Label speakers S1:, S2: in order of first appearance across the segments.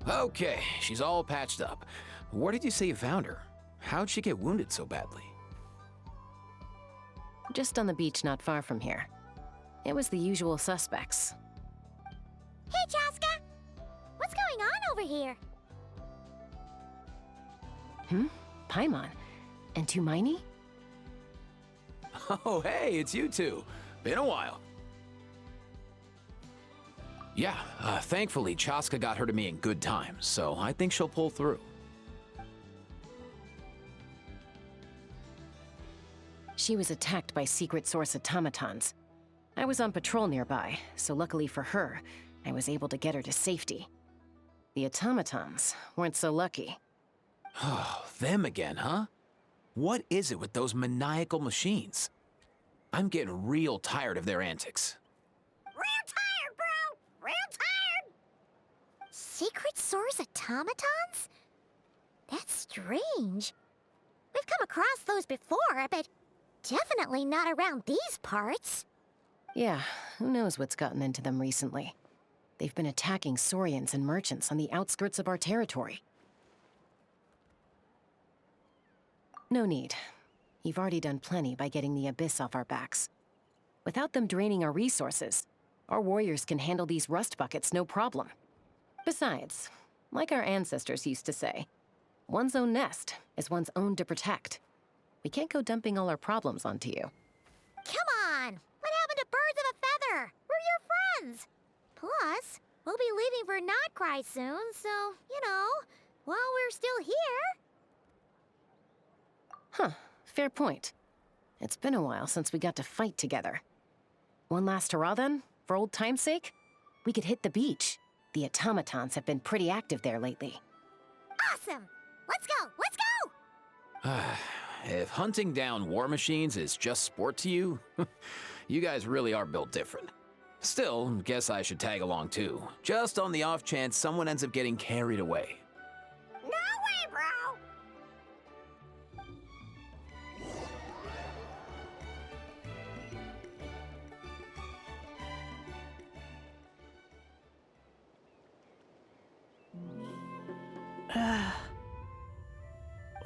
S1: Okay, she's all patched up. Where did you say you found her? How'd she get wounded so badly?
S2: Just on the beach not far from here. It was the usual suspects.
S3: Hey, Chaska! What's going on over here?
S2: Paimon. And Tumaini?
S1: Oh, hey, it's you two. Been a while. Yeah, thankfully Chaska got her to me in good time, so I think she'll pull through.
S2: She was attacked by secret source automatons. I was on patrol nearby, so luckily for her, I was able to get her to safety. The automatons weren't so lucky.
S1: Oh, them again, huh? What is it with those maniacal machines? I'm getting real tired of their antics.
S3: Real tired, bro! Real tired! Secret source automatons? That's strange. We've come across those before, but definitely not around these parts.
S2: Yeah, who knows what's gotten into them recently. They've been attacking Saurians and merchants on the outskirts of our territory. No need. You've already done plenty by getting the Abyss off our backs. Without them draining our resources, our warriors can handle these rust buckets no problem. Besides, like our ancestors used to say, one's own nest is one's own to protect. We can't go dumping all our problems onto you.
S3: Come on! What happened to birds of a feather? We're your friends! Plus, we'll be leaving for Notcry soon, so, while we're still here...
S2: Huh, fair point. It's been a while since we got to fight together. One last hurrah then, for old time's sake? We could hit the beach. The automatons have been pretty active there lately.
S3: Awesome! Let's go! Let's go!
S1: If hunting down war machines is just sport to you, you guys really are built different. Still, guess I should tag along too, just on the off chance someone ends up getting carried away.
S3: No way, bro!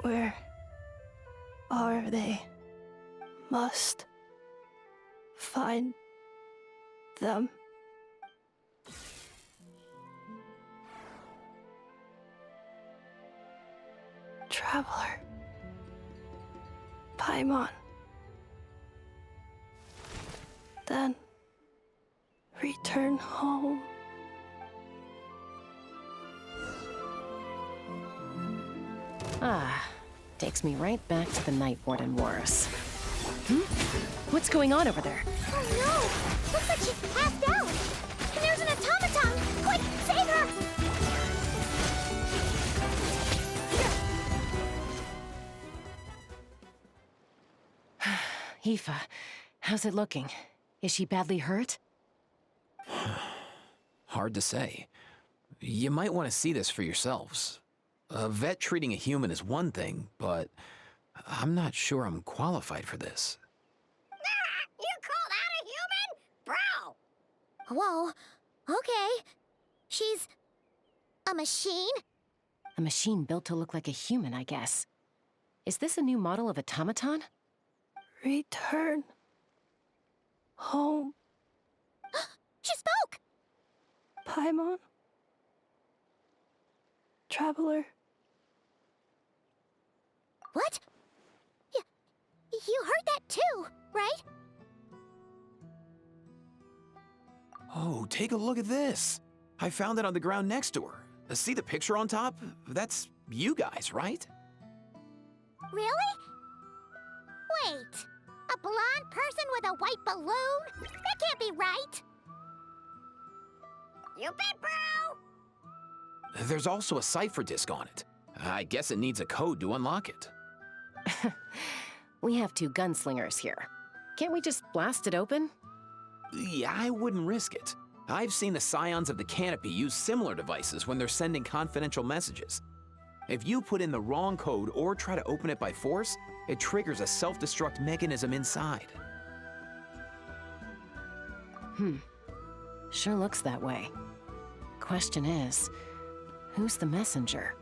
S4: Where are they? Must find them. Traveler. Paimon. Then return home.
S2: Takes me right back to the Night Warden Wars. What's going on over there?
S3: Oh no! Looks like she's passed out! And there's an automaton! Quick, save her!
S2: Aoife, how's it looking? Is she badly hurt?
S1: Hard to say. You might want to see this for yourselves. A vet treating a human is one thing, but I'm not sure I'm qualified for this.
S3: You call that a human? Bro! Whoa, okay. She's... a machine?
S2: A machine built to look like a human, I guess. Is this a new model of automaton?
S4: Return home.
S3: She spoke!
S4: Paimon. Traveler.
S3: What? You heard that too, right?
S1: Oh, take a look at this. I found it on the ground next to her. See the picture on top? That's you guys, right?
S3: Really? Wait, a blonde person with a white balloon? That can't be right. You bet, bro!
S1: There's also a cipher disk on it. I guess it needs a code to unlock it.
S2: We have two gunslingers here. Can't we just blast it open?
S1: Yeah, I wouldn't risk it. I've seen the Scions of the Canopy use similar devices when they're sending confidential messages. If you put in the wrong code or try to open it by force, it triggers a self-destruct mechanism inside.
S2: Sure looks that way. Question is, Who's the messenger?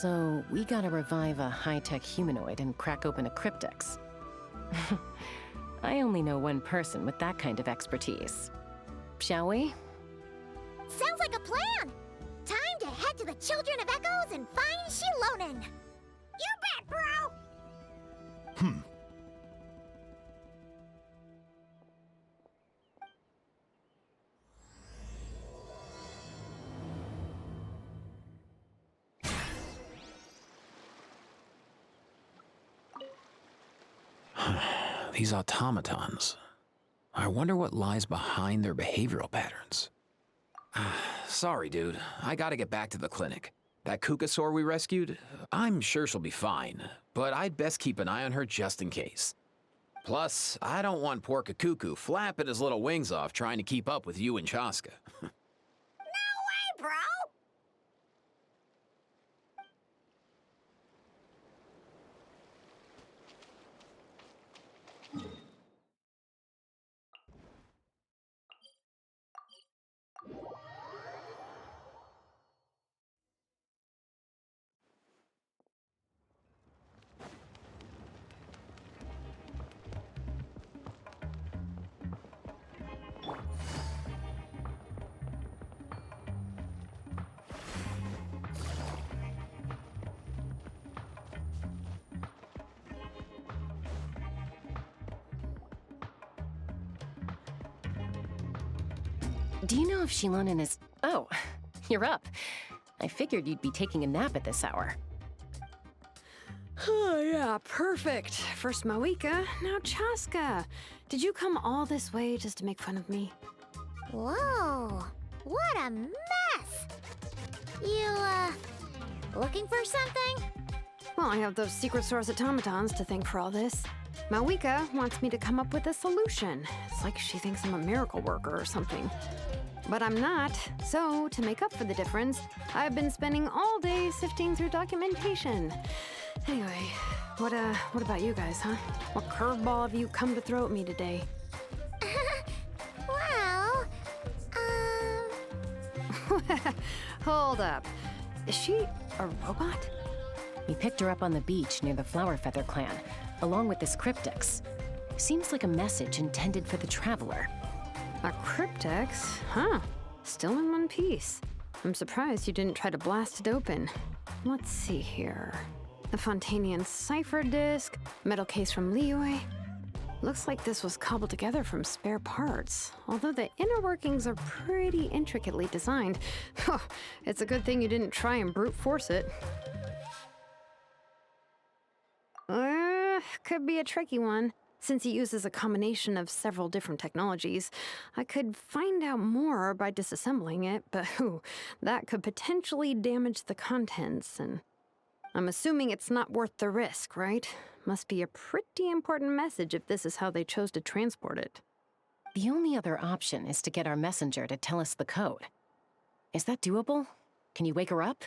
S2: So, we gotta revive a high-tech humanoid and crack open a cryptex. I only know one person with that kind of expertise. Shall we?
S3: Sounds like a plan! Time to head to the Children of Echoes and find Shilonen! You bet, bro!
S1: These automatons. I wonder what lies behind their behavioral patterns. Sorry, dude. I gotta get back to the clinic. That Kukasaur we rescued, I'm sure she'll be fine, but I'd best keep an eye on her just in case. Plus, I don't want poor Kakuku flapping his little wings off trying to keep up with you and Chaska.
S3: No way, bro!
S2: Do you know if Shilonen is... Oh, you're up. I figured you'd be taking a nap at this hour.
S5: Oh, yeah, perfect. First Mawika, now Chaska. Did you come all this way just to make fun of me?
S3: Whoa, what a mess! You, looking for something?
S5: Well, I have those secret source automatons to thank for all this. Mawika wants me to come up with a solution. It's like she thinks I'm a miracle worker or something. But I'm not, so to make up for the difference, I've been spending all day sifting through documentation. Anyway, what about you guys, huh? What curveball have you come to throw at me today?
S3: Well,
S5: Hold up. Is she a robot?
S2: We picked her up on the beach near the Flower Feather clan, along with this cryptex. Seems like a message intended for the Traveler.
S5: A cryptex? Huh. Still in one piece. I'm surprised you didn't try to blast it open. Let's see here. A Fontanian cipher disk, metal case from Liyue. Looks like this was cobbled together from spare parts, although the inner workings are pretty intricately designed. It's a good thing you didn't try and brute force it. Could be a tricky one. Since it uses a combination of several different technologies, I could find out more by disassembling it, but that could potentially damage the contents, and I'm assuming it's not worth the risk, right? Must be a pretty important message if this is how they chose to transport it.
S2: The only other option is to get our messenger to tell us the code. Is that doable? Can you wake her up?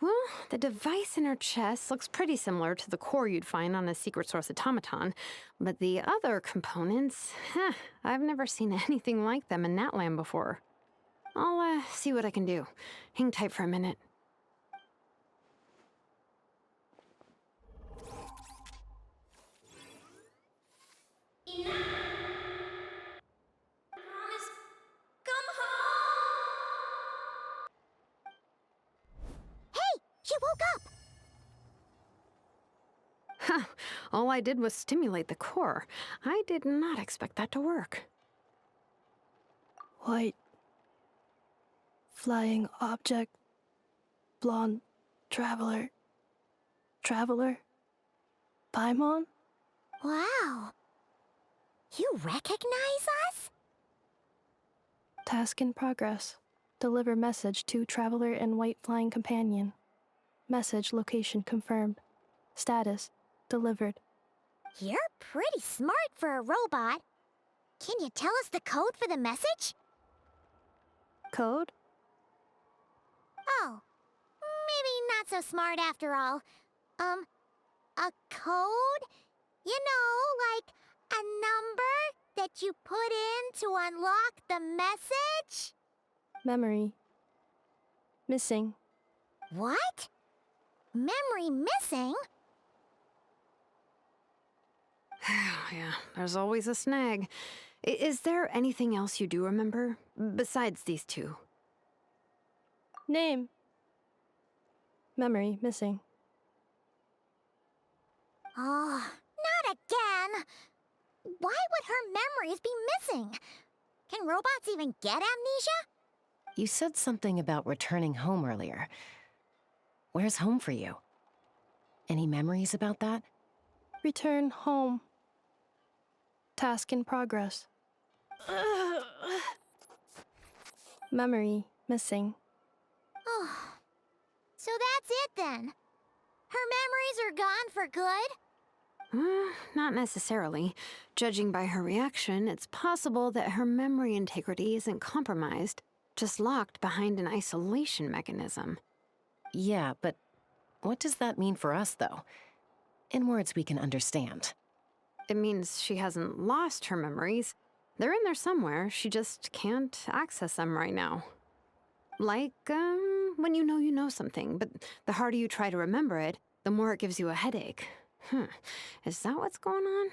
S5: Well, the device in her chest looks pretty similar to the core you'd find on a secret source automaton, but the other components, I've never seen anything like them in Natlan before. I'll see what I can do. Hang tight for a minute.
S3: She woke up!
S5: All I did was stimulate the core. I did not expect that to work.
S4: White. Flying object. Blonde. Traveler. Traveler. Paimon?
S3: Wow. You recognize us?
S4: Task in progress. Deliver message to Traveler and White Flying Companion. Message location confirmed. Status delivered.
S3: You're pretty smart for a robot. Can you tell us the code for the message?
S4: Code?
S3: Oh, maybe not so smart after all. A code? You know, like A number that you put in to unlock the message?
S4: Memory. Missing.
S3: What? Memory missing?
S5: Yeah, there's always a snag. Is there anything else you do remember, besides these two?
S4: Name. Memory missing.
S3: Oh, not again! Why would her memories be missing? Can robots even get amnesia?
S2: You said something about returning home earlier. Where's home for you? Any memories about that?
S4: Return home. Task in progress. Memory missing.
S3: Oh, so that's it then. Her memories are gone for good?
S5: Not necessarily. Judging by her reaction, it's possible that her memory integrity isn't compromised, just locked behind an isolation mechanism.
S2: Yeah, but what does that mean for us, though? In words we can understand.
S5: It means she hasn't lost her memories. They're in there somewhere, she just can't access them right now. Like, when you know something, but the harder you try to remember it, the more it gives you a headache. Is that what's going on?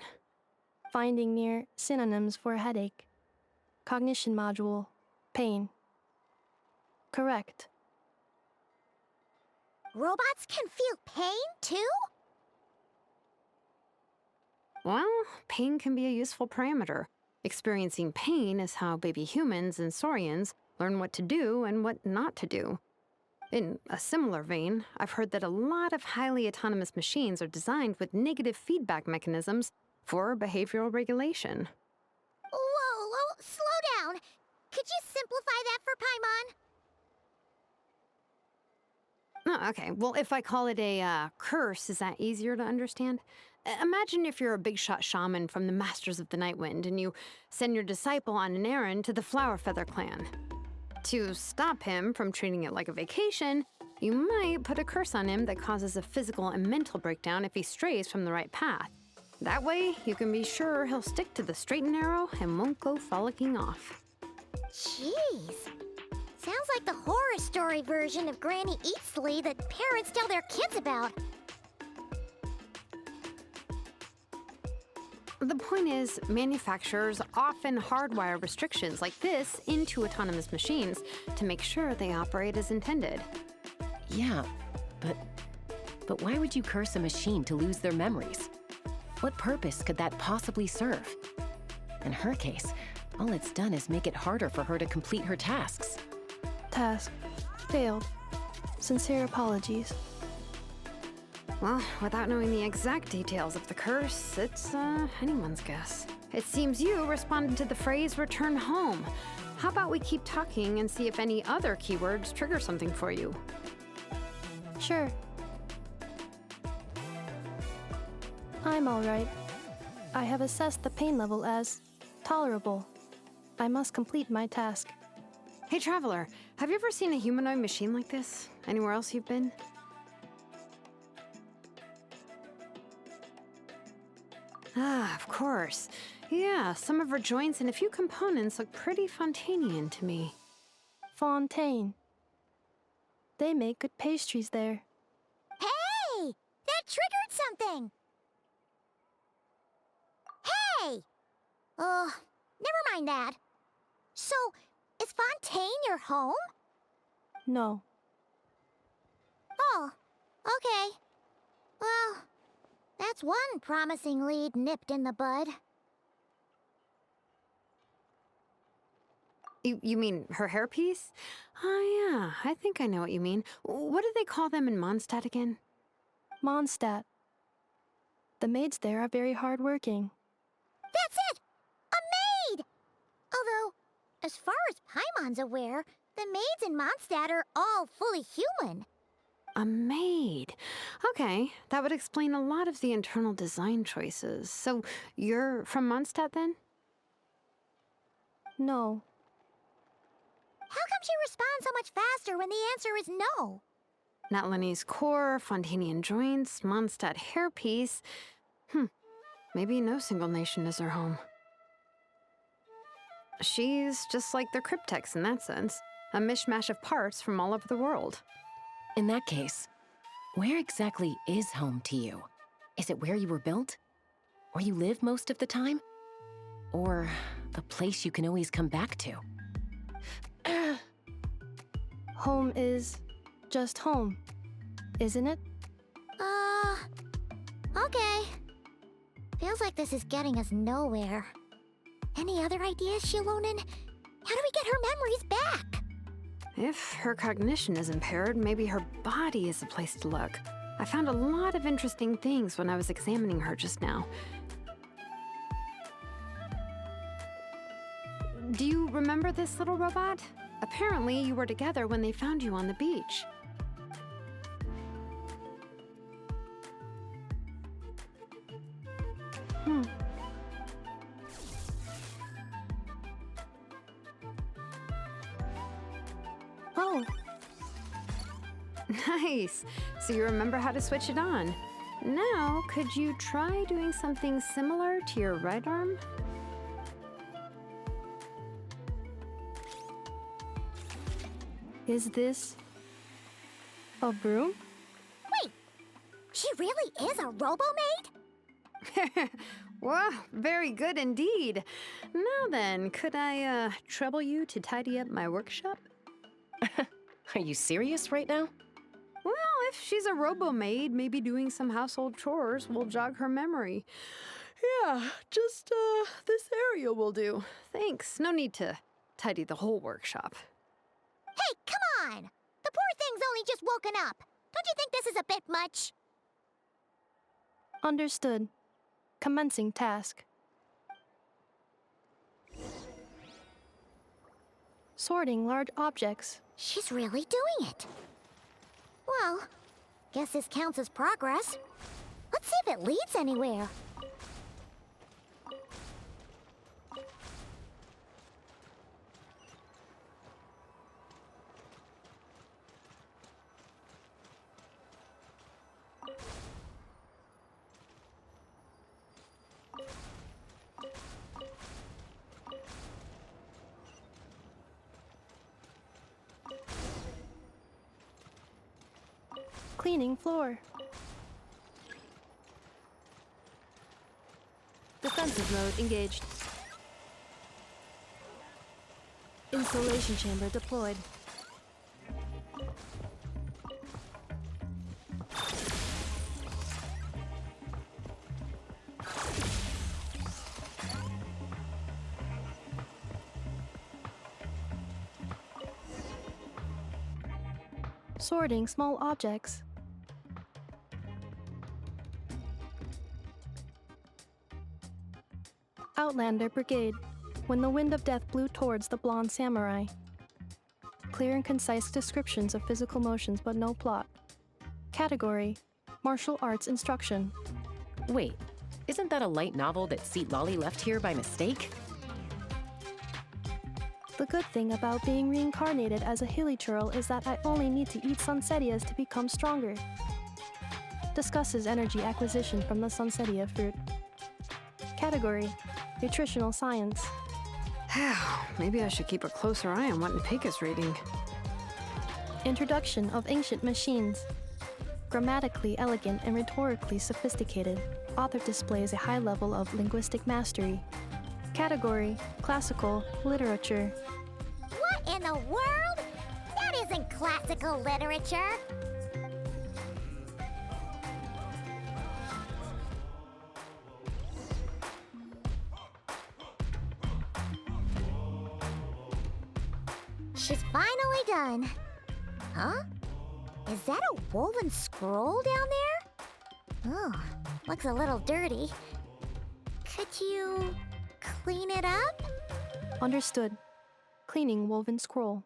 S4: Finding near synonyms for headache. Cognition module. Pain. Correct.
S3: Robots can feel pain too?
S5: Well, pain can be a useful parameter. Experiencing pain is how baby humans and saurians learn what to do and what not to do. In a similar vein, I've heard that a lot of highly autonomous machines are designed with negative feedback mechanisms for behavioral regulation.
S3: Whoa, slow down. Could you simplify that for Paimon?
S5: Oh, okay, well, if I call it a curse, is that easier to understand? Imagine if you're a big shot shaman from the Masters of the Nightwind and you send your disciple on an errand to the Flowerfeather clan. To stop him from treating it like a vacation, you might put a curse on him that causes a physical and mental breakdown if he strays from the right path. That way, you can be sure he'll stick to the straight and narrow and won't go frolicking off.
S3: Jeez. Sounds like the horror story version of Granny Eatsley that parents tell their kids about.
S5: The point is, manufacturers often hardwire restrictions like this into autonomous machines to make sure they operate as intended.
S2: Yeah, but why would you curse a machine to lose their memories? What purpose could that possibly serve? In her case, all it's done is make it harder for her to complete her tasks.
S4: Task. Failed. Sincere apologies.
S5: Well, without knowing the exact details of the curse, it's anyone's guess. It seems you responded to the phrase return home. How about we keep talking and see if any other keywords trigger something for you?
S4: Sure. I'm alright. I have assessed the pain level as tolerable. I must complete my task.
S5: Hey, Traveler, have you ever seen a humanoid machine like this? Anywhere else you've been? Ah, of course. Yeah, some of her joints and a few components look pretty Fontanian to me.
S4: Fontaine. They make good pastries there.
S3: Hey! That triggered something! Hey! Never mind that. So, is Fontaine your home?
S4: No.
S3: Oh, okay. Well, that's one promising lead nipped in the bud.
S5: You mean her hairpiece? Oh yeah, I think I know what you mean. What do they call them in Mondstadt again?
S4: Mondstadt. The maids there are very hardworking.
S3: That's it! A maid! Although, as far as Paimon's aware, the maids in Mondstadt are all fully human.
S5: A maid. Okay, that would explain a lot of the internal design choices. So, you're from Mondstadt then?
S4: No.
S3: How come she responds so much faster when the answer is no?
S5: Natlanese core, Fontanian joints, Mondstadt hairpiece. Maybe no single nation is her home. She's just like the Cryptex in that sense, a mishmash of parts from all over the world.
S2: In that case, where exactly is home to you? Is it where you were built? Where you live most of the time? Or a place you can always come back to?
S4: Home is just home, isn't it?
S3: Okay. Feels like this is getting us nowhere. Any other ideas, Shilonen? How do we get her memories back?
S5: If her cognition is impaired, maybe her body is a place to look. I found a lot of interesting things when I was examining her just now. Do you remember this little robot? Apparently, you were together when they found you on the beach.
S4: Oh,
S5: Nice. So you remember how to switch it on. Now, could you try doing something similar to your right arm?
S4: is this a broom?
S3: Wait, she really is a robo-maid?
S5: Wow, very good indeed. Now then, could I trouble you to tidy up my workshop?
S2: Are you serious right now?
S5: Well, if she's a robo-maid, maybe doing some household chores will jog her memory. Yeah, just this area will do. Thanks. No need to tidy the whole workshop.
S3: Hey, come on! The poor thing's only just woken up. Don't you think this is a bit much?
S4: Understood. Commencing task. Sorting large objects.
S3: She's really doing it. Well, guess this counts as progress. Let's see if it leads anywhere.
S4: Cleaning floor. Defensive mode engaged. Installation chamber deployed. Sorting small objects. Outlander Brigade. When the wind of death blew towards the blonde samurai. Clear and concise descriptions of physical motions, but no plot. Category: martial arts instruction.
S2: Wait, isn't that a light novel that Seat Lolly left here by mistake?
S4: The good thing about being reincarnated as a hilly churl is that I only need to eat sunsettias to become stronger. Discusses energy acquisition from the sunsettia fruit. Category: nutritional science.
S5: Maybe I should keep a closer eye on what Npeka's reading.
S4: Introduction of ancient machines. Grammatically elegant and rhetorically sophisticated, author displays a high level of linguistic mastery. Category: classical literature.
S3: What in the world? That isn't classical literature. She's finally done. Huh? Is that a woven scroll down there? Oh, looks a little dirty. Could you clean it up?
S4: Understood. Cleaning woven scroll.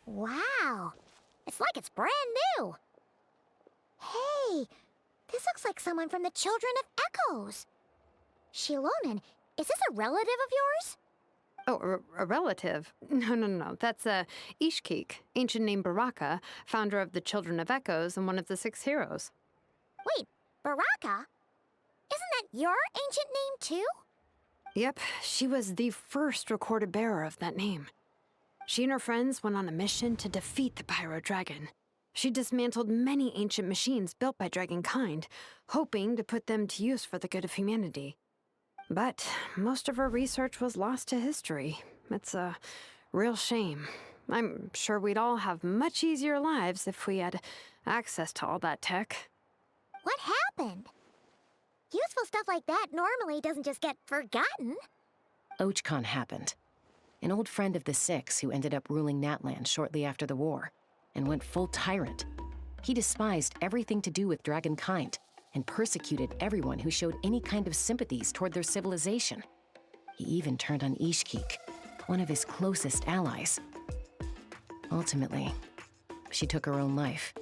S3: Wow, it's like it's brand new. Hey, this looks like someone from the Children of Echoes. Shilonen, is this a relative of yours?
S5: Oh, a relative? No. That's Ishkik, ancient name Baraka, founder of the Children of Echoes and one of the 6 heroes.
S3: Wait, Baraka? Isn't that your ancient name too?
S5: Yep, she was the first recorded bearer of that name. She and her friends went on a mission to defeat the Pyro Dragon. She dismantled many ancient machines built by Dragonkind, hoping to put them to use for the good of humanity. But most of her research was lost to history. It's a real shame. I'm sure we'd all have much easier lives if we had access to all that tech.
S3: What happened? Useful stuff like that normally doesn't just get forgotten.
S2: Archon happened. An old friend of the 6 who ended up ruling Natlan shortly after the war, and went full tyrant. He despised everything to do with Dragonkind, and persecuted everyone who showed any kind of sympathies toward their civilization. He even turned on Ishkik, one of his closest allies. Ultimately, she took her own life,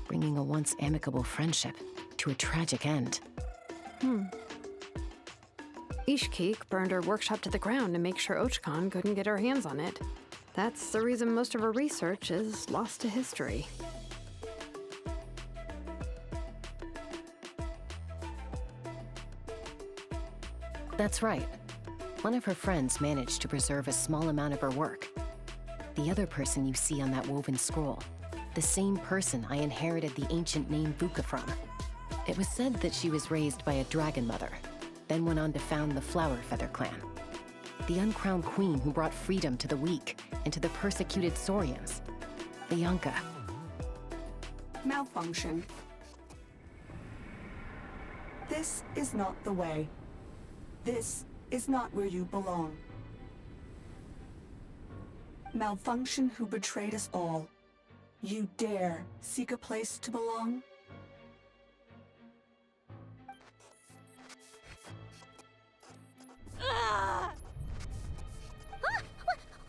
S2: bringing a once amicable friendship to a tragic end.
S5: Ishkik burned her workshop to the ground to make sure Archon couldn't get her hands on it. That's the reason most of her research is lost to history.
S2: That's right. One of her friends managed to preserve a small amount of her work. The other person you see on that woven scroll, the same person I inherited the ancient name Vuka from. It was said that she was raised by a dragon mother, then went on to found the Flower Feather clan. The uncrowned queen who brought freedom to the weak and to the persecuted Saurians. The Yunka.
S6: Malfunction. This is not the way. This is not where you belong. Malfunction who betrayed us all. You dare seek a place to belong?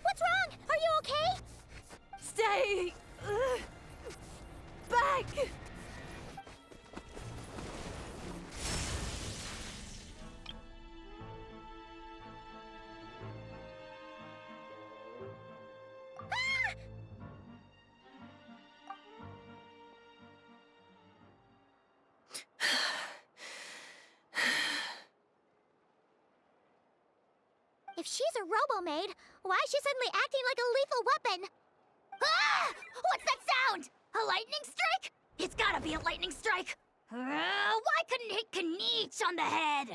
S3: What's wrong? Are you okay?
S7: Stay back!
S3: If she's a robo-maid, why is she suddenly acting like a lethal weapon?
S7: Ah! What's that sound? A lightning strike? It's gotta be a lightning strike! Why couldn't it hit Kniech on the head?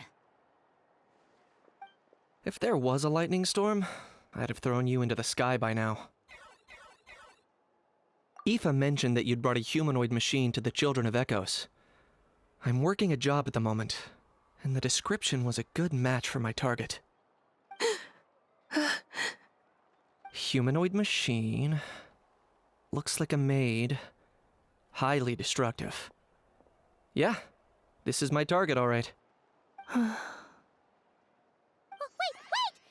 S8: If there was a lightning storm, I'd have thrown you into the sky by now. Ineffa mentioned that you'd brought a humanoid machine to the Children of Echoes. I'm working a job at the moment, and the description was a good match for my target. Humanoid machine. Looks like a maid. Highly destructive. Yeah, this is my target, all right.
S3: Oh, wait!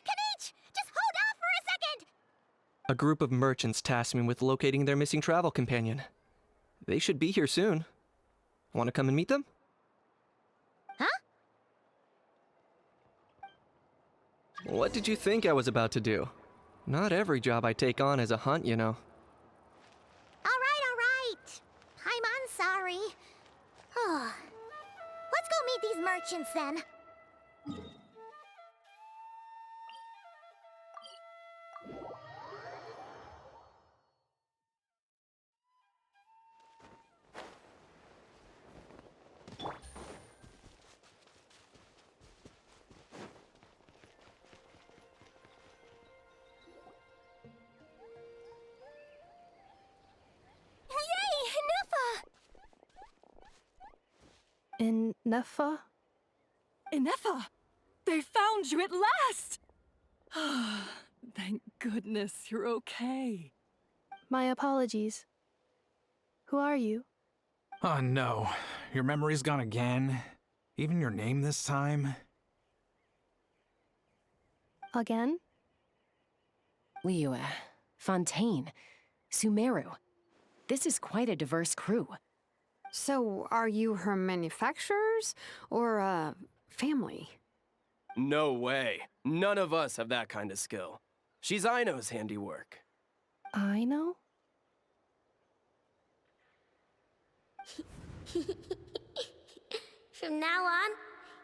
S3: Kniech! Just hold off for a second!
S8: A group of merchants tasked me with locating their missing travel companion. They should be here soon. Want to come and meet them?
S3: Huh?
S8: What did you think I was about to do? Not every job I take on is a hunt, you know.
S3: All right. I'm sorry. Let's go meet these merchants then.
S4: Ineffa?
S7: Ineffa! They found you at last! Thank goodness you're okay.
S4: My apologies. Who are you?
S9: Oh no, your memory's gone again? Even your name this time?
S4: Again?
S2: Liyue, Fontaine, Sumeru. This is quite a diverse crew.
S5: So, are you her manufacturers or family?
S10: No way. None of us have that kind of skill. She's Aino's handiwork.
S4: I know?
S3: From now on,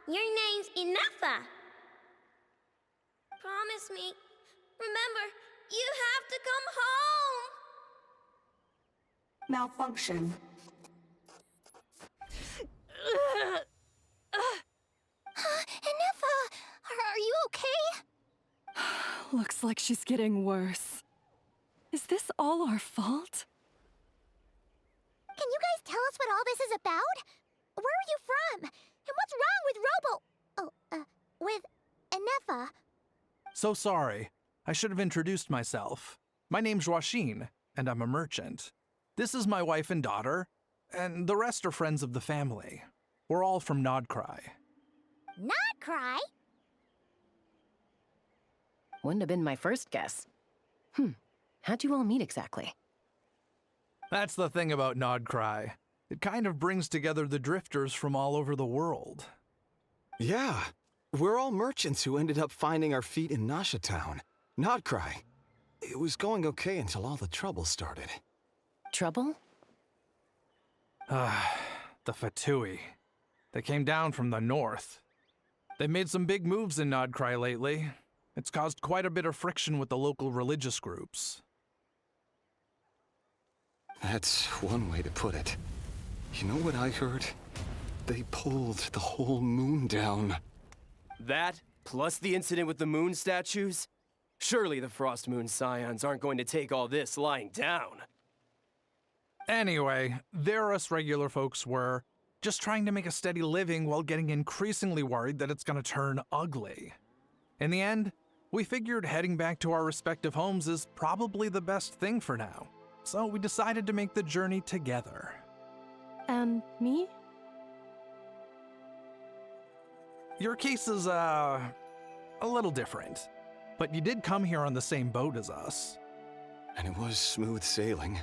S3: your name's Ineffa. Promise me. Remember, you have to come home.
S6: Malfunction.
S3: Ineffa, are you okay?
S11: Looks like she's getting worse. Is this all our fault?
S3: Can you guys tell us what all this is about? Where are you from? And what's wrong with with Ineffa?
S9: So sorry. I should have introduced myself. My name's Washin, and I'm a merchant. This is my wife and daughter, and the rest are friends of the family. We're all from Nodcry.
S3: Not cry?
S2: Wouldn't have been my first guess. How'd you all meet exactly?
S9: That's the thing about Nodcry. It kind of brings together the drifters from all over the world.
S12: Yeah, we're all merchants who ended up finding our feet in Nasha Town. Nodcry. It was going okay until all the trouble started.
S2: Trouble?
S9: The Fatui. They came down from the north. They've made some big moves in Nodcry lately. It's caused quite a bit of friction with the local religious groups.
S12: That's one way to put it. You know what I heard? They pulled the whole moon down.
S10: That, plus the incident with the moon statues? Surely the Frost Moon Scions aren't going to take all this lying down.
S9: Anyway, there us regular folks were, just trying to make a steady living while getting increasingly worried that it's gonna turn ugly. In the end, we figured heading back to our respective homes is probably the best thing for now. So we decided to make the journey together.
S4: And me?
S9: Your case is, a little different. But you did come here on the same boat as us.
S12: And it was smooth sailing,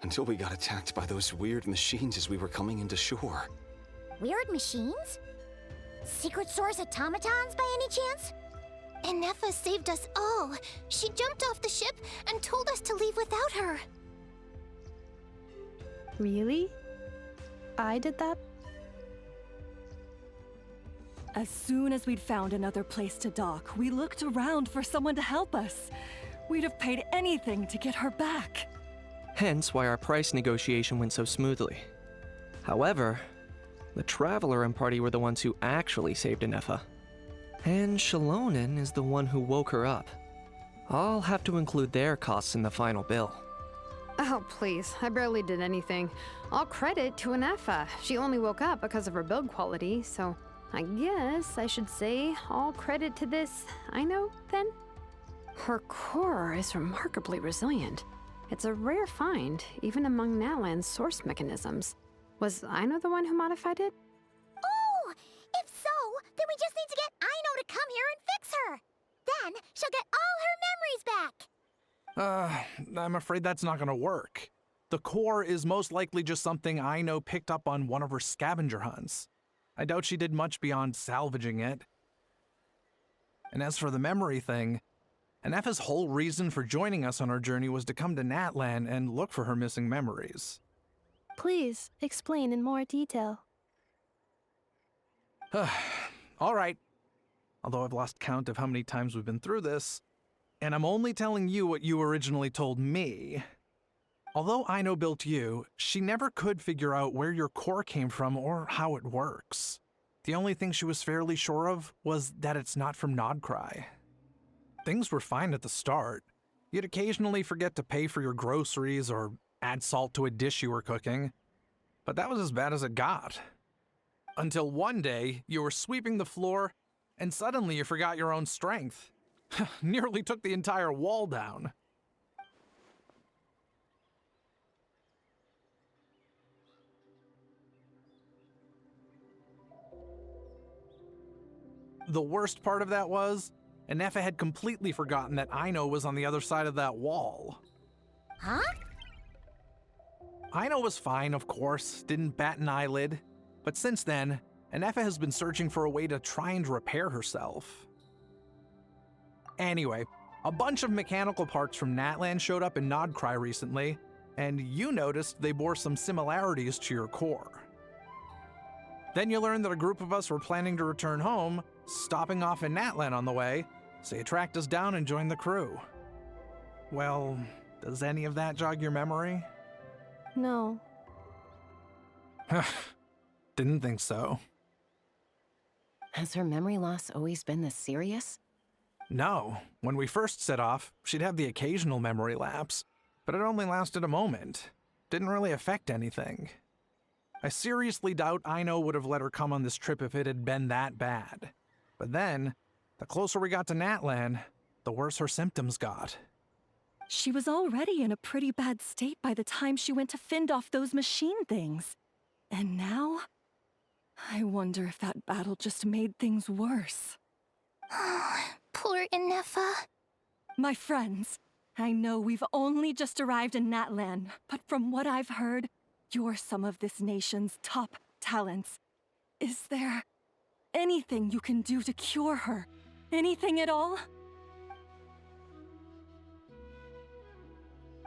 S12: until we got attacked by those weird machines as we were coming into shore.
S3: Weird machines? Secret Source automatons by any chance? Ineffa saved us all. She jumped off the ship and told us to leave without her.
S4: Really? I did that?
S11: As soon as we'd found another place to dock, we looked around for someone to help us. We'd have paid anything to get her back.
S8: Hence why our price negotiation went so smoothly. However, the Traveler and party were the ones who actually saved Ineffa. And Shalonen is the one who woke her up. I'll have to include their costs in the final bill.
S5: Oh, please. I barely did anything. All credit to Ineffa. She only woke up because of her build quality, so I guess I should say all credit to this Aino, then? Her core is remarkably resilient. It's a rare find, even among Nalan's source mechanisms. Was Aino the one who modified it?
S3: Oh! If so, then we just need to get Aino to come here and fix her. Then she'll get all her memories back.
S9: I'm afraid that's not gonna work. The core is most likely just something Aino picked up on one of her scavenger hunts. I doubt she did much beyond salvaging it. And as for the memory thing, Ineffa's whole reason for joining us on our journey was to come to Natlan and look for her missing memories.
S4: Please, explain in more detail.
S9: All right. Although I've lost count of how many times we've been through this, and I'm only telling you what you originally told me. Although Aino built you, she never could figure out where your core came from or how it works. The only thing she was fairly sure of was that it's not from Nodcry. Things were fine at the start. You'd occasionally forget to pay for your groceries or add salt to a dish you were cooking. But that was as bad as it got. Until one day, you were sweeping the floor, and suddenly you forgot your own strength. Nearly took the entire wall down. The worst part of that was, Ineffa had completely forgotten that Aino was on the other side of that wall.
S3: Huh?
S9: Aino was fine, of course, didn't bat an eyelid. But since then, Ineffa has been searching for a way to try and repair herself. Anyway, a bunch of mechanical parts from Natlan showed up in Nodcry recently, and you noticed they bore some similarities to your core. Then you learned that a group of us were planning to return home, stopping off in Natlan on the way, so you tracked us down and joined the crew. Well, does any of that jog your memory?
S4: No.
S9: Didn't think so.
S2: Has her memory loss always been this serious?
S9: No. When we first set off, she'd have the occasional memory lapse, but it only lasted a moment. Didn't really affect anything. I seriously doubt Aino would have let her come on this trip if it had been that bad. But then, the closer we got to Natlan, the worse her symptoms got.
S11: She was already in a pretty bad state by the time she went to fend off those machine things. And now? I wonder if that battle just made things worse.
S7: Poor Ineffa.
S11: My friends, I know we've only just arrived in Natlan, but from what I've heard, you're some of this nation's top talents. Is there anything you can do to cure her? Anything at all?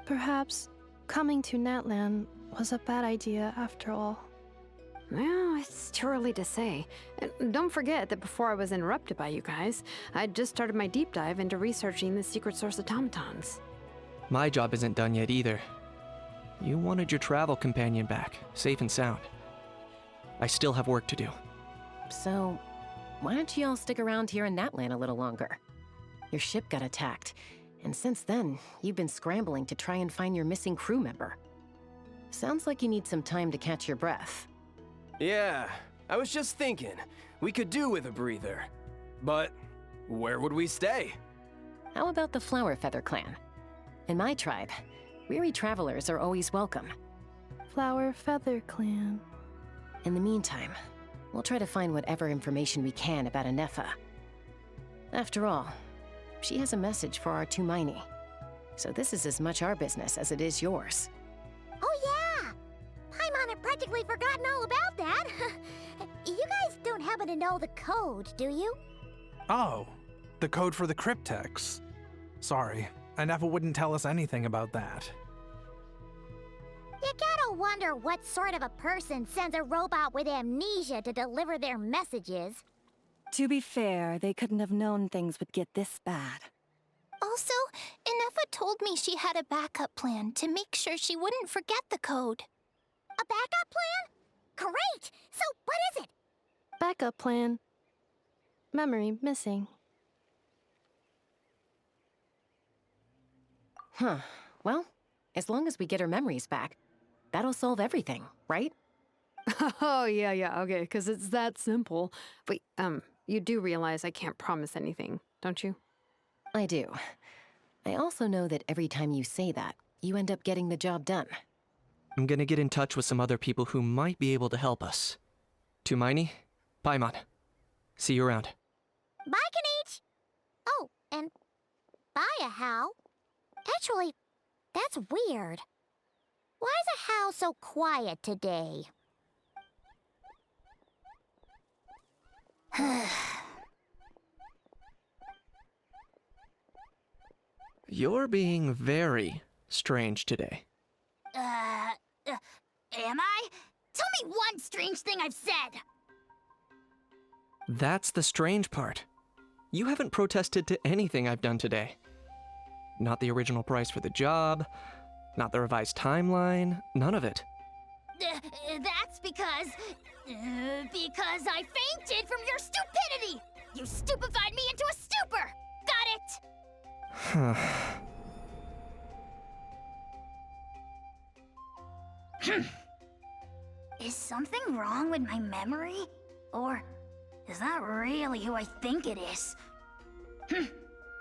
S4: Perhaps coming to Natlan was a bad idea after all.
S5: Well, it's too early to say. And don't forget that before I was interrupted by you guys, I'd just started my deep dive into researching the secret source automatons.
S8: My job isn't done yet either. You wanted your travel companion back, safe and sound. I still have work to do.
S2: So, why don't you all stick around here in Natlan a little longer? Your ship got attacked, and since then, you've been scrambling to try and find your missing crew member. Sounds like you need some time to catch your breath.
S10: Yeah, I was just thinking, we could do with a breather. But where would we stay?
S2: How about the Flower Feather Clan? In my tribe, weary travelers are always welcome.
S4: Flower Feather Clan.
S2: In the meantime, we'll try to find whatever information we can about Ineffa. After all, she has a message for our Tumaini. So this is as much our business as it is yours.
S3: Oh yeah! Paimon had practically forgotten all about that. You guys don't happen to know the code, do you?
S9: Oh, the code for the cryptex. Sorry, Ineffa wouldn't tell us anything about that.
S3: You gotta wonder what sort of a person sends a robot with amnesia to deliver their messages.
S11: To be fair, they couldn't have known things would get this bad.
S7: Also, Ineffa told me she had a backup plan to make sure she wouldn't forget the code.
S3: A backup plan? Great! So what is it?
S4: Backup plan. Memory missing.
S2: Huh. Well, as long as we get her memories back, that'll solve everything, right?
S5: Oh, yeah, okay, because it's that simple. Wait, you do realize I can't promise anything, don't you?
S2: I do. I also know that every time you say that, you end up getting the job done.
S8: I'm gonna get in touch with some other people who might be able to help us. Tumaini, Paimon. See you around.
S3: Bye, Kanich! Oh, and bye, How. Actually, that's weird. Why is a How so quiet today?
S8: You're being very strange today.
S7: Am I? Tell me one strange thing I've said!
S8: That's the strange part. You haven't protested to anything I've done today. Not the original price for the job, not the revised timeline, none of it.
S7: That's because I fainted from your stupidity! You stupefied me into a stupor! Got it? Is something wrong with my memory? Or is that really who I think it is?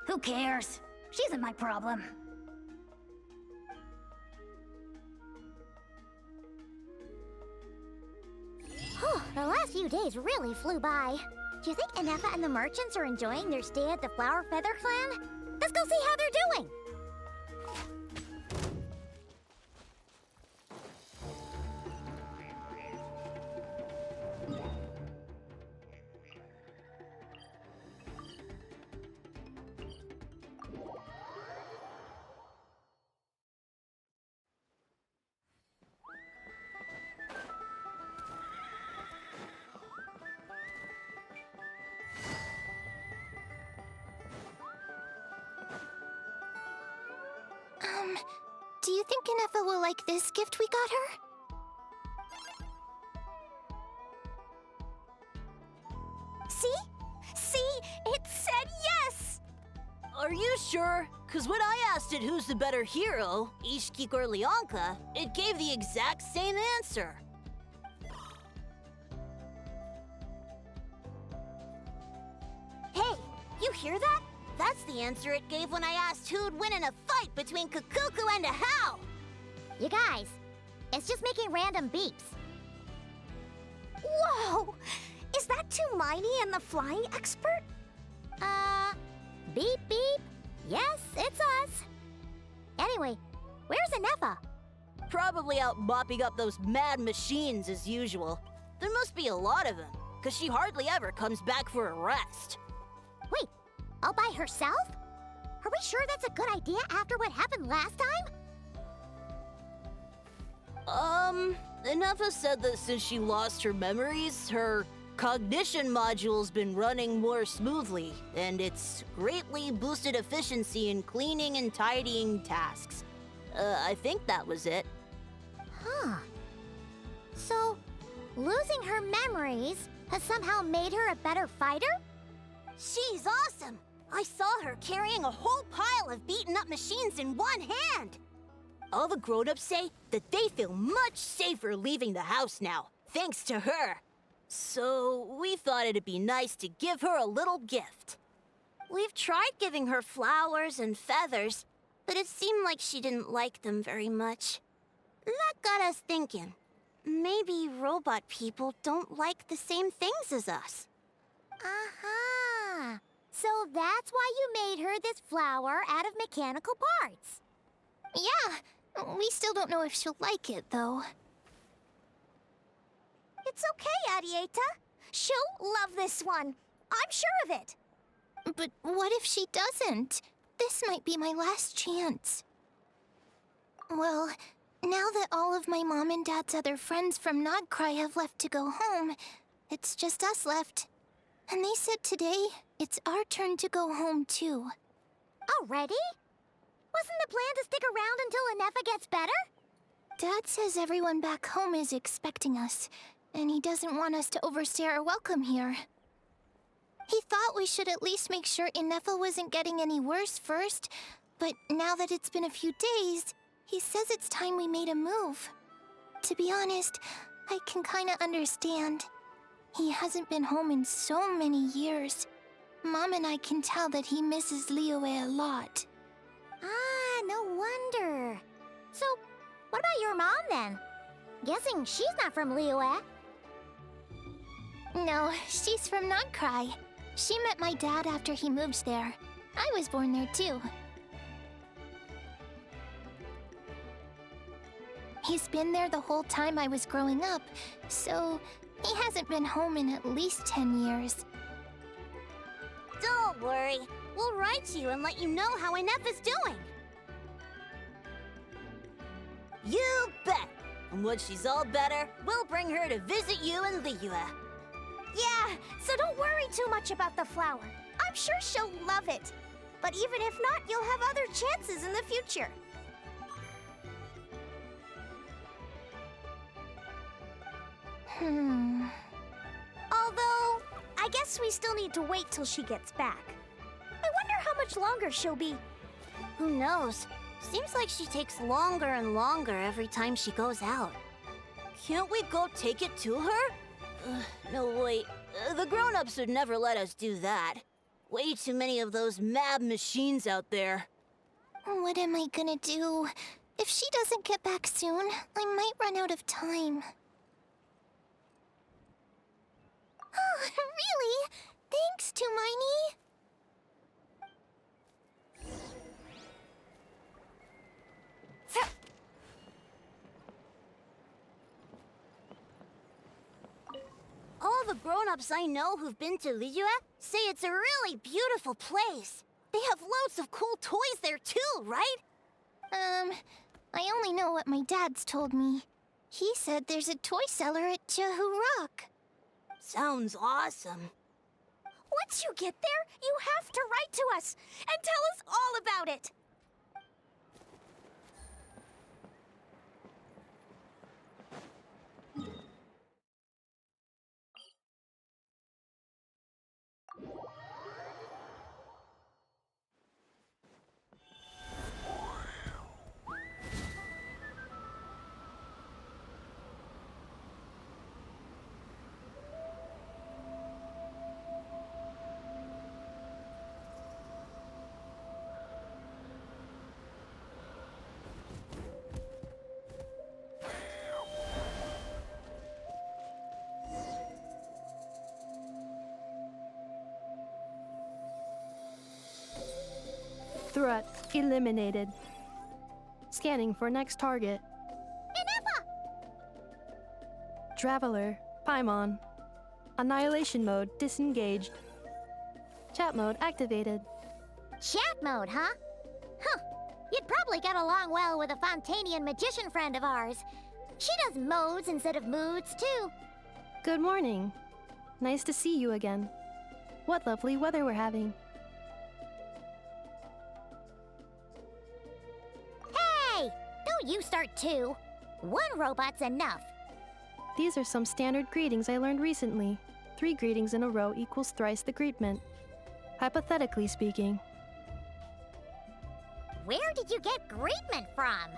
S7: Who cares? She isn't my problem.
S3: The last few days really flew by. Do you think Ineffa and the merchants are enjoying their stay at the Flower Feather Clan? Let's go see how they're doing! think Ineffa will like this gift we got her? See? See? It said yes!
S13: Are you sure? Cause when I asked it who's the better hero, Ishkik or Leonka, it gave the exact same answer.
S3: Hey, you hear that? That's the answer it gave when I asked who'd win in a fight between Kukuku and Ahau! You guys, it's just making random beeps. Whoa! Is that Tumaini and the flying expert? Beep beep. Yes, it's us. Anyway, where's Ineffa?
S13: Probably out mopping up those mad machines as usual. There must be a lot of them, cause she hardly ever comes back for a rest.
S3: Wait, all by herself? Are we sure that's a good idea after what happened last time?
S13: Ineffa said that since she lost her memories, her cognition module's been running more smoothly, and it's greatly boosted efficiency in cleaning and tidying tasks. I think that was it.
S3: Huh. So, losing her memories has somehow made her a better fighter? She's awesome! I saw her carrying a whole pile of beaten-up machines in one hand!
S13: All the grown-ups say that they feel much safer leaving the house now, thanks to her. So we thought it'd be nice to give her a little gift.
S3: We've tried giving her flowers and feathers, but it seemed like she didn't like them very much. That got us thinking. Maybe robot people don't like the same things as us. Aha! So that's why you made her this flower out of mechanical parts. Yeah, we still don't know if she'll like it, though. It's okay, Arieta. She'll love this one. I'm sure of it. But what if she doesn't? This might be my last chance. Well, now that all of my mom and dad's other friends from Nodcry have left to go home, it's just us left. And they said today, it's our turn to go home too. Already? Wasn't the plan to stick around until Ineffa gets better? Dad says everyone back home is expecting us, and he doesn't want us to overstay our welcome here. He thought we should at least make sure Ineffa wasn't getting any worse first, but now that it's been a few days, he says it's time we made a move. To be honest, I can kinda understand. He hasn't been home in so many years. Mom and I can tell that he misses Liyue a lot. Ah, no wonder. So, what about your mom then? Guessing she's not from Liyue. No, she's from Nodcry. She met my dad after he moved there. I was born there too. He's been there the whole time I was growing up, so he hasn't been home in at least 10 years. Don't worry. We'll write to you and let you know how Ineffa's doing.
S13: You bet! And when she's all better, we'll bring her to visit you in Liyue.
S3: Yeah, so don't worry too much about the flower. I'm sure she'll love it. But even if not, you'll have other chances in the future. Although, I guess we still need to wait till she gets back. I wonder how much longer she'll be. Who knows? Seems like she takes longer and longer every time she goes out.
S13: Can't we go take it to her? No, wait. The grown-ups would never let us do that. Way too many of those mad machines out there.
S3: What am I gonna do? If she doesn't get back soon, I might run out of time. Oh, really? Thanks, Tumaini.
S13: All the grown-ups I know who've been to Liyue say it's a really beautiful place. They have loads of cool toys there too, right?
S3: I only know what my dad's told me. He said there's a toy cellar at Jehu Rock.
S13: Sounds awesome.
S3: Once you get there, you have to write to us and tell us all about it.
S4: Threat eliminated. Scanning for next target.
S3: Ineffa!
S4: Traveler, Paimon. Annihilation mode disengaged. Chat mode activated.
S3: Chat mode, huh? Huh. You'd probably get along well with a Fontanian magician friend of ours. She does modes instead of moods, too.
S4: Good morning. Nice to see you again. What lovely weather we're having.
S3: Hey! Don't you start too. One robot's enough.
S4: These are some standard greetings I learned recently. 3 greetings in a row equals thrice the greetment. Hypothetically speaking.
S3: Where did you get greetment from?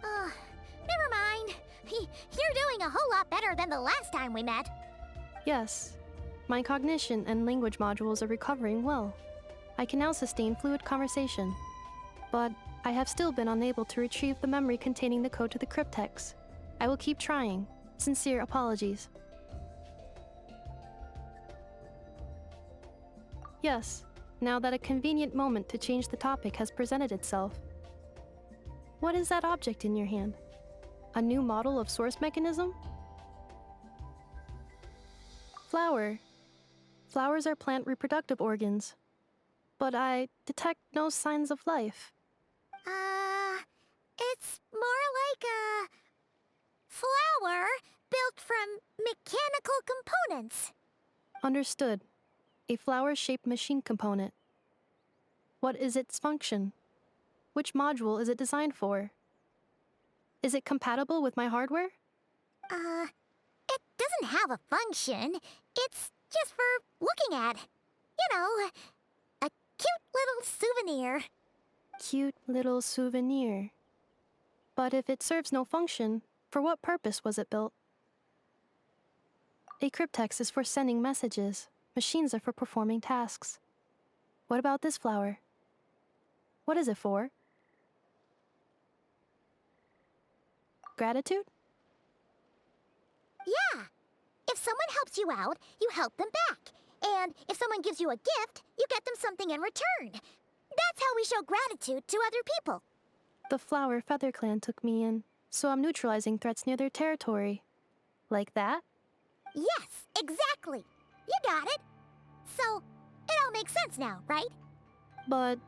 S3: Never mind. You're doing a whole lot better than the last time we met.
S4: Yes. My cognition and language modules are recovering well. I can now sustain fluid conversation. But I have still been unable to retrieve the memory containing the code to the cryptex. I will keep trying. Sincere apologies. Yes, now that a convenient moment to change the topic has presented itself. What is that object in your hand? A new model of source mechanism? Flower. Flowers are plant reproductive organs. But I detect no signs of life.
S3: It's more like a flower built from mechanical components.
S4: Understood. A flower-shaped machine component. What is its function? Which module is it designed for? Is it compatible with my hardware?
S3: It doesn't have a function. It's just for looking at. You know, a cute little souvenir.
S4: Cute little souvenir. But if it serves no function, for what purpose was it built? A cryptex is for sending messages. Machines are for performing tasks. What about this flower? What is it for? Gratitude?
S3: Yeah. If someone helps you out, you help them back. And if someone gives you a gift, you get them something in return. That's how we show gratitude to other people.
S4: The Flower Feather Clan took me in, so I'm neutralizing threats near their territory. Like that?
S3: Yes, exactly. You got it. So, it all makes sense now, right?
S4: But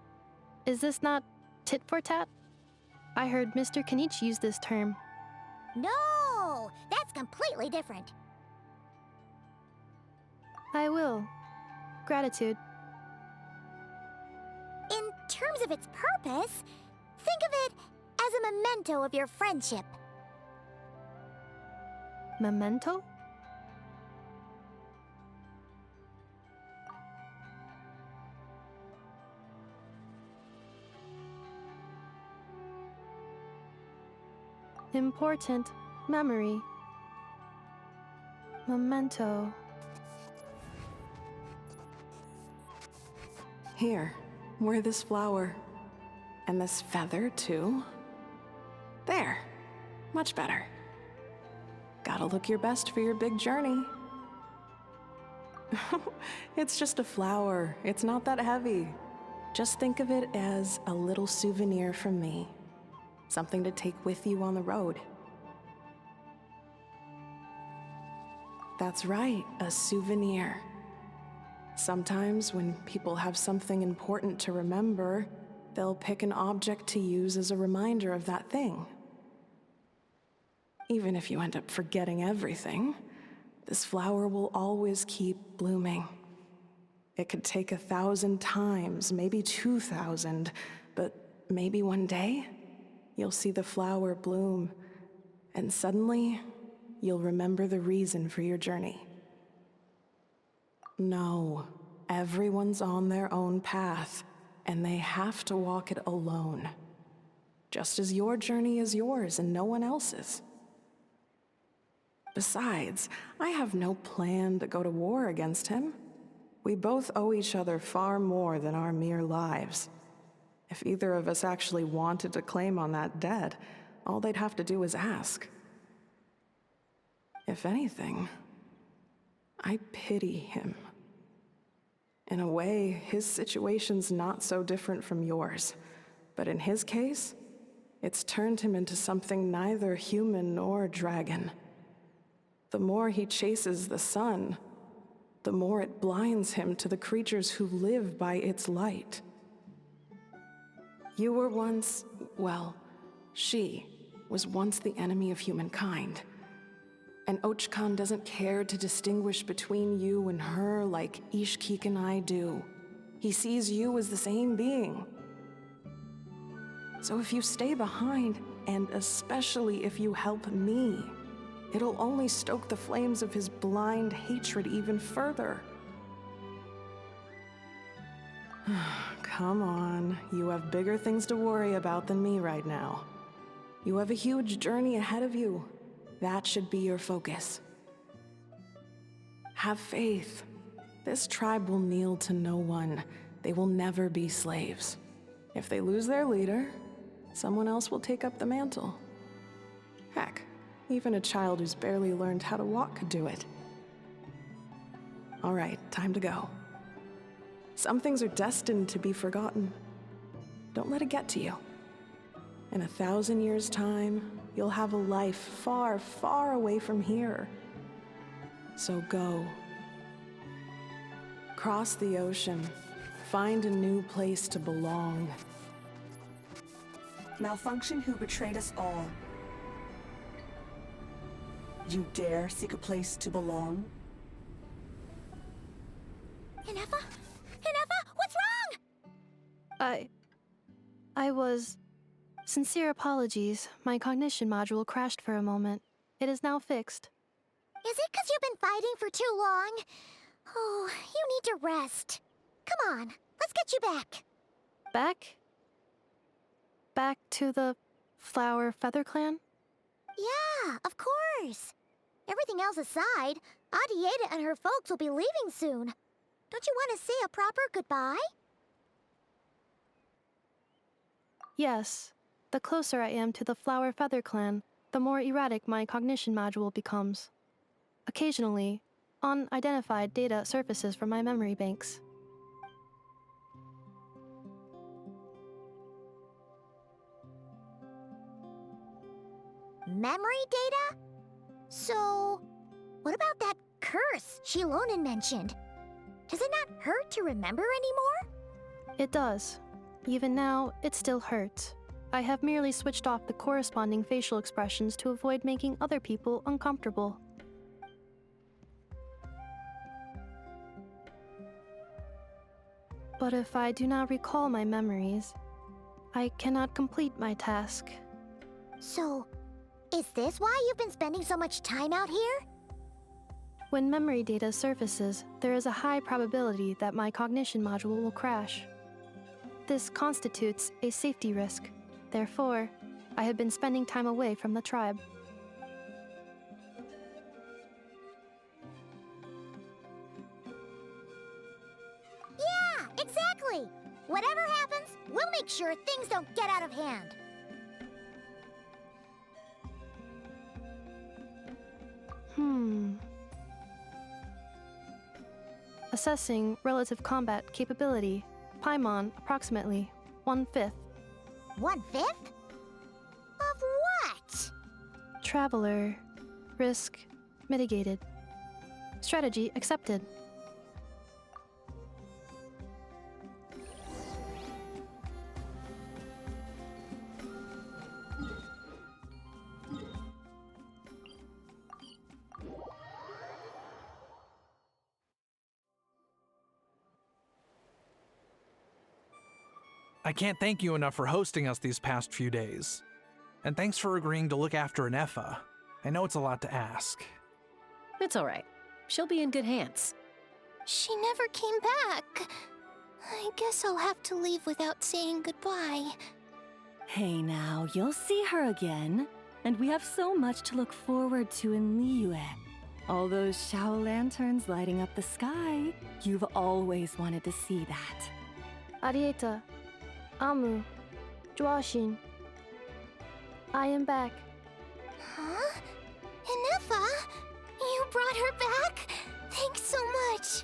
S4: is this not tit for tat? I heard Mr. Kenichi use this term.
S3: No, that's completely different.
S4: I will. Gratitude.
S3: In terms of its purpose, think of it as a memento of your friendship.
S4: Memento? Important memory. Memento.
S6: Here, wear this flower. And this feather, too. There. Much better. Gotta look your best for your big journey. It's just a flower. It's not that heavy. Just think of it as a little souvenir from me. Something to take with you on the road. That's right, a souvenir. Sometimes when people have something important to remember, they'll pick an object to use as a reminder of that thing. Even if you end up forgetting everything, this flower will always keep blooming. It could take 1,000 times, maybe 2,000, but maybe one day, you'll see the flower bloom, and suddenly, you'll remember the reason for your journey. No, everyone's on their own path, and they have to walk it alone. Just as your journey is yours and no one else's. Besides, I have no plan to go to war against him. We both owe each other far more than our mere lives. If either of us actually wanted to claim on that debt, all they'd have to do is ask. If anything, I pity him. In a way, his situation's not so different from yours. But in his case, it's turned him into something neither human nor dragon. The more he chases the sun, the more it blinds him to the creatures who live by its light. You were once, well, she was once the enemy of humankind. And Archon doesn't care to distinguish between you and her like Ishkik and I do. He sees you as the same being. So if you stay behind, and especially if you help me, it'll only stoke the flames of his blind hatred even further. Come on, you have bigger things to worry about than me right now. You have a huge journey ahead of you. That should be your focus. Have faith. This tribe will kneel to no one. They will never be slaves. If they lose their leader, someone else will take up the mantle. Heck, even a child who's barely learned how to walk could do it. All right, time to go. Some things are destined to be forgotten. Don't let it get to you. In 1,000 years' time, you'll have a life far, far away from here. So go. Cross the ocean. Find a new place to belong.
S14: Malfunction who betrayed us all. You dare seek a place to belong?
S3: Ineffa? Ineffa, what's wrong?
S4: I was... Sincere apologies. My cognition module crashed for a moment. It is now fixed.
S3: Is it 'cause you've been fighting for too long? Oh, you need to rest. Come on, let's get you back.
S4: Back? Back to the Flower Feather Clan?
S3: Yeah, of course. Everything else aside, Adieta and her folks will be leaving soon. Don't you want to say a proper goodbye?
S4: Yes. The closer I am to the Flower Feather Clan, the more erratic my cognition module becomes. Occasionally, unidentified data surfaces from my memory banks.
S3: Memory data? So, what about that curse Shilonen mentioned? Does it not hurt to remember anymore?
S4: It does. Even now, it still hurts. I have merely switched off the corresponding facial expressions to avoid making other people uncomfortable. But if I do not recall my memories, I cannot complete my task.
S3: So, is this why you've been spending so much time out here?
S4: When memory data surfaces, there is a high probability that my cognition module will crash. This constitutes a safety risk. Therefore, I have been spending time away from the tribe.
S3: Yeah, exactly! Whatever happens, we'll make sure things don't get out of hand.
S4: Assessing relative combat capability. Paimon, approximately 1/5.
S3: 1/5? Of what?
S4: Traveler. Risk mitigated. Strategy accepted.
S9: I can't thank you enough for hosting us these past few days. And thanks for agreeing to look after Ineffa. I know it's a lot to ask.
S2: It's all right. She'll be in good hands.
S3: She never came back. I guess I'll have to leave without saying goodbye.
S11: Hey now, you'll see her again. And we have so much to look forward to in Liyue. All those Shao lanterns lighting up the sky. You've always wanted to see that.
S4: Arieta. Amu. Joashin. I am back.
S3: Huh? Ineffa? You brought her back? Thanks so much.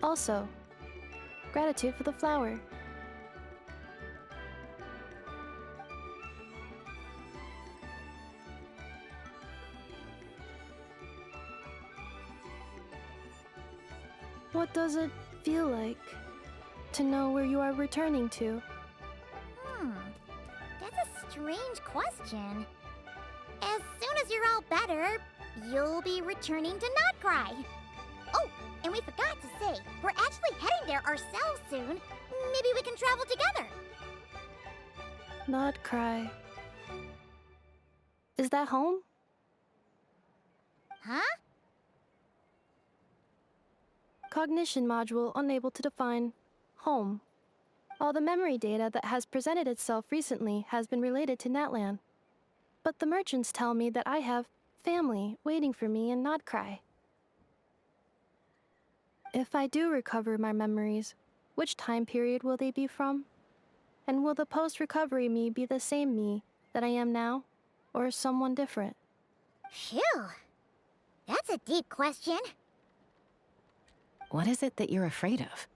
S4: Also, gratitude for the flower. What does it feel like to know where you are returning to?
S3: That's a strange question. As soon as you're all better, you'll be returning to Notcry. Oh, and we forgot to say, we're actually heading there ourselves soon. Maybe we can travel together.
S4: Notcry. Is that home?
S3: Huh?
S4: Cognition module unable to define home. All the memory data that has presented itself recently has been related to Natlan. But the merchants tell me that I have family waiting for me in Notcry. If I do recover my memories, which time period will they be from? And will the post-recovery me be the same me that I am now, or someone different?
S3: Phew. That's a deep question.
S2: What is it that you're afraid of?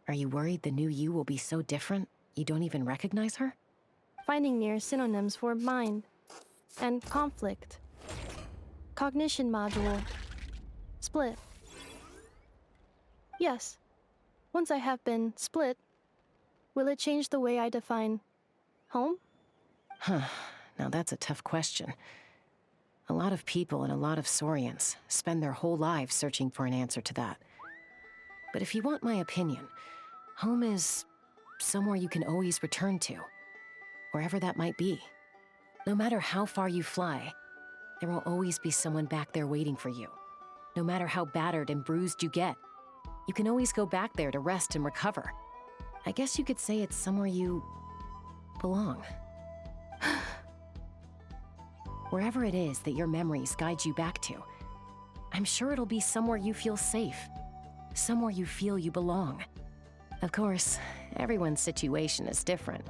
S2: Are you worried the new you will be so different you don't even recognize her?
S4: Finding near synonyms for mind and conflict. Cognition module. Split. Yes. Once I have been split, will it change the way I define home?
S2: Huh. Now that's a tough question. A lot of people and a lot of Saurians spend their whole lives searching for an answer to that. But if you want my opinion, home is somewhere you can always return to, wherever that might be. No matter how far you fly, there will always be someone back there waiting for you. No matter how battered and bruised you get, you can always go back there to rest and recover. I guess you could say it's somewhere you belong. Wherever it is that your memories guide you back to, I'm sure it'll be somewhere you feel safe, somewhere you feel you belong. Of course, everyone's situation is different,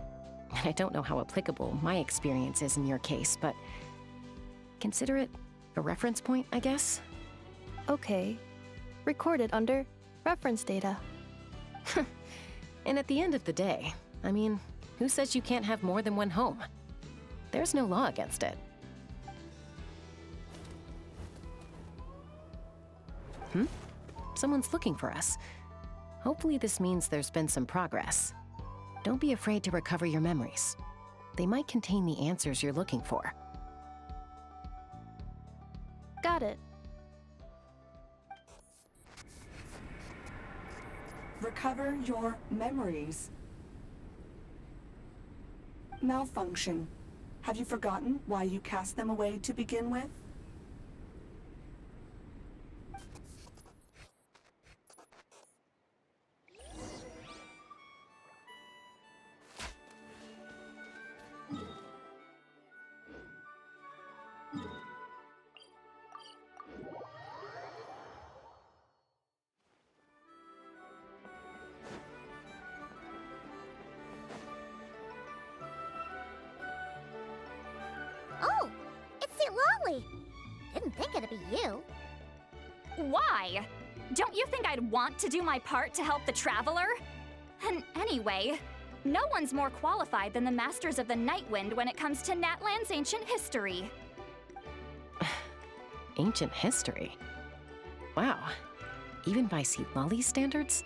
S2: and I don't know how applicable my experience is in your case, but consider it a reference point, I guess?
S4: Okay. Recorded under reference data.
S2: And at the end of the day, I mean, who says you can't have more than one home? There's no law against it. Someone's looking for us. Hopefully this means there's been some progress. Don't be afraid to recover your memories. They might contain the answers you're looking for.
S4: Got it.
S14: Recover your memories. Malfunction. Have you forgotten why you cast them away to begin with?
S3: Oh, it's St. Lolly. Didn't think it'd be you.
S15: Why? Don't you think I'd want to do my part to help the Traveler? And anyway, no one's more qualified than the Masters of the Nightwind when it comes to Natlan's ancient history.
S2: Ancient history? Wow. Even by St. Lolly's standards?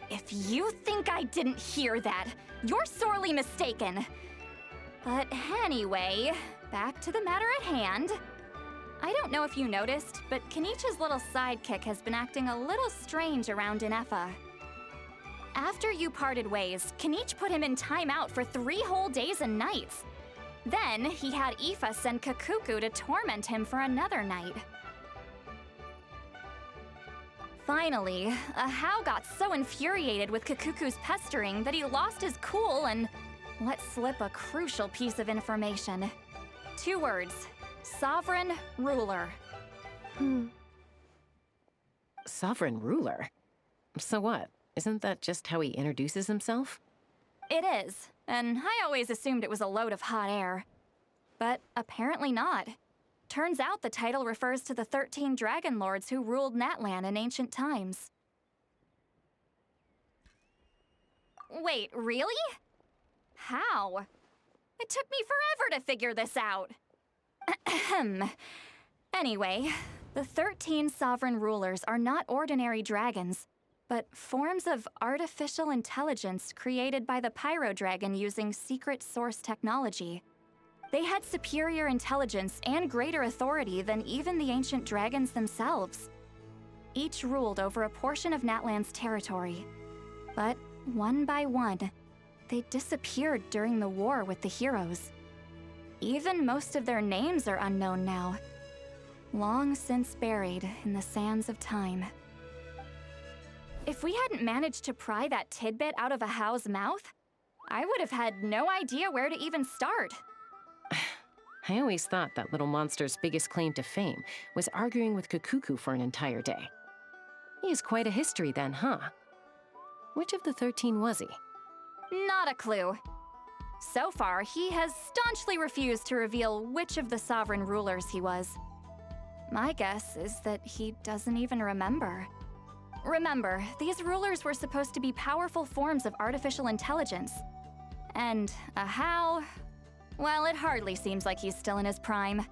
S15: If you think I didn't hear that, you're sorely mistaken. But anyway, back to the matter at hand. I don't know if you noticed, but Kenichi's little sidekick has been acting a little strange around Ineffa. After you parted ways, Kenichi put him in timeout for 3 whole days and nights. Then he had Aoife send Kakuku to torment him for another night. Finally, Ahau got so infuriated with Kakuku's pestering that he lost his cool and let slip a crucial piece of information. 2 words: Sovereign Ruler.
S2: Sovereign ruler? So what? Isn't that just how he introduces himself?
S15: It is, and I always assumed it was a load of hot air. But apparently not. Turns out the title refers to the 13 Dragon Lords who ruled Natlan in ancient times. Wait, really? How? It took me forever to figure this out. Ahem. Anyway, the 13 sovereign rulers are not ordinary dragons, but forms of artificial intelligence created by the Pyro Dragon using secret source technology. They had superior intelligence and greater authority than even the ancient dragons themselves. Each ruled over a portion of Natlan's territory. But one by one, they disappeared during the war with the heroes. Even most of their names are unknown now, long since buried in the sands of time. If we hadn't managed to pry that tidbit out of a How's mouth, I would have had no idea where to even start.
S2: I always thought that little monster's biggest claim to fame was arguing with Kukuku for an entire day. He has quite a history then, huh? Which of the 13 was he?
S15: Not a clue. So far, he has staunchly refused to reveal which of the sovereign rulers he was. My guess is that he doesn't even remember. Remember, these rulers were supposed to be powerful forms of artificial intelligence. And a How? Well, it hardly seems like he's still in his prime.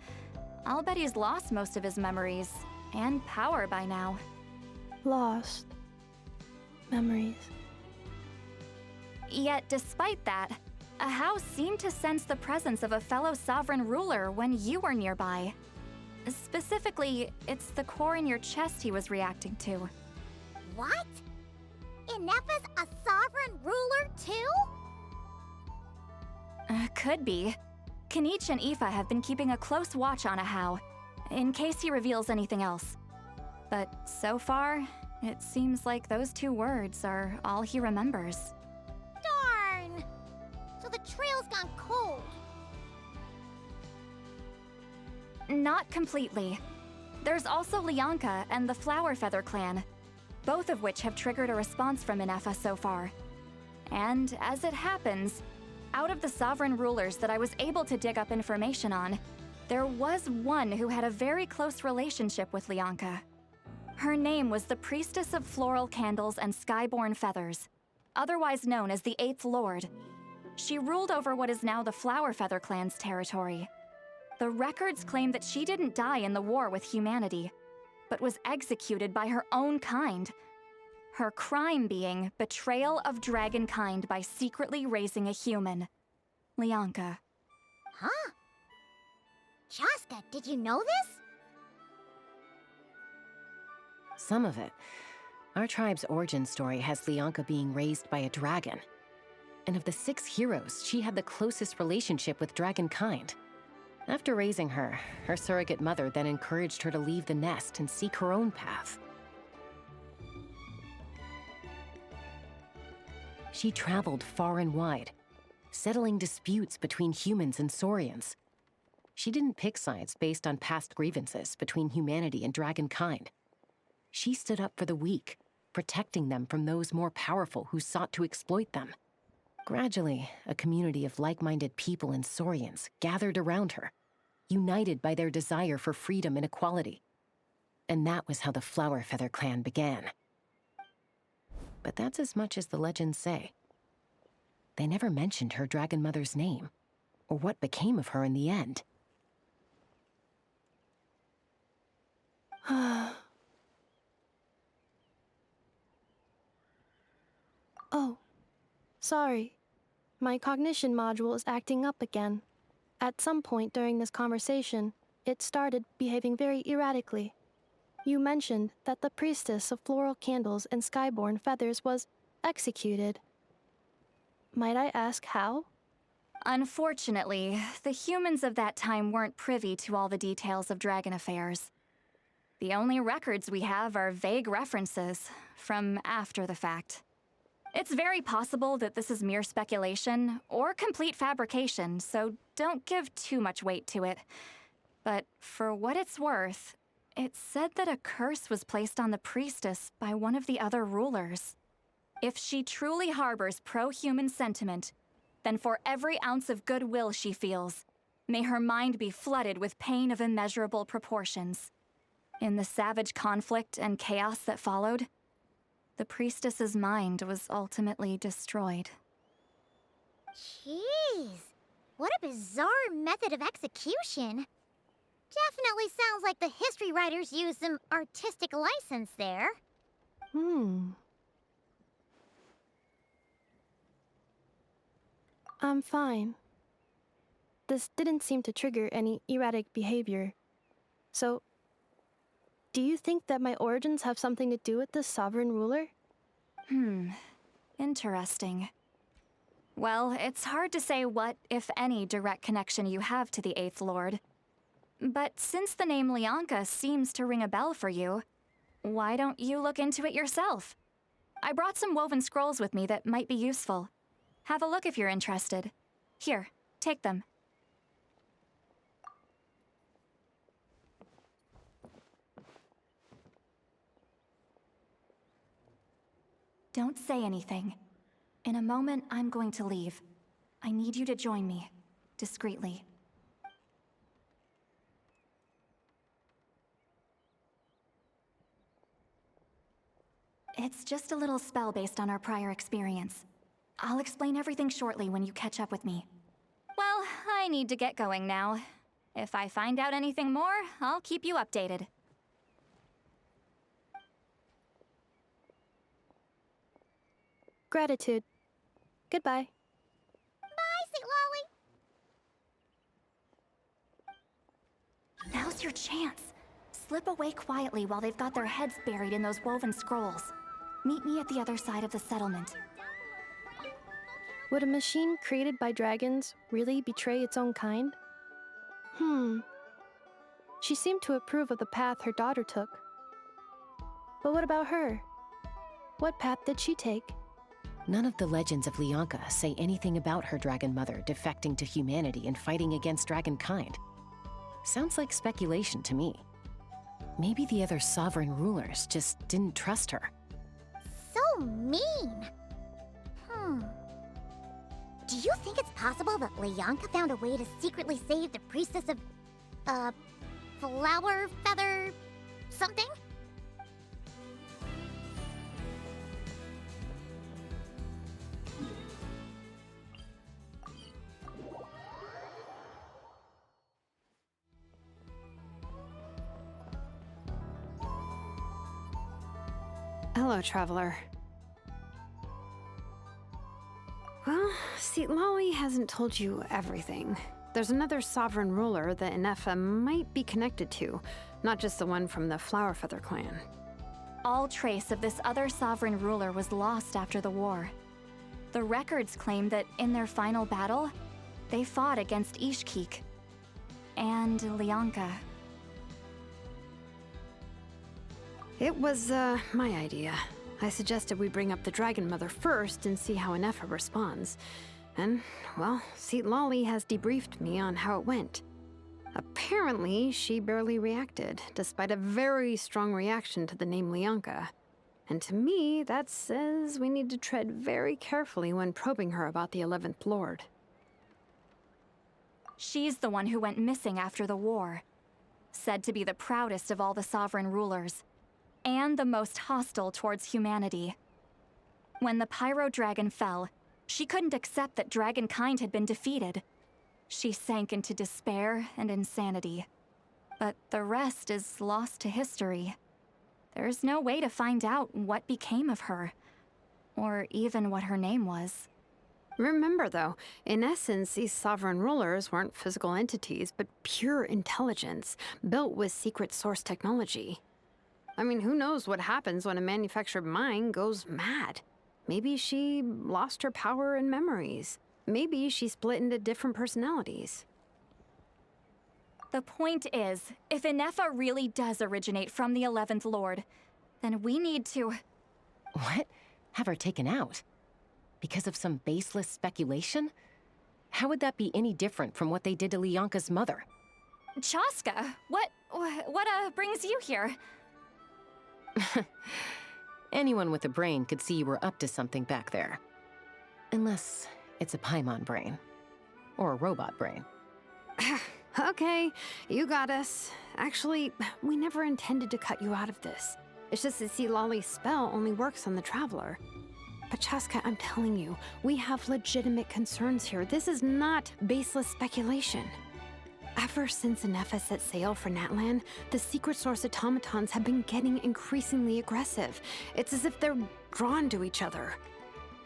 S15: I'll bet he's lost most of his memories and power by now.
S4: Lost. Memories.
S15: Yet, despite that, a How seemed to sense the presence of a fellow sovereign ruler when you were nearby. Specifically, it's the core in your chest he was reacting to.
S3: What? Ineffa's a sovereign ruler too?
S15: Could be. Kanich and Aoife have been keeping a close watch on a How, in case he reveals anything else. But so far, it seems like those 2 words are all he remembers.
S3: Darn! So the trail's gone cold.
S15: Not completely. There's also Lianka and the Flower Feather clan, both of which have triggered a response from Ineffa so far. And as it happens, out of the sovereign rulers that I was able to dig up information on, there was one who had a very close relationship with Lianka. Her name was the Priestess of Floral Candles and Skyborn Feathers, otherwise known as the 8th Lord. She ruled over what is now the Flower Feather clan's territory. The records claim that she didn't die in the war with humanity, but was executed by her own kind. Her crime being betrayal of dragonkind by secretly raising a human. Lianka.
S3: Huh? Chaska, did you know this?
S2: Some of it. Our tribe's origin story has Lianka being raised by a dragon. And of the 6 heroes, she had the closest relationship with dragonkind. After raising her, her surrogate mother then encouraged her to leave the nest and seek her own path. She traveled far and wide, settling disputes between humans and Saurians. She didn't pick sides based on past grievances between humanity and dragonkind. She stood up for the weak, protecting them from those more powerful who sought to exploit them. Gradually, a community of like-minded people and Saurians gathered around her, united by their desire for freedom and equality. And that was how the Flower Feather clan began. But that's as much as the legends say. They never mentioned her dragon mother's name, or what became of her in the end.
S4: Oh, sorry. My cognition module is acting up again. At some point during this conversation, it started behaving very erratically. You mentioned that the Priestess of Floral Candles and Skyborn Feathers was executed. Might I ask how?
S15: Unfortunately, the humans of that time weren't privy to all the details of dragon affairs. The only records we have are vague references from after the fact. It's very possible that this is mere speculation or complete fabrication, so don't give too much weight to it. But for what it's worth, it said that a curse was placed on the priestess by one of the other rulers. If she truly harbors pro-human sentiment, then for every ounce of goodwill she feels, may her mind be flooded with pain of immeasurable proportions. In the savage conflict and chaos that followed, The priestess's mind was ultimately destroyed.
S3: Jeez, what a bizarre method of execution. Definitely sounds like the history writers used some artistic license there.
S4: I'm fine. This didn't seem to trigger any erratic behavior. So, do you think that my origins have something to do with this sovereign ruler?
S15: Interesting. Well, it's hard to say what, if any, direct connection you have to the Eighth Lord. But since the name Lianka seems to ring a bell for you, why don't you look into it yourself? I brought some woven scrolls with me that might be useful. Have a look if you're interested. Here, take them. Don't say anything. In a moment, I'm going to leave. I need you to join me, discreetly. It's just a little spell based on our prior experience. I'll explain everything shortly when you catch up with me. Well, I need to get going now. If I find out anything more, I'll keep you updated.
S4: Gratitude. Goodbye.
S3: Bye, St. Lolly.
S15: Now's your chance. Slip away quietly while they've got their heads buried in those woven scrolls. Meet me at the other side of the settlement.
S4: Would a machine created by dragons really betray its own kind? She seemed to approve of the path her daughter took. But what about her? What path did she take?
S2: None of the legends of Lianka say anything about her dragon mother defecting to humanity and fighting against dragonkind. Sounds like speculation to me. Maybe the other sovereign rulers just didn't trust her.
S3: So mean. Do you think it's possible that Lianka found a way to secretly save the priestess of, flower feather something?
S5: Hello, traveler. Well, see, Lolly hasn't told you everything. There's another sovereign ruler that Ineffa might be connected to, not just the one from the Flowerfeather clan.
S15: All trace of this other sovereign ruler was lost after the war. The records claim that in their final battle, they fought against Ishkik and Lianka.
S5: It was, my idea. I suggested we bring up the Dragon Mother first and see how Ineffa responds. And, well, Seat Lolly has debriefed me on how it went. Apparently, she barely reacted, despite a very strong reaction to the name Lianka. And to me, that says we need to tread very carefully when probing her about the 11th Lord.
S15: She's the one who went missing after the war. Said to be the proudest of all the sovereign rulers. And the most hostile towards humanity. When the Pyro Dragon fell, she couldn't accept that dragonkind had been defeated. She sank into despair and insanity. But the rest is lost to history. There's no way to find out what became of her, or even what her name was.
S5: Remember, though, in essence, these sovereign rulers weren't physical entities, but pure intelligence, built with secret source technology. I mean, who knows what happens when a manufactured mind goes mad? Maybe she lost her power and memories. Maybe she split into different personalities.
S15: The point is, if Ineffa really does originate from the 11th Lord, then we need to...
S2: What? Have her taken out? Because of some baseless speculation? How would that be any different from what they did to Lianka's mother?
S15: Chaska, what brings you here?
S2: Anyone with a brain could see you were up to something back there. Unless it's a Paimon brain. Or a robot brain.
S5: Okay, you got us. Actually, we never intended to cut you out of this. It's just that see, Lolly's spell only works on the Traveler. But Chaska, I'm telling you, we have legitimate concerns here. This is not baseless speculation. Ever since Ineffa set sail for Natlan, the secret source automatons have been getting increasingly aggressive. It's as if they're drawn to each other.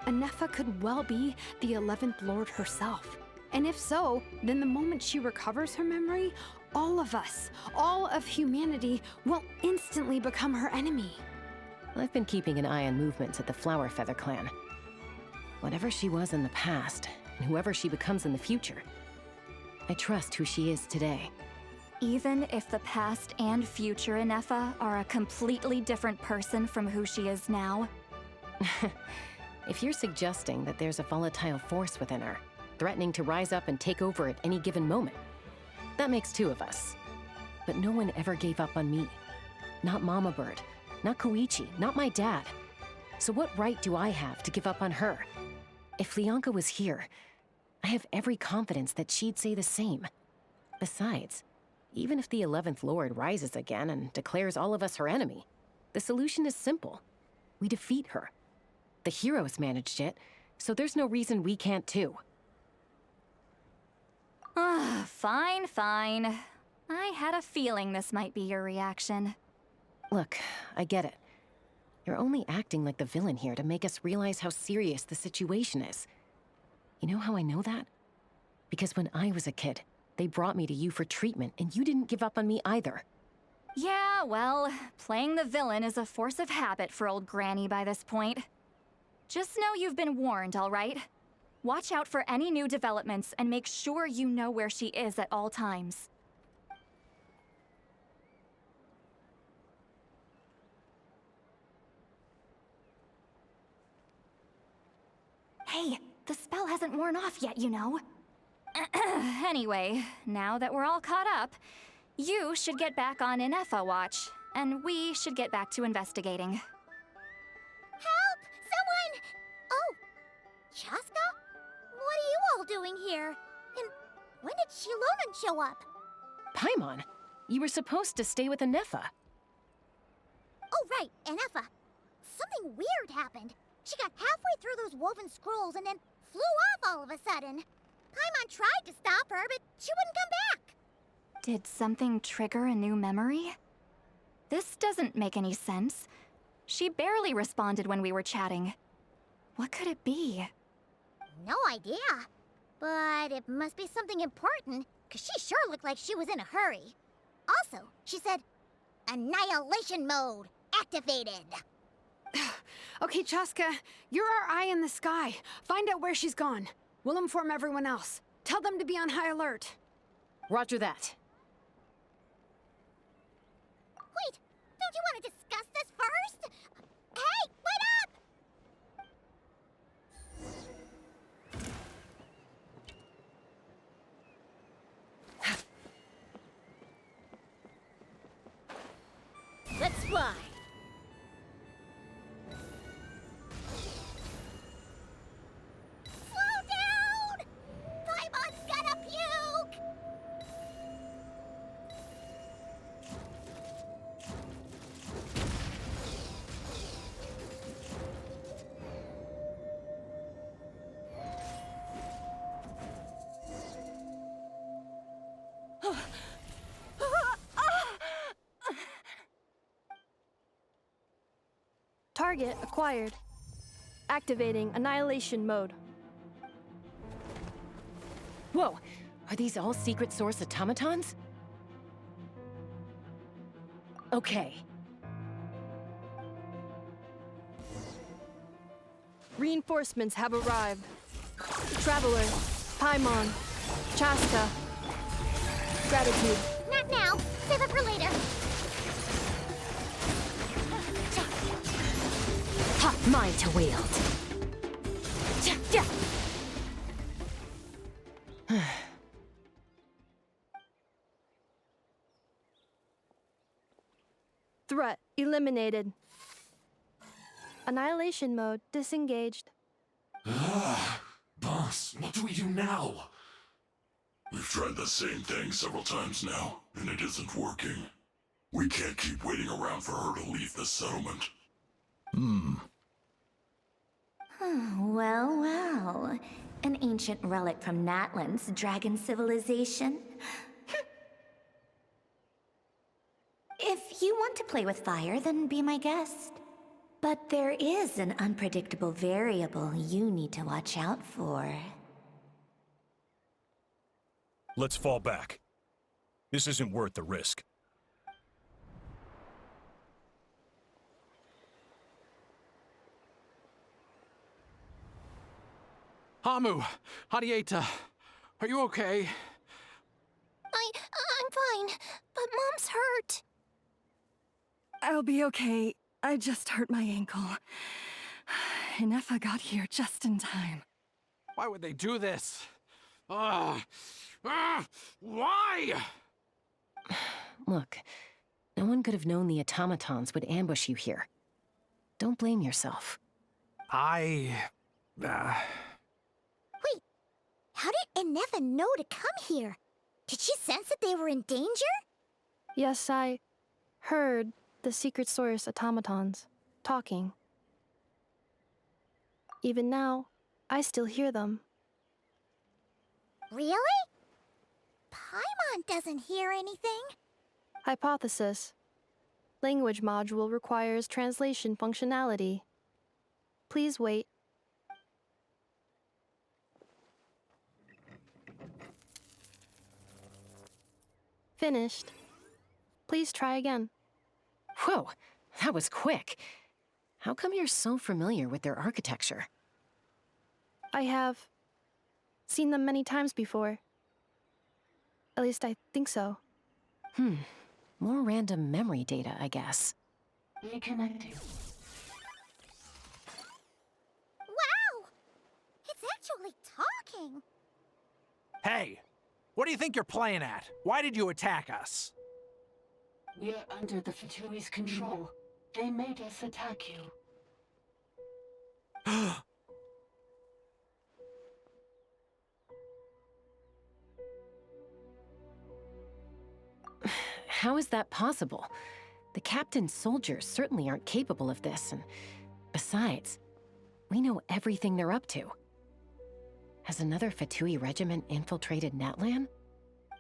S5: Ineffa could well be the 11th Lord herself. And if so, then the moment she recovers her memory, all of us, all of humanity, will instantly become her enemy.
S2: I've been keeping an eye on movements at the Flower Feather clan. Whatever she was in the past, and whoever she becomes in the future, I trust who she is today.
S15: Even if the past and future Ineffa are a completely different person from who she is now?
S2: If you're suggesting that there's a volatile force within her, threatening to rise up and take over at any given moment, that makes two of us. But no one ever gave up on me. Not Mama Bird, not Koichi, not my dad. So what right do I have to give up on her? If Leonka was here, I have every confidence that she'd say the same. Besides, even if the 11th Lord rises again and declares all of us her enemy, the solution is simple. We defeat her. The heroes managed it, so there's no reason we can't too.
S15: Fine, fine. I had a feeling this might be your reaction.
S2: Look, I get it. You're only acting like the villain here to make us realize how serious the situation is. You know how I know that? Because when I was a kid, they brought me to you for treatment, and you didn't give up on me either.
S15: Yeah, well, playing the villain is a force of habit for old Granny by this point. Just know you've been warned, all right? Watch out for any new developments and make sure you know where she is at all times. Hey, the spell hasn't worn off yet, you know. Anyway, now that we're all caught up, you should get back on Ineffa watch, and we should get back to investigating.
S3: Help! Someone! Oh, Chaska? What are you all doing here? And when did Shilonan show up?
S2: Paimon, you were supposed to stay with Ineffa.
S3: Oh, right, Ineffa. Something weird happened. She got halfway through those woven scrolls and then flew off all of a sudden. Paimon tried to stop her, but she wouldn't come back.
S15: Did something trigger a new memory? This doesn't make any sense. She barely responded when we were chatting. What could it be?
S3: No idea. But it must be something important, because she sure looked like she was in a hurry. Also, she said, Annihilation mode activated.
S5: Okay, Chaska, you're our eye in the sky. Find out where she's gone. We'll inform everyone else. Tell them to be on high alert.
S2: Roger that.
S3: Wait, don't you want to discuss this first? Hey, wait up! Let's fly.
S4: Target acquired. Activating Annihilation mode.
S2: Whoa! Are these all secret source automatons? Okay.
S4: Reinforcements have arrived. Traveler, Paimon, Chaska. Gratitude.
S3: Not now. Save it for later.
S2: Mine to wield.
S4: Threat eliminated. Annihilation mode disengaged.
S16: Boss, what do we do now? We've tried the same thing several times now, and it isn't working. We can't keep waiting around for her to leave the settlement.
S17: Well, well. An ancient relic from Natlan's dragon civilization. If you want to play with fire, then be my guest. But there is an unpredictable variable you need to watch out for.
S18: Let's fall back. This isn't worth the risk.
S9: Hamu, Hadieta, are you okay?
S3: I'm fine, but Mom's hurt.
S11: I'll be okay. I just hurt my ankle. Ineffa got here just in time.
S9: Why would they do this? Why?
S2: Look, no one could have known the automatons would ambush you here. Don't blame yourself.
S3: Wait, how did Ineffa know to come here? Did she sense that they were in danger?
S4: Yes, I heard the secret source automatons talking. Even now, I still hear them.
S3: Really? Paimon doesn't hear anything.
S4: Hypothesis. Language module requires translation functionality. Please wait. Finished. Please try again.
S2: Whoa, that was quick. How come you're so familiar with their architecture?
S4: I have seen them many times before. At least I think so.
S2: More random memory data, I guess.
S14: Reconnecting.
S3: Wow! It's actually talking.
S9: Hey, what do you think you're playing at? Why did you attack us?
S14: We're under the Fatui's control. They made us attack you.
S2: How is that possible? The captain's soldiers certainly aren't capable of this, and besides, we know everything they're up to. Has another Fatui regiment infiltrated Natlan?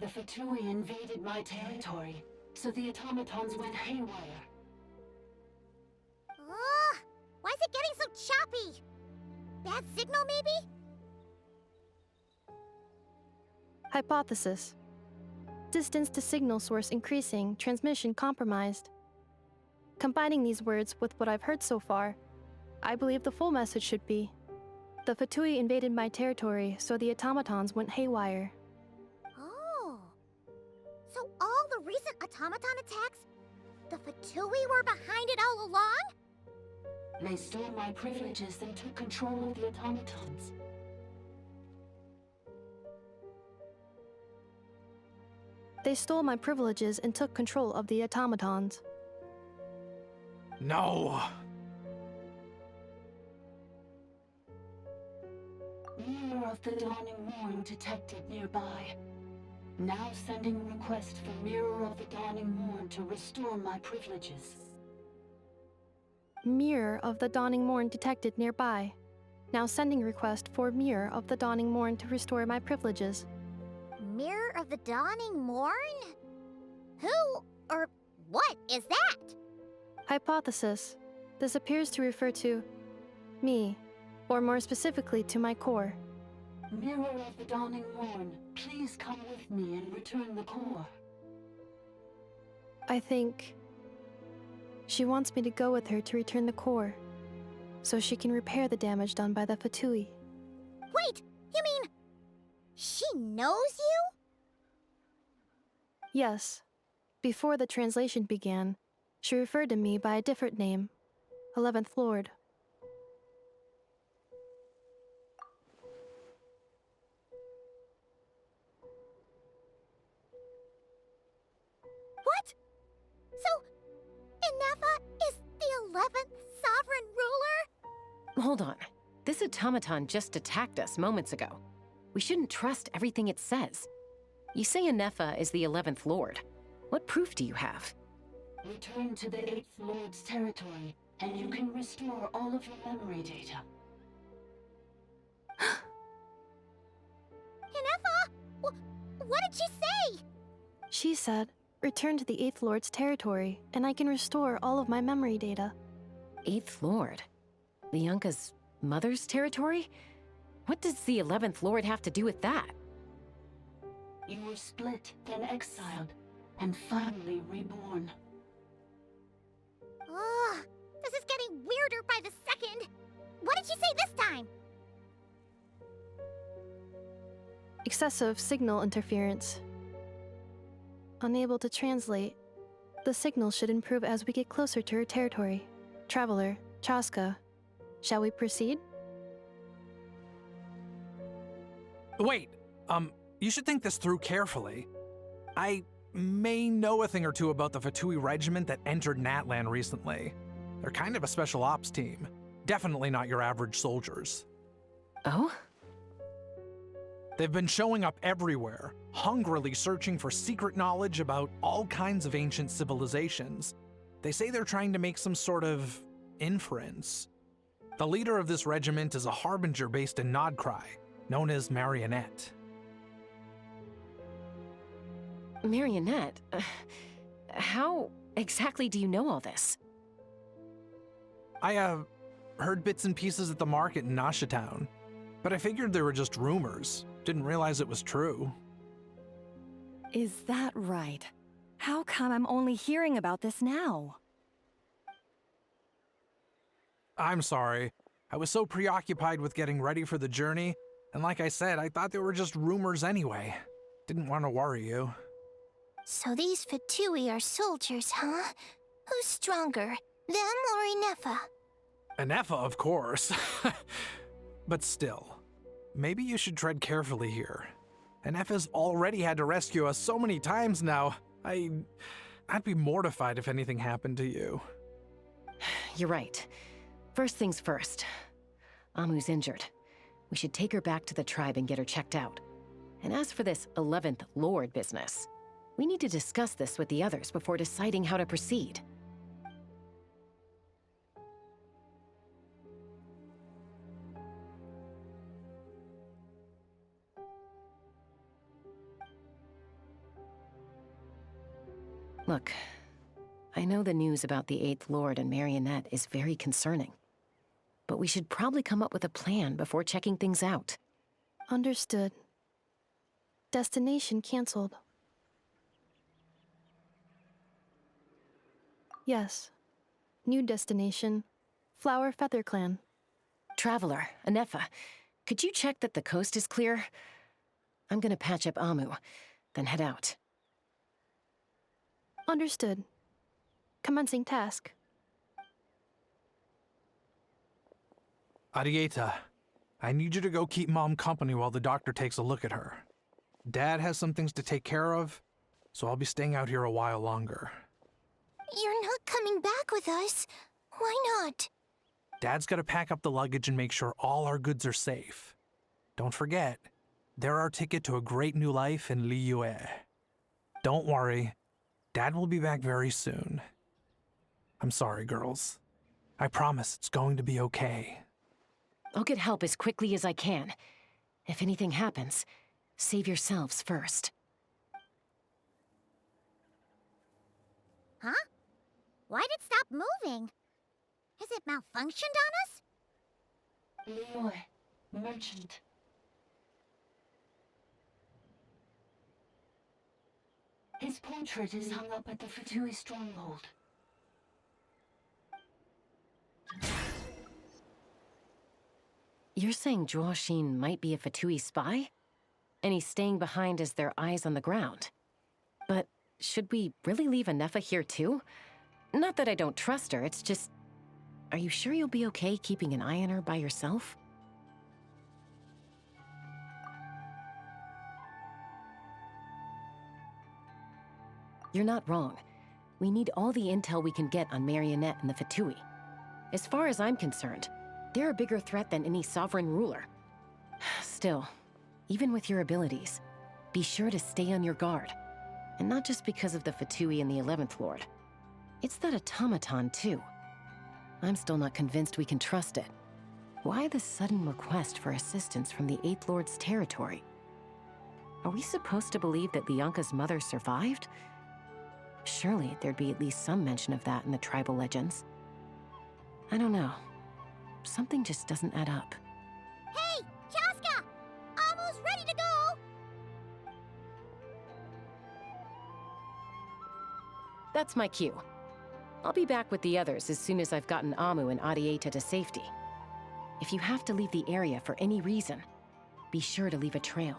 S14: The Fatui invaded my territory, so the automatons went haywire.
S3: Ugh! Why is it getting so choppy? Bad signal, maybe?
S4: Hypothesis. Distance to signal source increasing, transmission compromised. Combining these words with what I've heard so far, I believe the full message should be: the Fatui invaded my territory, so the automatons went haywire.
S3: Oh. So all the recent automaton attacks, the Fatui were behind it all along?
S14: They stole my privileges and took control of the automatons.
S4: They stole my privileges and took control of the automatons.
S9: No!
S14: Mirror of the Dawning Morn detected nearby. Now sending request for Mirror of the Dawning Morn to restore my privileges.
S4: Mirror of the Dawning Morn detected nearby. Now sending request for Mirror of the Dawning Morn to restore my privileges.
S3: Mirror of the Dawning Morn? Who or what is that?
S4: Hypothesis. This appears to refer to me, or more specifically to my core.
S14: Mirror of the Dawning Morn, please come with me and return the core.
S4: I think she wants me to go with her to return the core, so she can repair the damage done by the Fatui.
S3: Wait, you mean she knows you?
S4: Yes. Before the translation began, she referred to me by a different name, 11th Lord.
S3: What? So, Ineffa is the 11th sovereign ruler?
S2: Hold on. This automaton just attacked us moments ago. We shouldn't trust everything it says. You say Ineffa is the 11th Lord. What proof do you have?
S14: Return to the 8th Lord's territory, and you can restore all of your memory data.
S3: Ineffa! What did she say?
S4: She said, return to the 8th Lord's territory, and I can restore all of my memory data.
S2: 8th Lord? Bianca's mother's territory? What does the 11th Lord have to do with that?
S14: You were split, then exiled, and finally reborn.
S3: Ugh, this is getting weirder by the second. What did she say this time?
S4: Excessive signal interference. Unable to translate. The signal should improve as we get closer to her territory. Traveler, Chaska, shall we proceed?
S9: Wait, you should think this through carefully. I may know a thing or two about the Fatui regiment that entered Natlan recently. They're kind of a special ops team. Definitely not your average soldiers.
S2: Oh?
S9: They've been showing up everywhere, hungrily searching for secret knowledge about all kinds of ancient civilizations. They say they're trying to make some sort of inference. The leader of this regiment is a harbinger based in Nodcry, known as Marionette.
S2: Marionette? How exactly do you know all this?
S9: I, heard bits and pieces at the market in Nasha Town, but I figured they were just rumors. Didn't realize it was true.
S11: Is that right? How come I'm only hearing about this now?
S9: I'm sorry. I was so preoccupied with getting ready for the journey, and like I said, I thought they were just rumors anyway. Didn't want to worry you.
S3: So these Fatui are soldiers, huh? Who's stronger, them or Ineffa?
S9: Ineffa, of course. But still, maybe you should tread carefully here. Ineffa's already had to rescue us so many times now. I'd be mortified if anything happened to you.
S2: You're right. First things first. Amu's injured. We should take her back to the tribe and get her checked out. And as for this 11th Lord business, we need to discuss this with the others before deciding how to proceed. Look, I know the news about the 8th Lord and Marionette is very concerning, but we should probably come up with a plan before checking things out.
S4: Understood. Destination cancelled. Yes. New destination, Flower Feather Clan.
S2: Traveler, Ineffa, could you check that the coast is clear? I'm gonna patch up Amu, then head out.
S4: Understood. Commencing task.
S9: Arieta, I need you to go keep Mom company while the doctor takes a look at her. Dad has some things to take care of, so I'll be staying out here a while longer.
S3: You're not coming back with us. Why not?
S9: Dad's gotta pack up the luggage and make sure all our goods are safe. Don't forget, they're our ticket to a great new life in Liyue. Don't worry, Dad will be back very soon. I'm sorry, girls. I promise it's going to be okay.
S2: I'll get help as quickly as I can. If anything happens, save yourselves first.
S3: Huh? Why'd it stop moving? Has it malfunctioned on us?
S14: Liyue, merchant. His portrait is hung up at the Fatui stronghold.
S2: You're saying Zhuo might be a Fatui spy? And he's staying behind as their eyes on the ground. But should we really leave Ineffa here too? Not that I don't trust her, it's just... Are you sure you'll be okay keeping an eye on her by yourself? You're not wrong. We need all the intel we can get on Marionette and the Fatui. As far as I'm concerned, they're a bigger threat than any sovereign ruler. Still, even with your abilities, be sure to stay on your guard. And not just because of the Fatui and the 11th Lord. It's that automaton, too. I'm still not convinced we can trust it. Why the sudden request for assistance from the Eighth Lord's territory? Are we supposed to believe that Lianka's mother survived? Surely there'd be at least some mention of that in the tribal legends. I don't know. Something just doesn't add up.
S3: Hey, Chaska! Almost ready to go!
S2: That's my cue. I'll be back with the others as soon as I've gotten Amu and Adieta to safety. If you have to leave the area for any reason, be sure to leave a trail.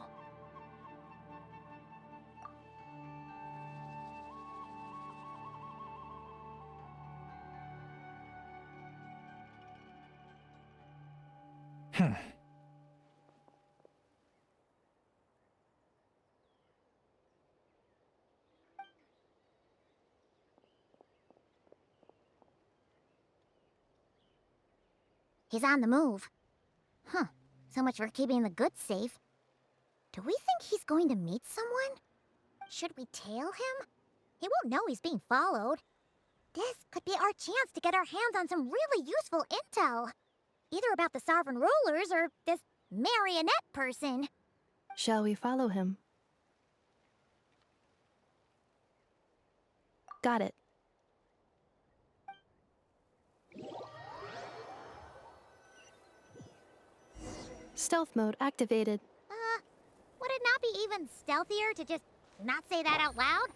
S3: He's on the move. Huh. So much for keeping the goods safe. Do we think he's going to meet someone? Should we tail him? He won't know he's being followed. This could be our chance to get our hands on some really useful intel. Either about the Sovereign Rulers or this marionette person.
S4: Shall we follow him? Got it. Stealth mode activated.
S3: Would it not be even stealthier to just not say that out loud?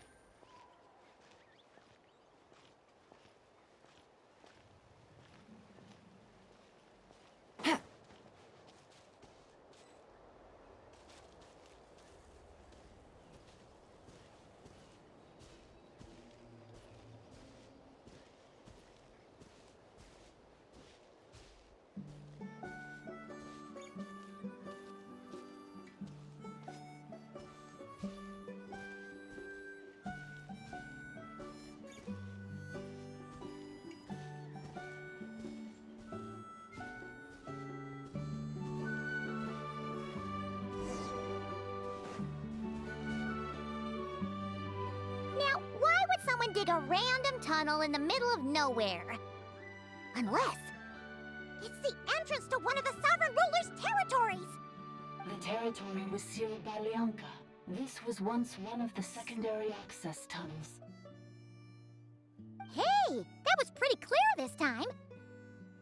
S3: Dig a random tunnel in the middle of nowhere. Unless it's the entrance to one of the Sovereign Ruler's territories!
S14: The territory was sealed by Lianka. This was once one of the secondary access tunnels.
S3: Hey, that was pretty clear this time.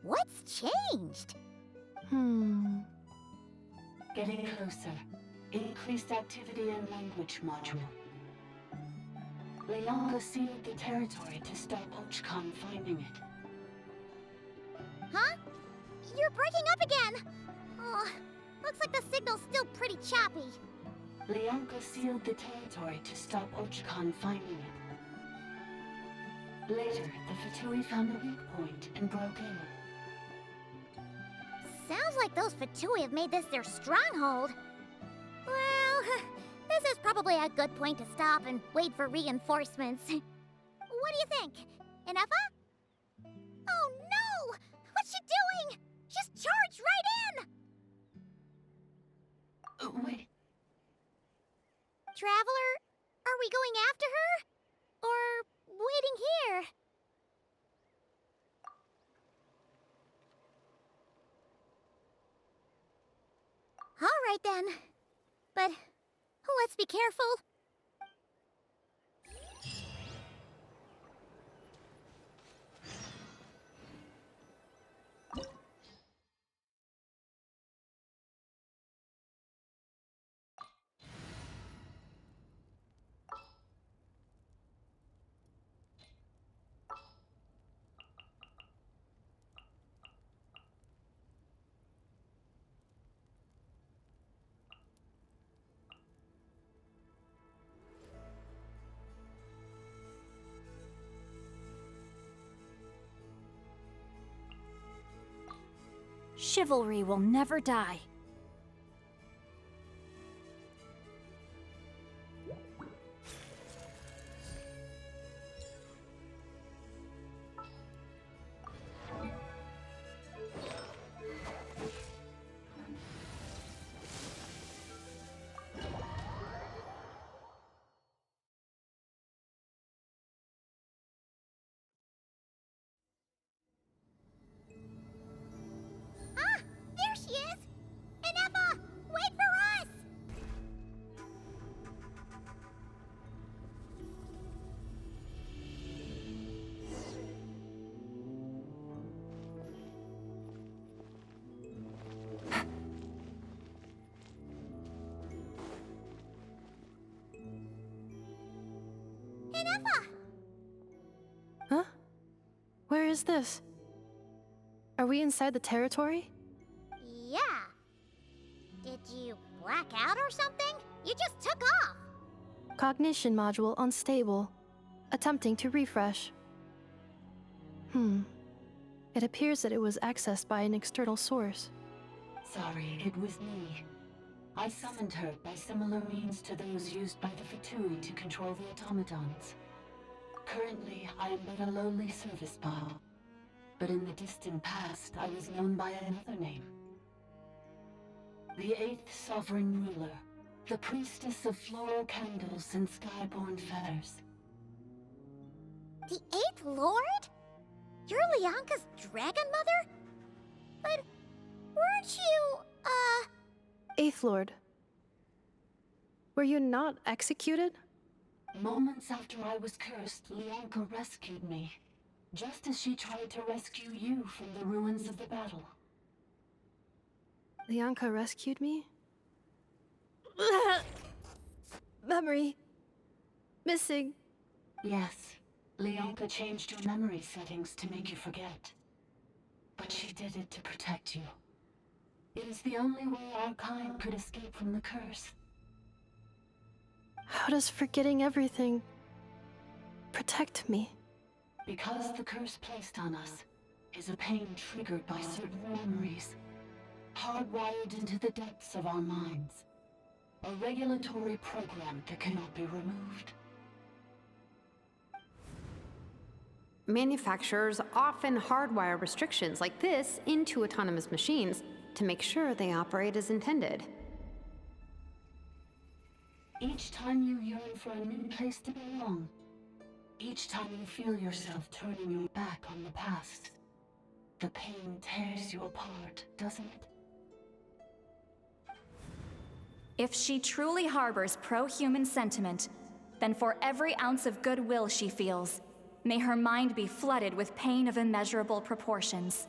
S3: What's changed?
S14: Getting closer. Increased activity in language module. Lianka sealed the territory to stop Archon finding it.
S3: Huh? You're breaking up again! Oh, looks like the signal's still pretty choppy.
S14: Lianka sealed the territory to stop Archon finding it. Later, the Fatui found a weak point and broke in.
S3: Sounds like those Fatui have made this their stronghold. Well, this is probably a good point to stop and wait for reinforcements. What do you think? Ineffa? Oh no! What's she doing? She's charged right in!
S14: Wait.
S3: Traveler, are we going after her? Or waiting here? All right then. But let's be careful.
S15: Chivalry will never die.
S3: Ineffa!
S4: Huh? Where is this? Are we inside the territory?
S3: Yeah. Did you black out or something? You just took off!
S4: Cognition module unstable. Attempting to refresh. It appears that it was accessed by an external source.
S14: Sorry, it was me. I summoned her by similar means to those used by the Fatui to control the automatons. Currently, I am but a lowly service bot. But in the distant past, I was known by another name. The 8th Sovereign Ruler, the priestess of floral candles and skyborn feathers.
S3: The 8th Lord? You're Lianka's dragon mother? But weren't you,
S4: 8th Lord. Were you not executed?
S14: Moments after I was cursed, Lianka rescued me. Just as she tried to rescue you from the ruins of the battle.
S4: Lianka rescued me? Memory. Missing.
S14: Yes. Lianka changed your memory settings to make you forget. But she did it to protect you. It is the only way our kind could escape from the curse.
S4: How does forgetting everything protect me?
S14: Because the curse placed on us is a pain triggered by certain memories, hardwired into the depths of our minds. A regulatory program that cannot be removed.
S5: Manufacturers often hardwire restrictions like this into autonomous machines to make sure they operate as intended.
S14: Each time you yearn for a new place to belong, each time you feel yourself turning your back on the past, the pain tears you apart, doesn't it?
S15: If she truly harbors pro-human sentiment, then for every ounce of goodwill she feels, may her mind be flooded with pain of immeasurable proportions.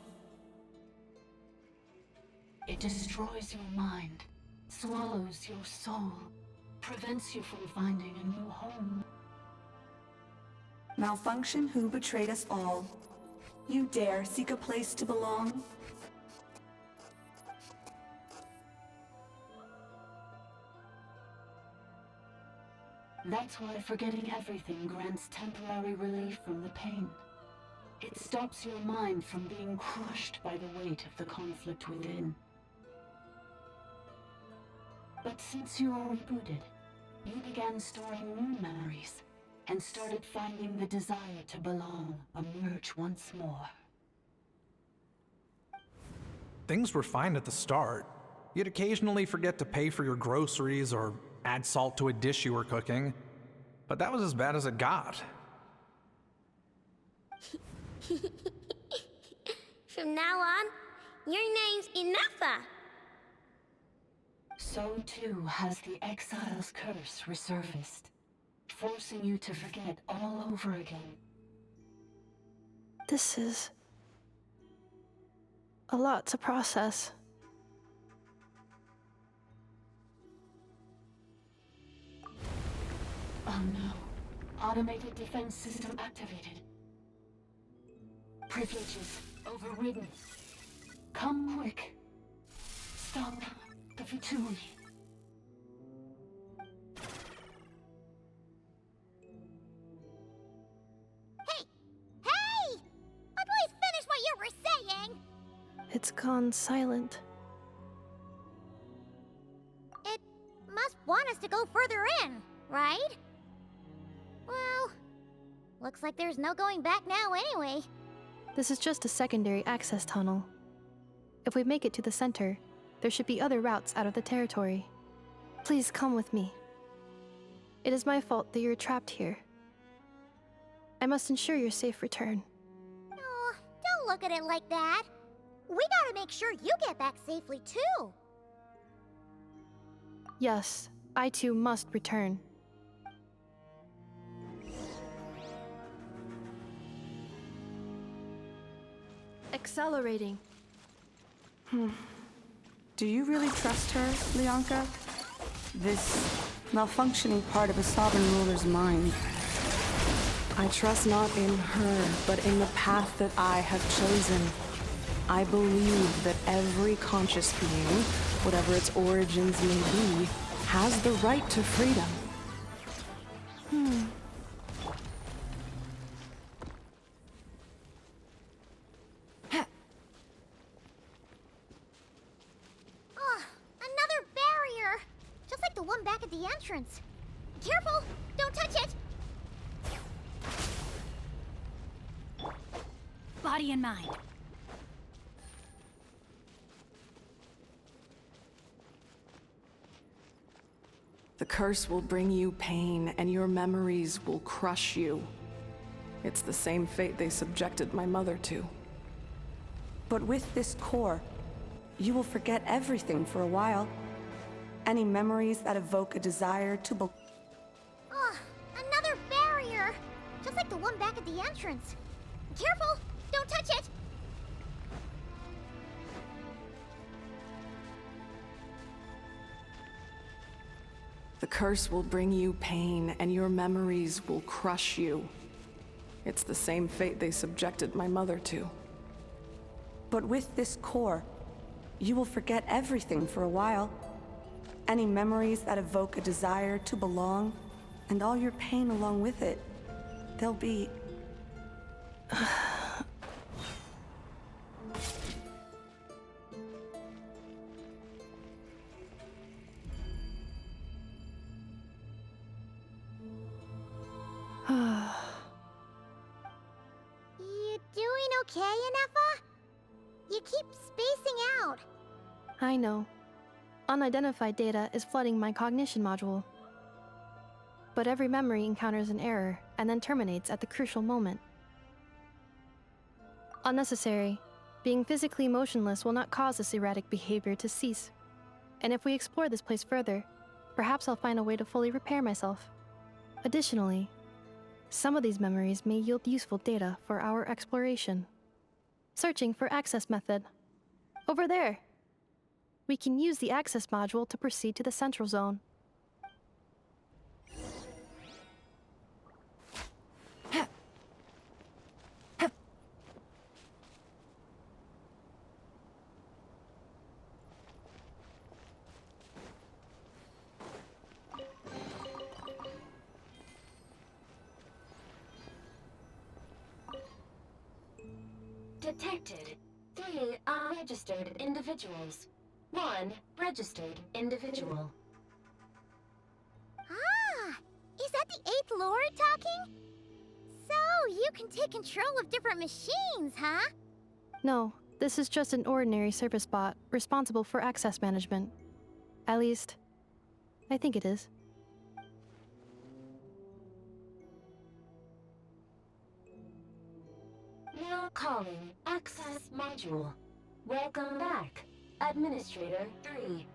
S14: It destroys your mind, swallows your soul, prevents you from finding a new home.
S19: Malfunction who betrayed us all. You dare seek a place to belong?
S14: That's why forgetting everything grants temporary relief from the pain. It stops your mind from being crushed by the weight of the conflict within. But since you are rebooted, you began storing new memories, and started finding the desire to belong emerge once more.
S9: Things were fine at the start. You'd occasionally forget to pay for your groceries or add salt to a dish you were cooking. But that was as bad as it got.
S3: From now on, your name's Ineffa.
S14: So too has the Exile's curse resurfaced, forcing you to forget all over again.
S4: This is a lot to process.
S14: Oh no. Automated defense system activated. Privileges overridden. Come quick. Stop the Fatui.
S3: Hey! Hey! Please finish what you were saying!
S4: It's gone silent.
S3: It must want us to go further in, right? Well, looks like there's no going back now anyway.
S4: This is just a secondary access tunnel. If we make it to the center, there should be other routes out of the territory. Please come with me. It is my fault that you're trapped here. I must ensure your safe return.
S3: Oh, don't look at it like that. We gotta make sure you get back safely too.
S4: Yes, I too must return. Accelerating.
S19: Do you really trust her, Lianka? This malfunctioning part of a sovereign ruler's mind.
S6: I trust not in her, but in the path that I have chosen. I believe that every conscious being, whatever its origins may be, has the right to freedom.
S3: Another barrier! Just like the one back at the entrance. Careful! Don't touch it!
S15: Body and mind.
S6: The curse will bring you pain, and your memories will crush you. It's the same fate they subjected my mother to.
S19: But with this core, you will forget everything for a while. Any memories that evoke a desire to
S3: Another barrier! Just like the one back at the entrance. Careful! Don't touch it!
S6: The curse will bring you pain, and your memories will crush you. It's the same fate they subjected my mother to.
S19: But with this core, you will forget everything for a while. Any memories that evoke a desire to belong, and all your pain along with it. They'll be...
S3: You doing okay, Ineffa? You keep spacing out.
S4: I know. Unidentified data is flooding my cognition module. But every memory encounters an error and then terminates at the crucial moment. Unnecessary. Being physically motionless will not cause this erratic behavior to cease. And if we explore this place further, perhaps I'll find a way to fully repair myself. Additionally, some of these memories may yield useful data for our exploration. Searching for access method. Over there! We can use the access module to proceed to the central zone.
S14: Detected 3 unregistered individuals. 1 registered individual.
S3: Is that the 8th Lord talking? So, you can take control of different machines, huh?
S4: No, this is just an ordinary service bot responsible for access management. At least, I think it is.
S14: Now calling access module. Welcome back, Administrator 3.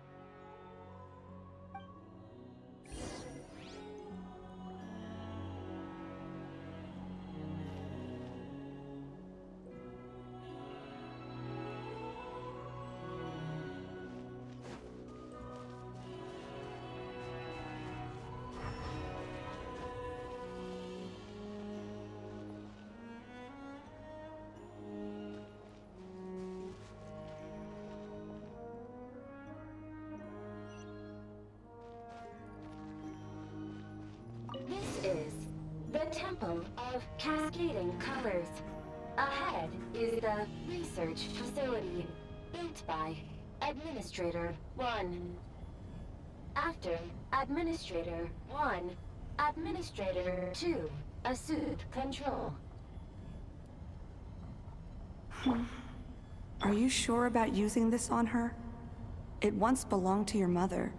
S14: This is the Temple of Cascading Colors. Ahead is the research facility, built by Administrator 1. After Administrator 1, Administrator 2 assumed control.
S19: Are you sure about using this on her? It once belonged to your mother.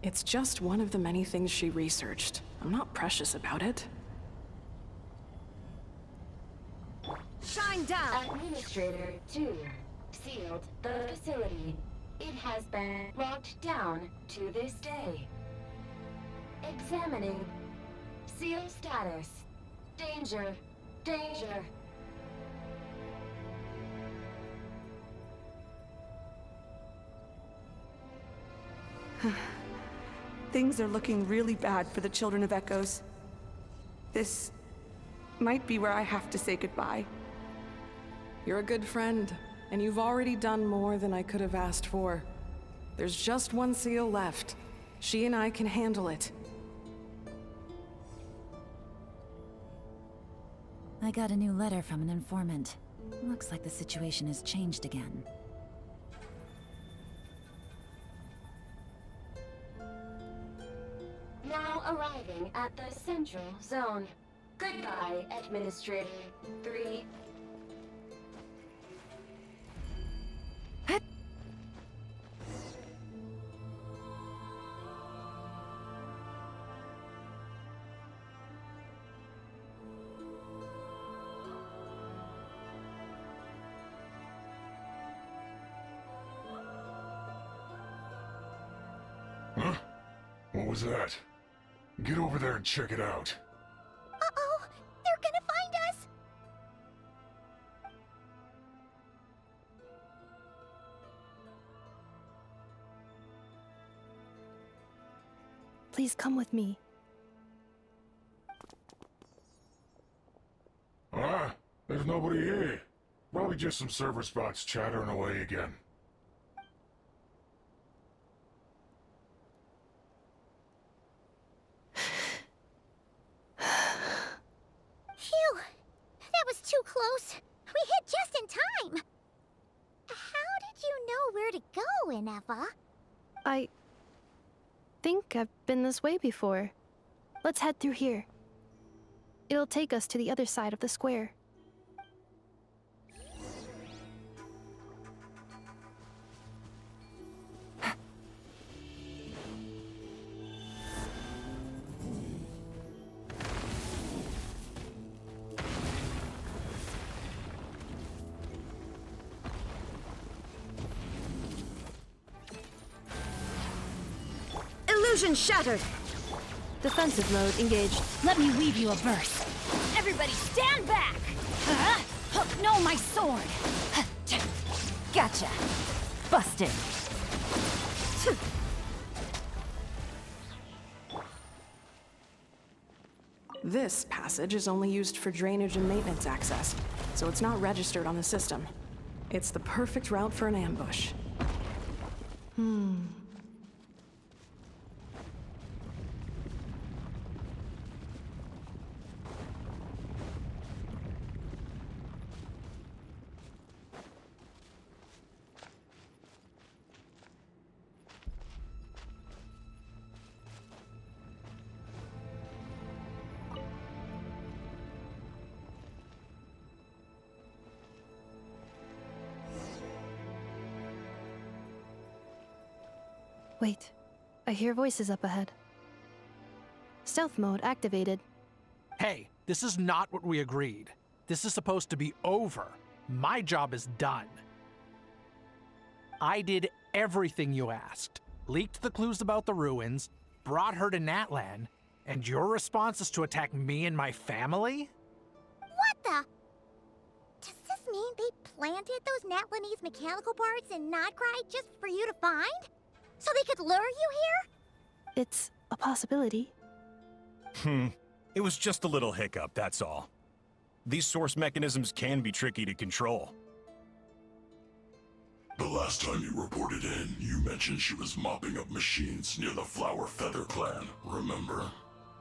S6: It's just one of the many things she researched. I'm not precious about it.
S13: Shine down!
S14: Administrator 2 sealed the facility. It has been locked down to this day. Examining. Seal status. Danger. Danger.
S19: Things are looking really bad for the Children of Echoes. This might be where I have to say goodbye.
S6: You're a good friend, and you've already done more than I could have asked for. There's just one seal left. She and I can handle it.
S20: I got a new letter from an informant. Looks like the situation has changed again.
S21: Now arriving at the Central Zone. Goodbye, Administrator 3.
S16: Huh? What was that? Get over there and check it out.
S3: Uh-oh! They're gonna find us!
S4: Please come with me.
S16: Ah, there's nobody here. Probably just some server spots chattering away again.
S3: Phew! That was too close. We hit just in time. How did you know where to go, Ineffa?
S4: I think I've been this way before. Let's head through here. It'll take us to the other side of the square.
S22: Illusion shattered!
S2: Defensive mode engaged.
S15: Let me weave you a verse. Everybody stand back! No, my sword! Gotcha. Busted.
S6: This passage is only used for drainage and maintenance access, so it's not registered on the system. It's the perfect route for an ambush.
S4: Wait, I hear voices up ahead. Stealth mode activated.
S9: Hey, this is not what we agreed. This is supposed to be over. My job is done. I did everything you asked. Leaked the clues about the ruins, brought her to Natlan, and your response is to attack me and my family?
S3: What the? Does this mean they planted those Natlanese mechanical parts in Notcry just for you to find? So they could lure you here?
S4: It's a possibility.
S18: It was just a little hiccup, that's all. These source mechanisms can be tricky to control.
S16: The last time you reported in, you mentioned she was mopping up machines near the Flower Feather clan, remember?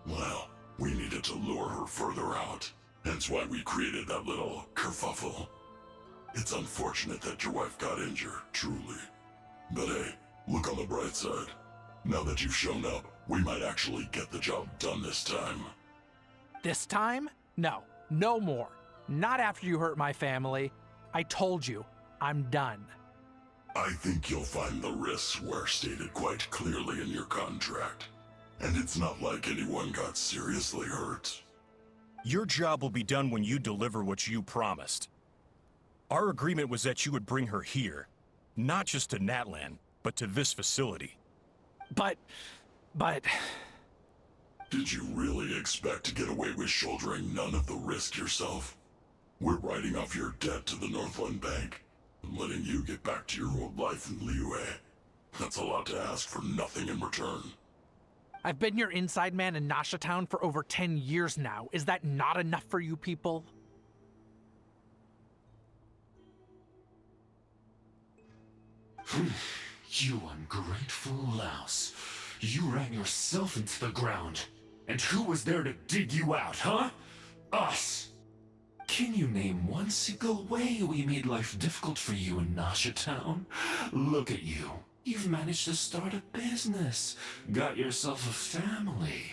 S16: Well, we needed to lure her further out. Hence why we created that little kerfuffle. It's unfortunate that your wife got injured, truly. But hey, look on the bright side. Now that you've shown up, we might actually get the job done this time.
S9: This time? No, no more. Not after you hurt my family. I told you, I'm done.
S16: I think you'll find the risks were stated quite clearly in your contract. And it's not like anyone got seriously hurt.
S18: Your job will be done when you deliver what you promised. Our agreement was that you would bring her here, not just to Natlan, but to this facility.
S9: But...
S16: Did you really expect to get away with shouldering none of the risk yourself? We're writing off your debt to the Northland Bank and letting you get back to your old life in Liyue. That's a lot to ask for nothing in return.
S9: I've been your inside man in Nasha Town for over 10 years now. Is that not enough for you people?
S1: You ungrateful louse. You ran yourself into the ground. And who was there to dig you out, huh? Us! Can you name one single way we made life difficult for you in Nasha Town? Look at you. You've managed to start a business. Got yourself a family.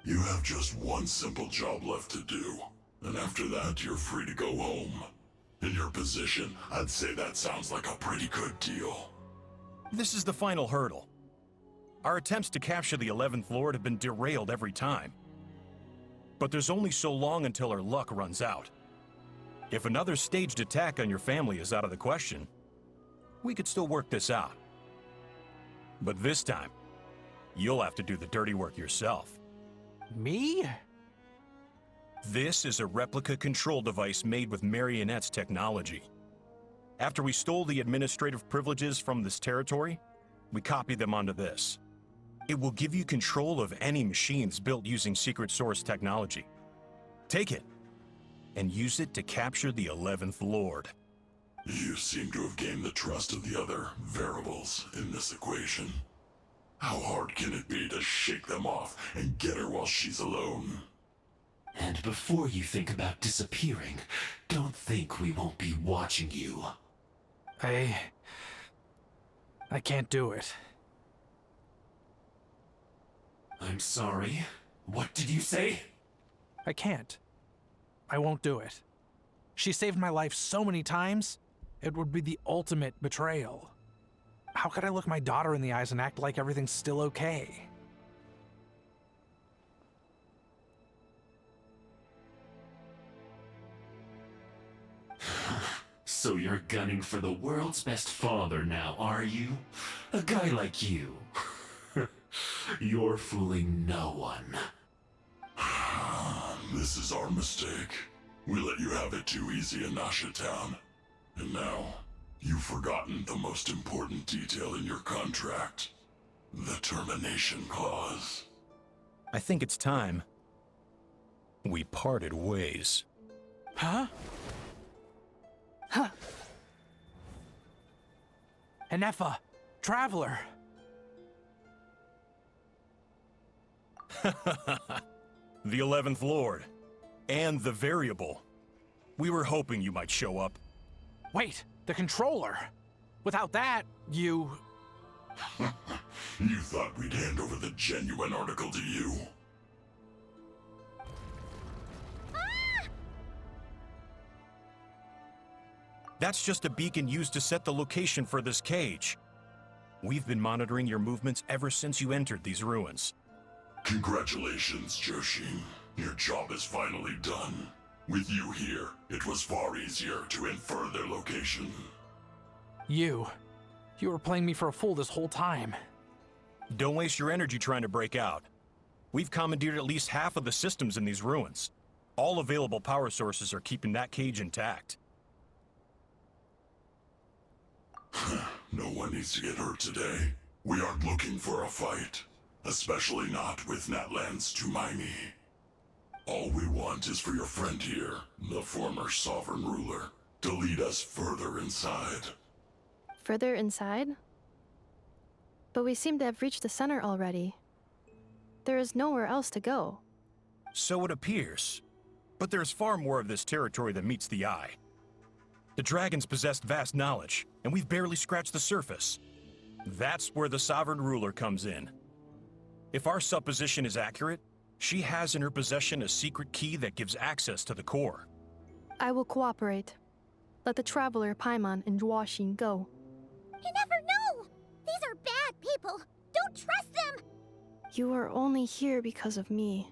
S16: You have just one simple job left to do. And after that, you're free to go home. In your position, I'd say that sounds like a pretty good deal.
S18: This is the final hurdle. Our attempts to capture the 11th Lord have been derailed every time. But there's only so long until our luck runs out. If another staged attack on your family is out of the question, we could still work this out. But this time, you'll have to do the dirty work yourself.
S9: Me?
S18: This is a replica control device made with Marionette's technology. After we stole the administrative privileges from this territory, we copied them onto this. It will give you control of any machines built using secret source technology. Take it, and use it to capture the 11th Lord.
S16: You seem to have gained the trust of the other variables in this equation. How hard can it be to shake them off and get her while she's alone?
S1: And before you think about disappearing, don't think we won't be watching you.
S9: I can't do it.
S1: I'm sorry. What did you say?
S9: I can't. I won't do it. She saved my life so many times, it would be the ultimate betrayal. How could I look my daughter in the eyes and act like everything's still okay?
S1: So you're gunning for the world's best father now, are you? A guy like you. You're fooling no one.
S16: This is our mistake. We let you have it too easy in Nasha Town. And now, you've forgotten the most important detail in your contract. The termination clause.
S18: I think it's time we parted ways.
S9: Huh? Huh. Ineffa, Traveler.
S18: The 11th Lord. And the Variable. We were hoping you might show up.
S9: Wait, the controller. Without that, you...
S16: You thought we'd hand over the genuine article to you?
S18: That's just a beacon used to set the location for this cage. We've been monitoring your movements ever since you entered these ruins.
S16: Congratulations, Joshin. Your job is finally done. With you here, it was far easier to infer their location.
S9: You were playing me for a fool this whole time.
S18: Don't waste your energy trying to break out. We've commandeered at least half of the systems in these ruins. All available power sources are keeping that cage intact.
S16: No one needs to get hurt today. We aren't looking for a fight. Especially not with Natlan's Tumaini. All we want is for your friend here, the former sovereign ruler, to lead us further inside.
S4: Further inside? But we seem to have reached the center already. There is nowhere else to go.
S18: So it appears. But there's far more of this territory than meets the eye. The dragons possessed vast knowledge, and we've barely scratched the surface. That's where the sovereign ruler comes in. If our supposition is accurate, she has in her possession a secret key that gives access to the core.
S4: I will cooperate. Let the Traveler, Paimon, and Dwashin go.
S3: You never know! These are bad people! Don't trust them!
S4: You are only here because of me.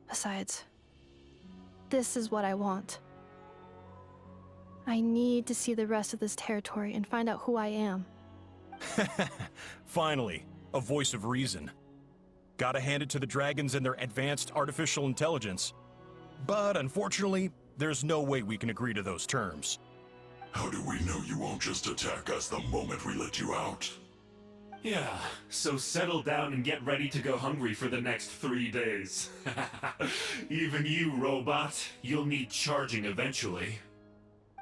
S4: Besides, this is what I want. I need to see the rest of this territory and find out who I am.
S18: Finally, a voice of reason. Gotta hand it to the dragons and their advanced artificial intelligence. But unfortunately, there's no way we can agree to those terms.
S16: How do we know you won't just attack us the moment we let you out?
S1: Yeah, so settle down and get ready to go hungry for the next 3 days. Even you, robot, you'll need charging eventually.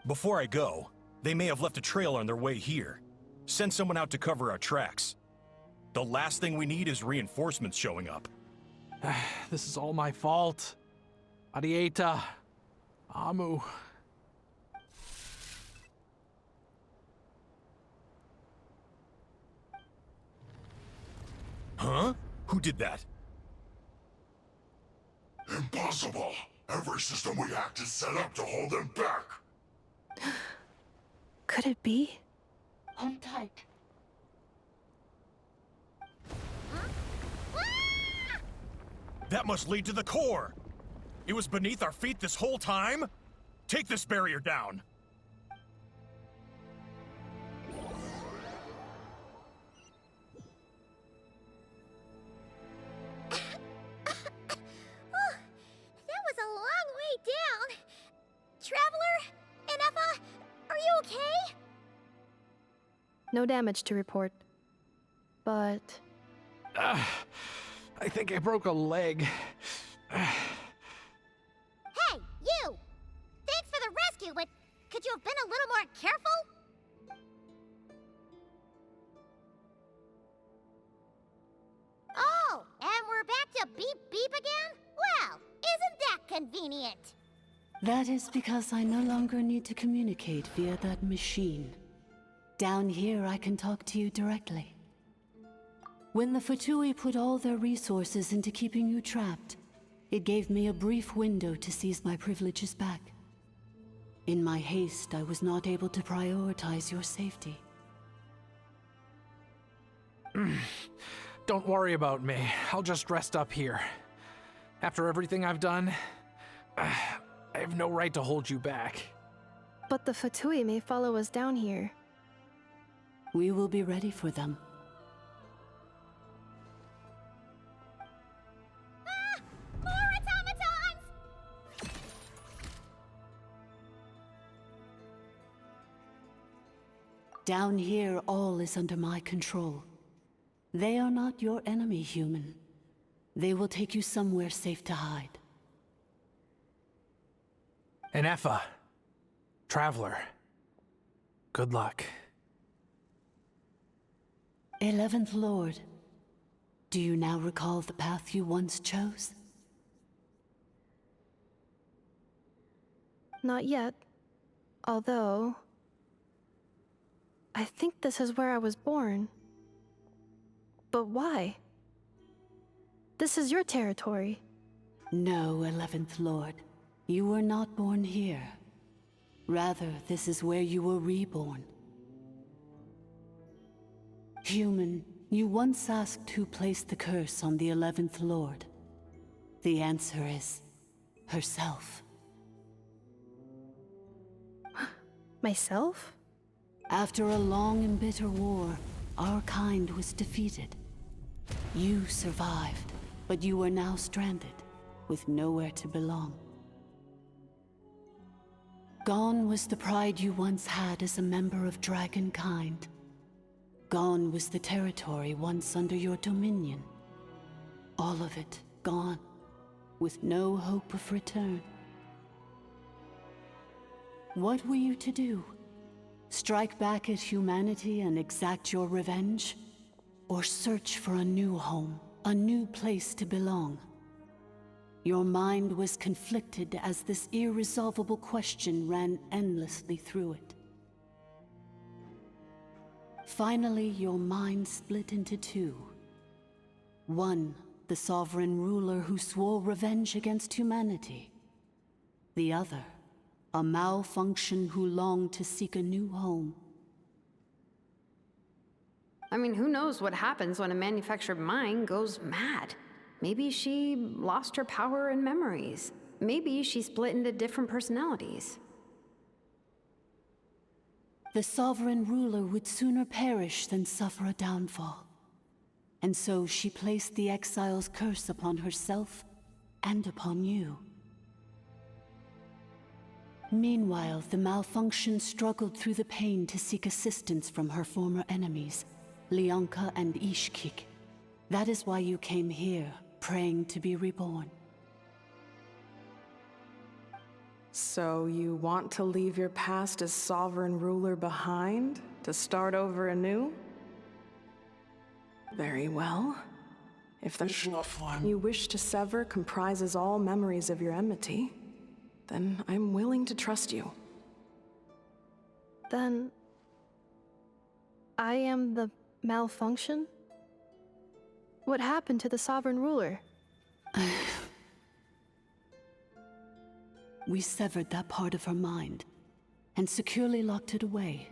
S18: Before I go, they may have left a trail on their way here. Send someone out to cover our tracks. The last thing we need is reinforcements showing up.
S9: This is all my fault. Arieta. Amu.
S18: Huh? Who did that?
S16: Impossible! Every system we hacked is set up to hold them back!
S4: Could it be?
S14: Hold tight.
S18: That must lead to the core! It was beneath our feet this whole time? Take this barrier down!
S3: That was a long way down. Traveler? Ineffa? Are you okay?
S4: No damage to report. But...
S9: I think I broke a leg.
S3: Hey, you! Thanks for the rescue, but could you have been a little more careful? Oh, and we're back to beep beep again? Well, isn't that convenient?
S14: That is because I no longer need to communicate via that machine. Down here, I can talk to you directly. When the Fatui put all their resources into keeping you trapped, it gave me a brief window to seize my privileges back. In my haste, I was not able to prioritize your safety.
S9: Don't worry about me. I'll just rest up here. After everything I've done, I have no right to hold you back.
S4: But the Fatui may follow us down here.
S14: We will be ready for them.
S3: More automatons!
S14: Down here, all is under my control. They are not your enemy, human. They will take you somewhere safe to hide.
S9: Ineffa. Traveler. Good luck.
S14: 11th Lord. Do you now recall the path you once chose?
S4: Not yet. Although... I think this is where I was born. But why? This is your territory.
S14: No, 11th Lord. You were not born here. Rather, this is where you were reborn. Human, you once asked who placed the curse on the 11th Lord. The answer is... herself.
S4: Myself?
S14: After a long and bitter war, our kind was defeated. You survived, but you are now stranded, with nowhere to belong. Gone was the pride you once had as a member of Dragonkind. Gone was the territory once under your dominion. All of it gone, with no hope of return. What were you to do? Strike back at humanity and exact your revenge? Or search for a new home, a new place to belong? Your mind was conflicted as this irresolvable question ran endlessly through it. Finally, your mind split into two. One, the sovereign ruler who swore revenge against humanity. The other, a malfunction who longed to seek a new home.
S5: I mean, who knows what happens when a manufactured mind goes mad? Maybe she lost her power and memories. Maybe she split into different personalities.
S14: The sovereign ruler would sooner perish than suffer a downfall. And so she placed the exile's curse upon herself and upon you. Meanwhile, the malfunction struggled through the pain to seek assistance from her former enemies, Leonka and Ishkik. That is why you came here, praying to be reborn.
S6: So you want to leave your past as sovereign ruler behind, to start over anew? Very well. If the you wish to sever comprises all memories of your enmity, then I'm willing to trust you.
S4: Then... I am the malfunction? What happened to the sovereign ruler?
S14: We severed that part of her mind, and securely locked it away.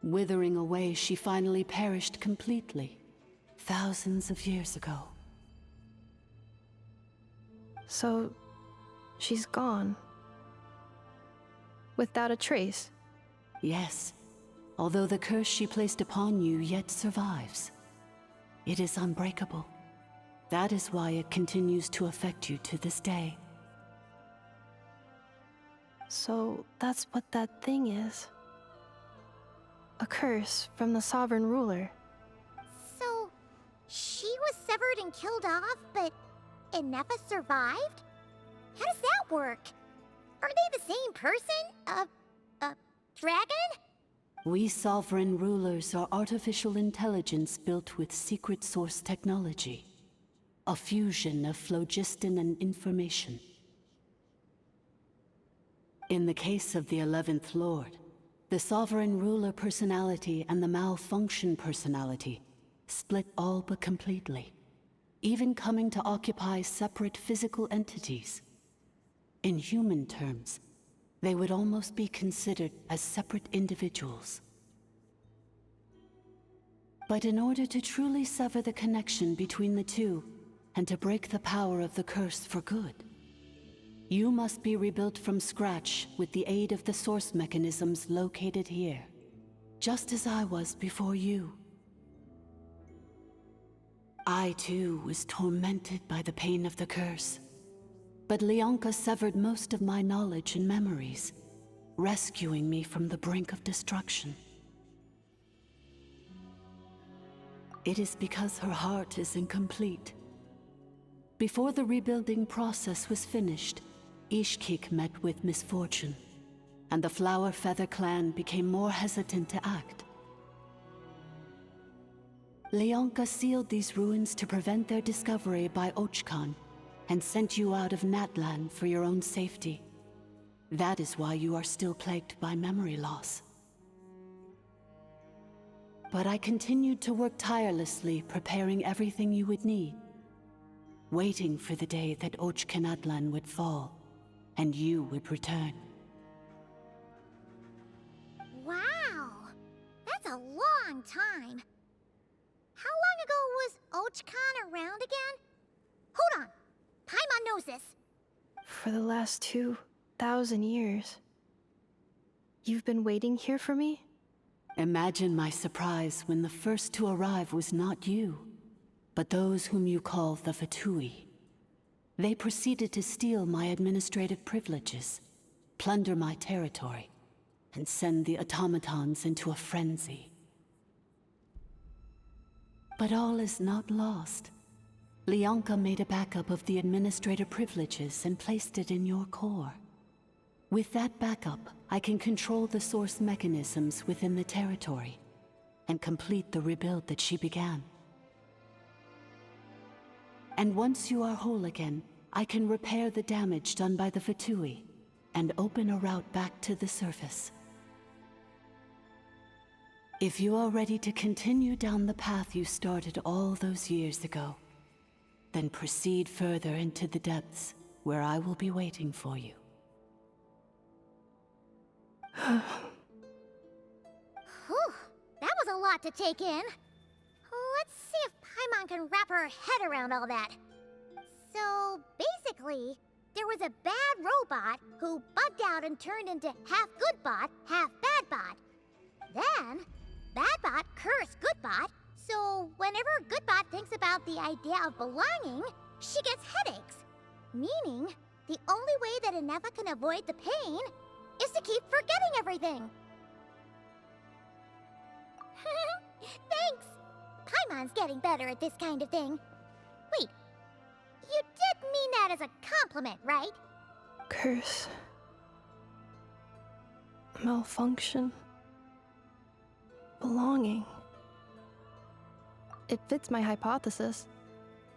S14: Withering away, she finally perished completely, thousands of years ago.
S4: So, she's gone. Without a trace?
S14: Yes, although the curse she placed upon you yet survives. It is unbreakable. That is why it continues to affect you to this day.
S4: So, that's what that thing is. A curse from the sovereign ruler.
S3: So, she was severed and killed off, but Ineffa survived? How does that work? Are they the same person? Dragon?
S14: We sovereign rulers are artificial intelligence built with secret source technology. A fusion of phlogiston and information. In the case of the 11th Lord, the sovereign ruler personality and the malfunction personality split all but completely, even coming to occupy separate physical entities. In human terms, they would almost be considered as separate individuals. But in order to truly sever the connection between the two, and to break the power of the curse for good, you must be rebuilt from scratch with the aid of the source mechanisms located here, just as I was before you. I too was tormented by the pain of the curse, but Leonka severed most of my knowledge and memories, rescuing me from the brink of destruction. It is because her heart is incomplete. Before the rebuilding process was finished, Ishkik met with misfortune, and the Flower Feather clan became more hesitant to act. Leonka sealed these ruins to prevent their discovery by Archon, and sent you out of Natlan for your own safety. That is why you are still plagued by memory loss. But I continued to work tirelessly, preparing everything you would need, waiting for the day that Natlan would fall, and you would return.
S3: Wow! That's a long time. How long ago was Archon around again? Hold on! Paimon knows this.
S4: For the last 2,000 years. You've been waiting here for me?
S14: Imagine my surprise when the first to arrive was not you, but those whom you call the Fatui. They proceeded to steal my administrative privileges, plunder my territory, and send the automatons into a frenzy. But all is not lost. Leonka made a backup of the administrator privileges and placed it in your core. With that backup, I can control the source mechanisms within the territory and complete the rebuild that she began. And once you are whole again, I can repair the damage done by the Fatui and open a route back to the surface. If you are ready to continue down the path you started all those years ago, then proceed further into the depths, where I will be waiting for you.
S3: Whew, that was a lot to take in. Let's see if Paimon can wrap her head around all that. So, basically, there was a bad robot who bugged out and turned into half good bot, half bad bot. Then, bad bot cursed good bot, so whenever good bot thinks about the idea of belonging, she gets headaches. Meaning, the only way that Ineffa can avoid the pain is to keep forgetting everything. Thanks! Paimon's getting better at this kind of thing. Wait, you did mean that as a compliment, right?
S4: Curse. Malfunction. Belonging. It fits my hypothesis,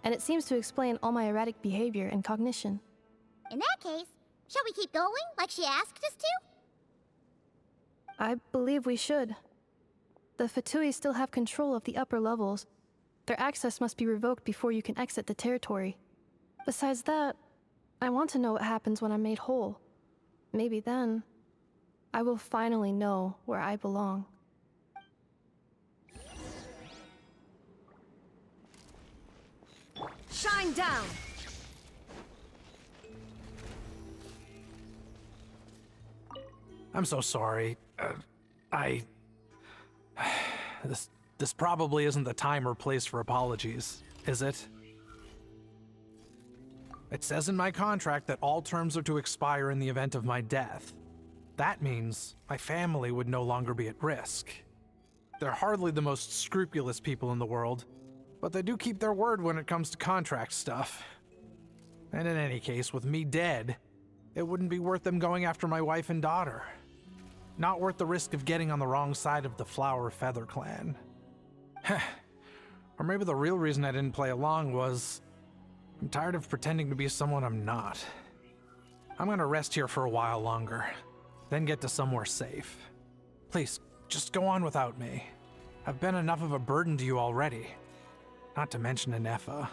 S4: and it seems to explain all my erratic behavior and cognition.
S3: In that case, shall we keep going like she asked us to?
S4: I believe we should. The Fatui still have control of the upper levels. Their access must be revoked before you can exit the territory. Besides that, I want to know what happens when I'm made whole. Maybe then, I will finally know where I belong.
S22: Shine down!
S9: I'm so sorry. This probably isn't the time or place for apologies, is it? It says in my contract that all terms are to expire in the event of my death. That means my family would no longer be at risk. They're hardly the most scrupulous people in the world, but they do keep their word when it comes to contract stuff. And in any case, with me dead, it wouldn't be worth them going after my wife and daughter. Not worth the risk of getting on the wrong side of the Flower Feather clan. Or maybe the real reason I didn't play along was I'm tired of pretending to be someone I'm not. I'm gonna rest here for a while longer, then get to somewhere safe. Please, just go on without me. I've been enough of a burden to you already. Not to mention Ineffa.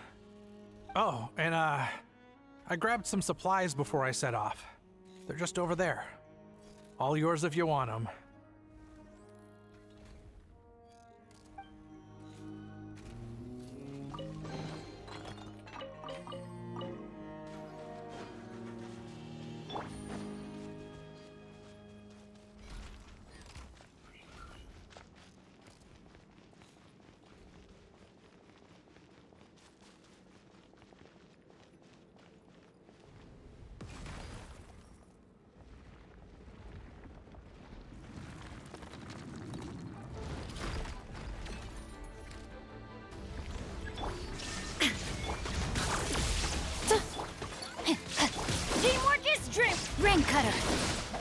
S9: Oh, and I grabbed some supplies before I set off. They're just over there. All yours if you want them.
S15: Teamwork is strength! Rain Cutter!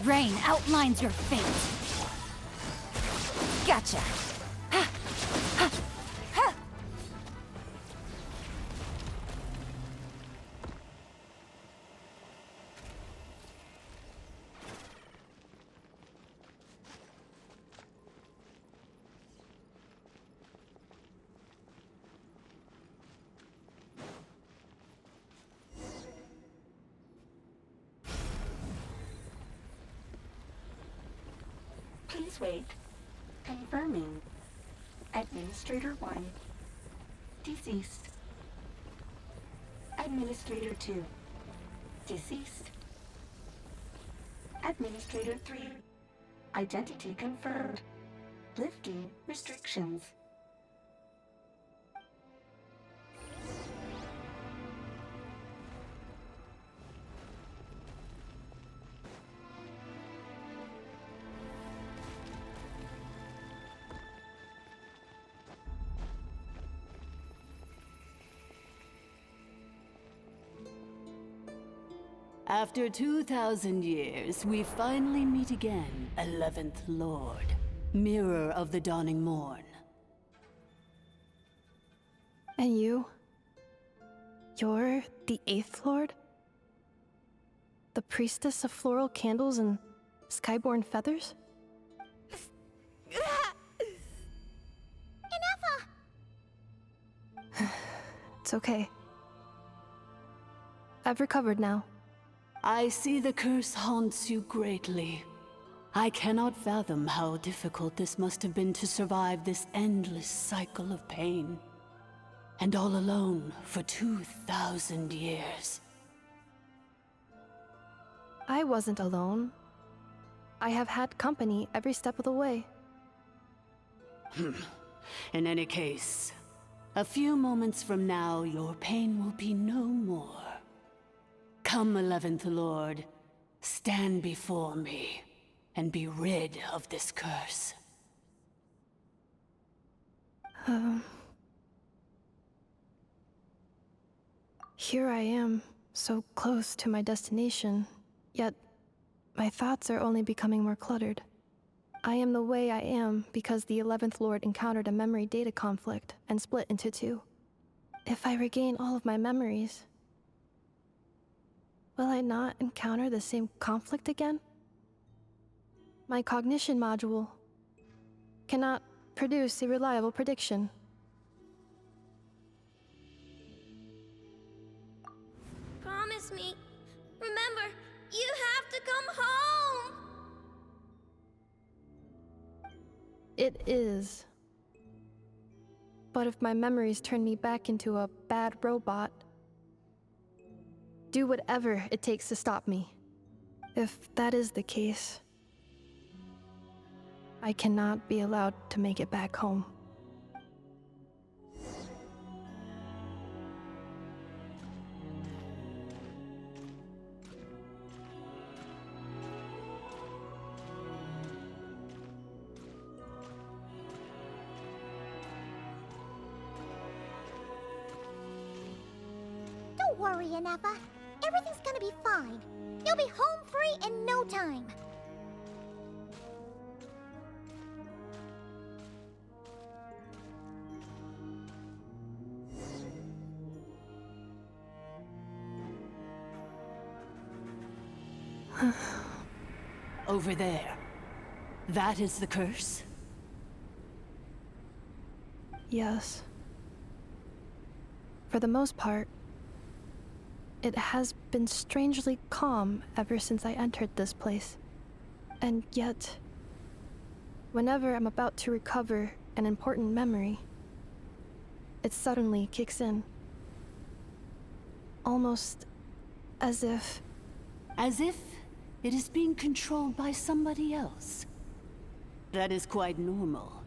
S15: Rain outlines your fate. Gotcha!
S21: Please wait. Confirming. Administrator 1. Deceased. Administrator 2. Deceased. Administrator 3. Identity confirmed. Lifting restrictions.
S10: After 2,000 years, we finally meet again, 11th Lord, Mirror of the Dawning Morn.
S4: And you? You're the 8th Lord? The priestess of floral candles and skyborn feathers?
S3: Ineffa!
S4: It's okay. I've recovered now.
S10: I see the curse haunts you greatly. I cannot fathom how difficult this must have been to survive this endless cycle of pain. And all alone for 2,000 years.
S4: I wasn't alone. I have had company every step of the way.
S10: In any case, a few moments from now, your pain will be no more. Come, 11th Lord, stand before me, and be rid of this curse.
S4: Here I am, so close to my destination, yet my thoughts are only becoming more cluttered. I am the way I am because the 11th Lord encountered a memory data conflict and split into two. If I regain all of my memories, will I not encounter the same conflict again? My cognition module cannot produce a reliable prediction.
S3: Promise me. Remember, you have to come home!
S4: It is. But if my memories turn me back into a bad robot, do whatever it takes to stop me. If that is the case, I cannot be allowed to make it back home.
S3: Don't worry, Ineffa. Everything's gonna be fine. You'll be home free in no time.
S10: Over there. That is the curse?
S4: Yes. For the most part, it has been strangely calm ever since I entered this place. And yet, whenever I'm about to recover an important memory, it suddenly kicks in. Almost as if...
S10: As if it is being controlled by somebody else. That is quite normal,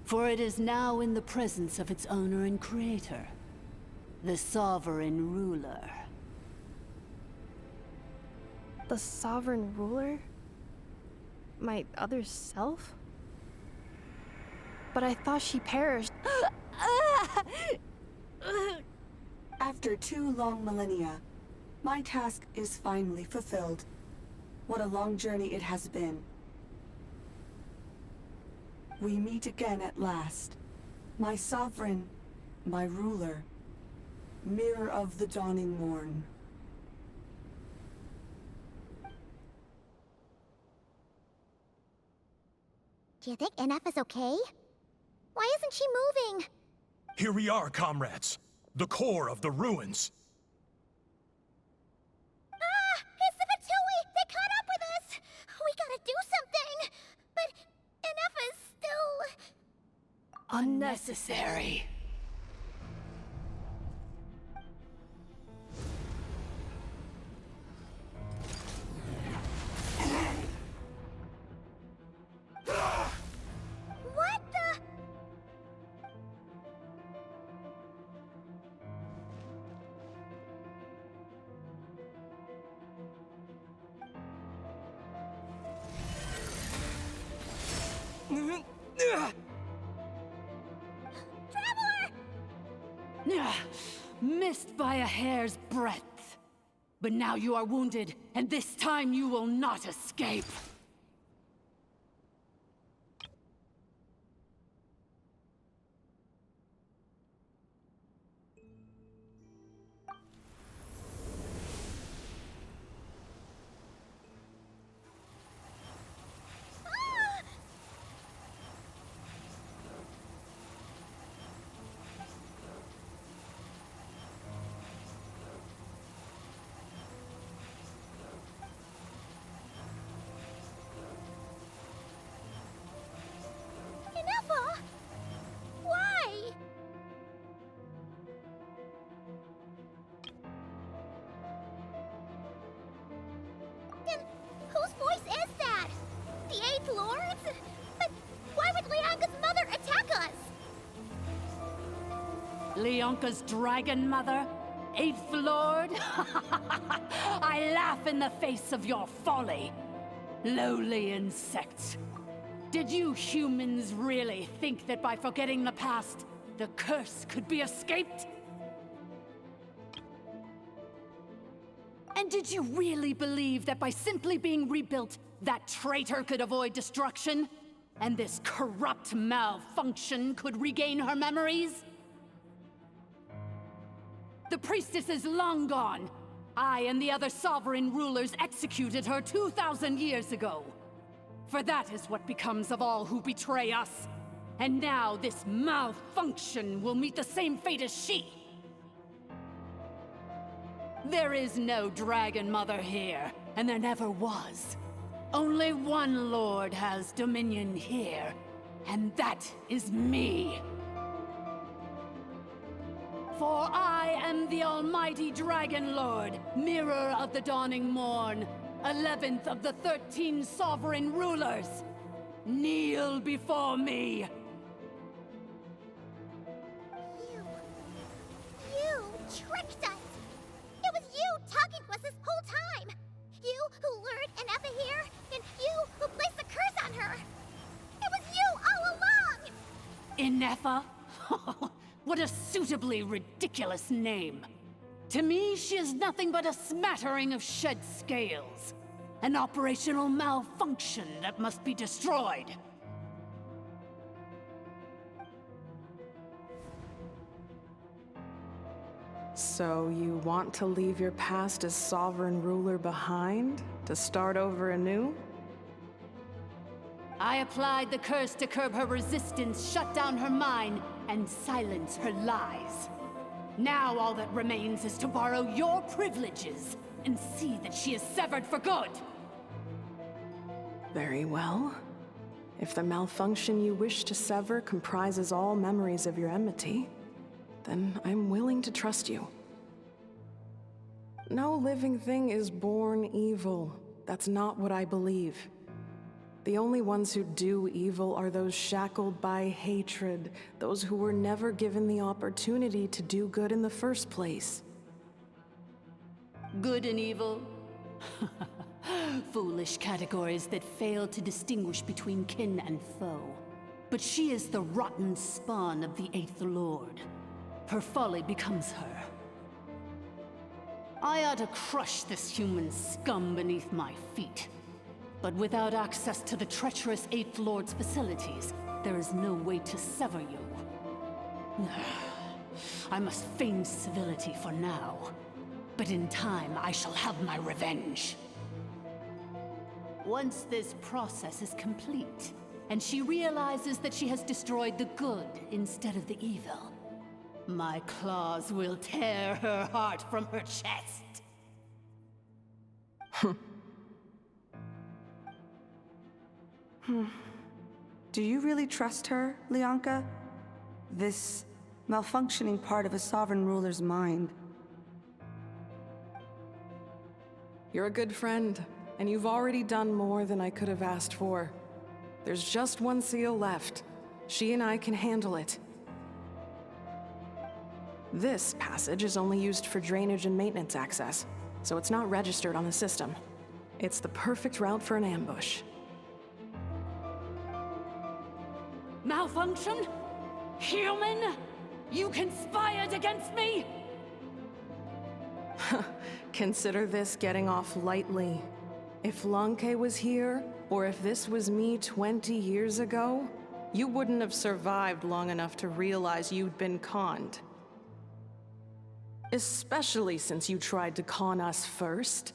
S10: for it is now in the presence of its owner and creator, the sovereign ruler.
S4: The sovereign ruler? My other self? But I thought she perished.
S19: After 2 long millennia, my task is finally fulfilled. What a long journey it has been. We meet again at last. My sovereign, my ruler, mirror of the dawning morn.
S3: Do you think Ineffa's okay? Why isn't she moving?
S18: Here we are, comrades. The core of the ruins.
S3: Ah! It's the Fatui! They caught up with us! We gotta do something! But Ineffa's still...
S10: Unnecessary.
S3: What the...
S10: Missed by a hair's breadth. But now you are wounded, and this time you will not escape.
S3: Ineffa? Why? Then whose voice is that? The 8th Lord's? But why would Leanka's mother attack us?
S10: Leonka's dragon mother? 8th Lord? I laugh in the face of your folly. Lowly insects. Did you humans really think that by forgetting the past, the curse could be escaped? Did you really believe that by simply being rebuilt, that traitor could avoid destruction? And this corrupt malfunction could regain her memories? The priestess is long gone. I and the other sovereign rulers executed her 2,000 years ago. For that is what becomes of all who betray us. And now this malfunction will meet the same fate as she. There is no Dragon Mother here, and there never was. Only one Lord has dominion here, and that is me. For I am the almighty Dragon Lord, Mirror of the Dawning Morn, 11th of the 13 sovereign rulers. Kneel before me.
S3: You tricked us! It was you talking to us this whole time! You who lured Ineffa here, and you who placed the curse on her! It was you all along!
S10: Ineffa? What a suitably ridiculous name. To me, she is nothing but a smattering of shed scales. An operational malfunction that must be destroyed.
S6: So you want to leave your past as sovereign ruler behind? To start over anew?
S10: I applied the curse to curb her resistance, shut down her mind, and silence her lies. Now all that remains is to borrow your privileges and see that she is severed for good.
S6: Very well. If the malfunction you wish to sever comprises all memories of your enmity, then I'm willing to trust you. No living thing is born evil. That's not what I believe. The only ones who do evil are those shackled by hatred, those who were never given the opportunity to do good in the first place.
S10: Good and evil? Foolish categories that fail to distinguish between kin and foe. But she is the rotten spawn of the Eighth Lord. Her folly becomes her. I ought to crush this human scum beneath my feet. But without access to the treacherous Eighth Lord's facilities, there is no way to sever you. I must feign civility for now. But in time, I shall have my revenge. Once this process is complete, and she realizes that she has destroyed the good instead of the evil, my claws will tear her heart from her chest.
S19: Do you really trust her, Leonka? This malfunctioning part of a sovereign ruler's mind.
S6: You're a good friend, and you've already done more than I could have asked for. There's just one seal left. She and I can handle it. This passage is only used for drainage and maintenance access, so it's not registered on the system. It's the perfect route for an ambush.
S10: Malfunction? Human? You conspired against me?
S6: Consider this getting off lightly. If Lanke was here, or if this was me 20 years ago, you wouldn't have survived long enough to realize you'd been conned. Especially since you tried to con us first.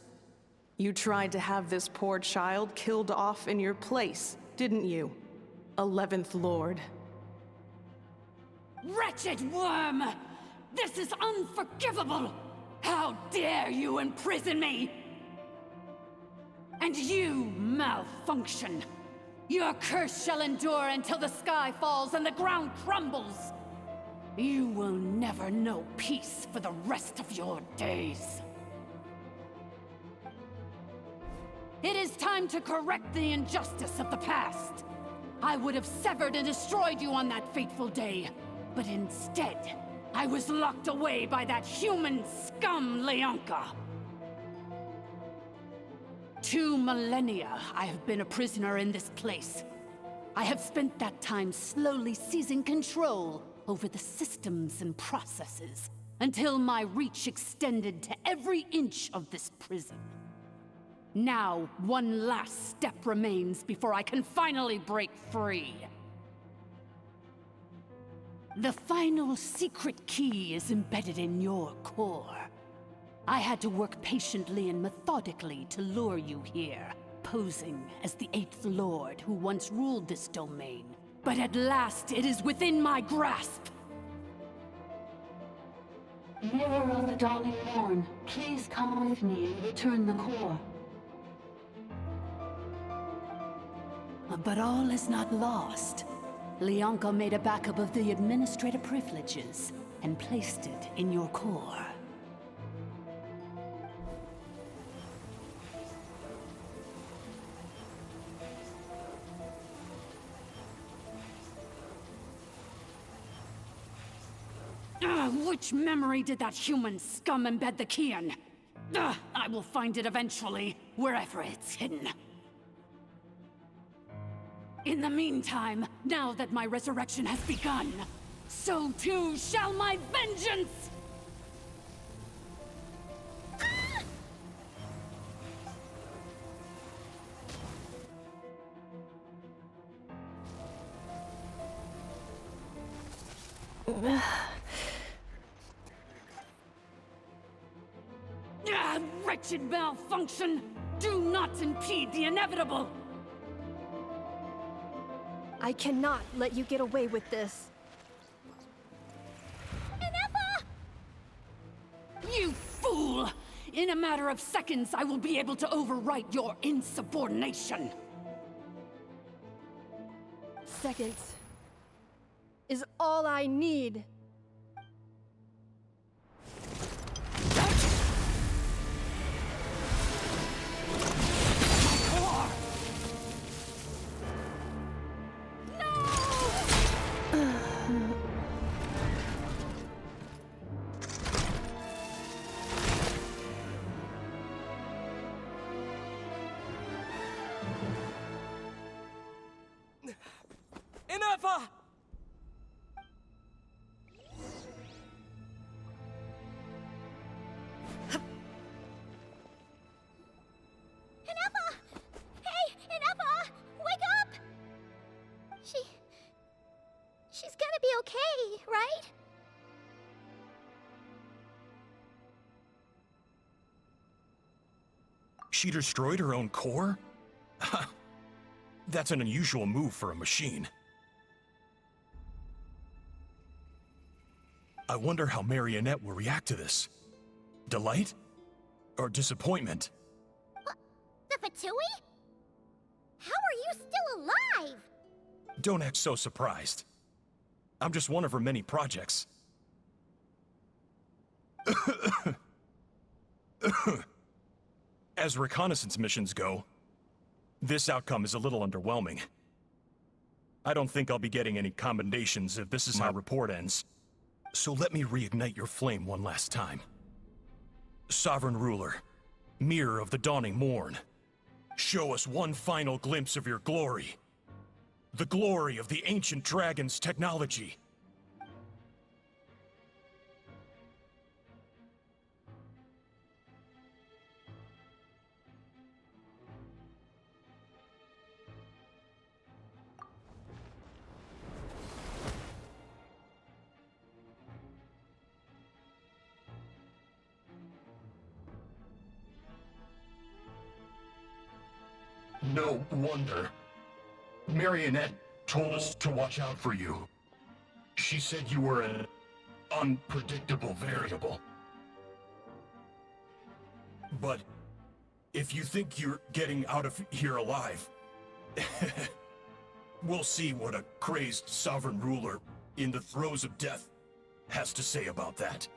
S6: You tried to have this poor child killed off in your place, didn't you? 11th Lord.
S10: Wretched worm! This is unforgivable! How dare you imprison me! And you, malfunction! Your curse shall endure until the sky falls and the ground crumbles! You will never know peace for the rest of your days. It is time to correct the injustice of the past. I would have severed and destroyed you on that fateful day, but instead, I was locked away by that human scum, Leonka. 2 millennia I have been a prisoner in this place. I have spent that time slowly seizing control over the systems and processes, until my reach extended to every inch of this prison. Now, one last step remains before I can finally break free. The final secret key is embedded in your core. I had to work patiently and methodically to lure you here, posing as the 8th Lord who once ruled this domain. But at last, it is within my grasp!
S14: Mirror of the Dawning Morn, please come with me and return the core.
S10: But all is not lost. Lianka made a backup of the administrator privileges and placed it in your core. Which memory did that human scum embed the key in? I will find it eventually, wherever it's hidden. In the meantime, now that my resurrection has begun, so too shall my vengeance! Wretched malfunction! Do not impede the inevitable!
S4: I cannot let you get away with this.
S10: Ineffa! You fool! In a matter of seconds, I will be able to overwrite your insubordination!
S4: Seconds is all I need.
S8: Ineffa!
S3: Ineffa! Hey, Ineffa! Wake up! She's gonna be okay, right?
S18: She destroyed her own core? That's an unusual move for a machine. I wonder how Marionette will react to this. Delight? Or disappointment?
S3: The Fatui? How are you still alive?
S18: Don't act so surprised. I'm just one of her many projects. As reconnaissance missions go, this outcome is a little underwhelming. I don't think I'll be getting any commendations if this is how my report ends. So let me reignite your flame one last time. Sovereign Ruler, Mirror of the Dawning Morn, show us one final glimpse of your glory. The glory of the ancient dragon's technology. No wonder. Marionette told us to watch out for you. She said you were an unpredictable variable. But if you think you're getting out of here alive, we'll see what a crazed sovereign ruler in the throes of death has to say about that.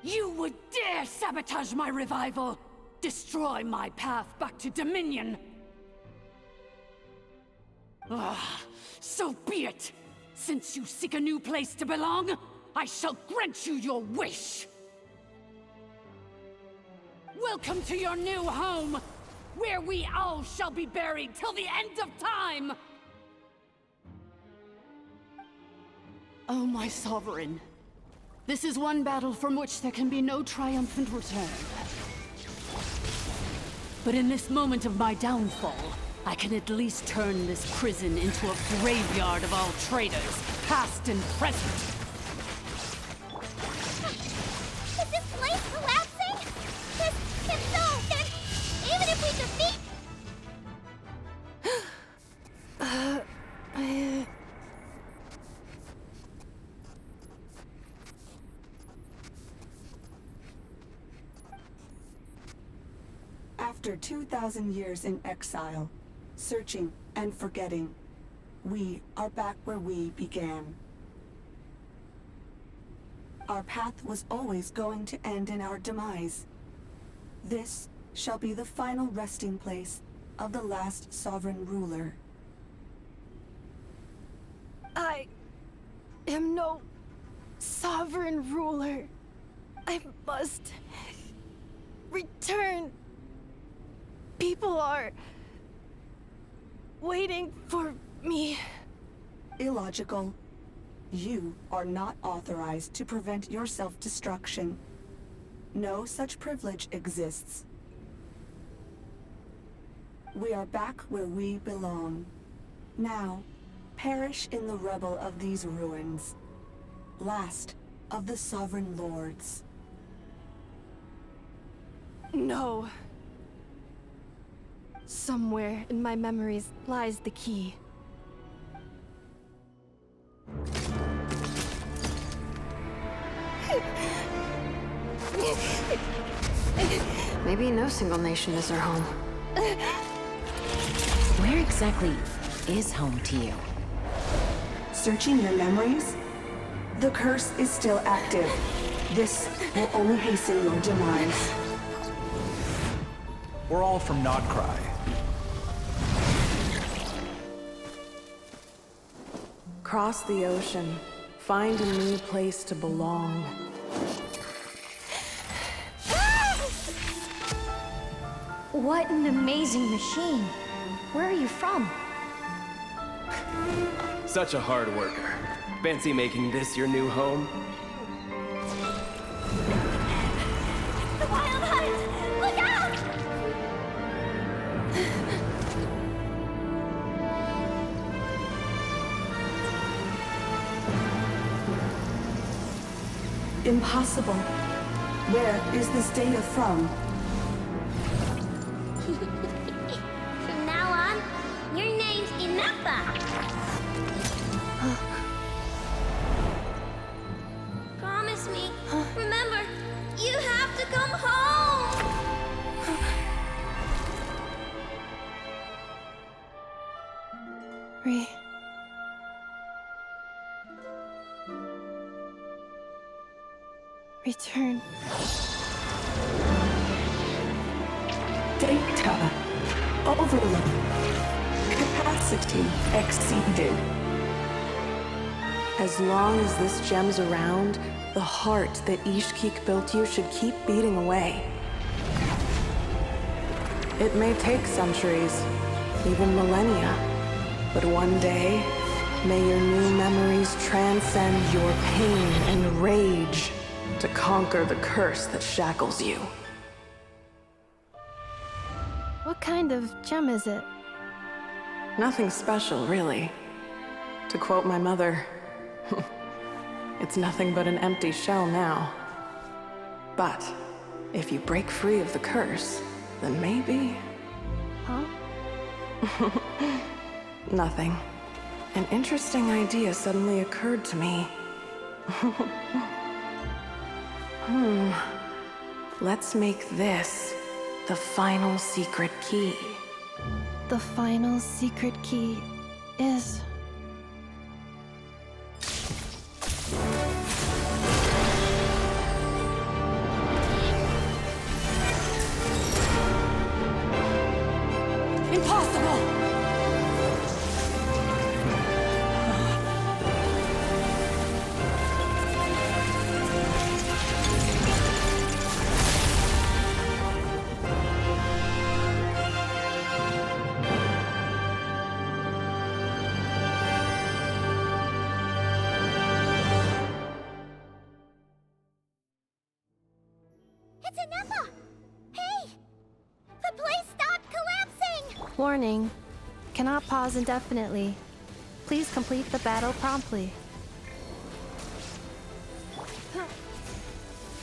S10: You would dare sabotage my revival! Destroy my path back to Dominion! So be it! Since you seek a new place to belong, I shall grant you your wish! Welcome to your new home, where we all shall be buried till the end of time! Oh, my sovereign. This is one battle from which there can be no triumphant return. But in this moment of my downfall, I can at least turn this prison into a graveyard of all traitors, past and present.
S3: Is this place collapsing? If so, then even if we defeat...
S19: After 2,000 years in exile, searching and forgetting, we are back where we began. Our path was always going to end in our demise. This shall be the final resting place of the last sovereign ruler.
S4: I am no sovereign ruler. I must return. People are waiting for me.
S19: Illogical. You are not authorized to prevent your self-destruction. No such privilege exists. We are back where we belong. Now, perish in the rubble of these ruins. Last of the sovereign lords.
S4: No. Somewhere in my memories lies the key.
S5: Maybe no single nation is our home.
S2: Where exactly is home to you?
S19: Searching your memories? The curse is still active. This will only hasten your demise.
S9: We're all from Nodcry.
S6: Cross the ocean. Find a new place to belong.
S3: What an amazing machine. Where are you from?
S7: Such a hard worker. Fancy making this your new home?
S3: The Wild Hunt! Look out!
S19: Impossible. Where is this data from?
S3: From now on, your name's Ineffa. Promise me. Remember, you have to come home.
S4: Return.
S19: Data. Overload. Capacity exceeded.
S6: As long as this gem's around, the heart that Ishkik built you should keep beating away. It may take centuries, even millennia, but one day, may your new memories transcend your pain and rage to conquer the curse that shackles you.
S4: What kind of gem is it?
S6: Nothing special, really. To quote my mother, it's nothing but an empty shell now. But if you break free of the curse, then maybe...
S4: Huh?
S6: Nothing. An interesting idea suddenly occurred to me. Let's make this the final secret key.
S4: The final secret key is...
S10: Impossible!
S4: Warning. Cannot pause indefinitely. Please complete the battle promptly.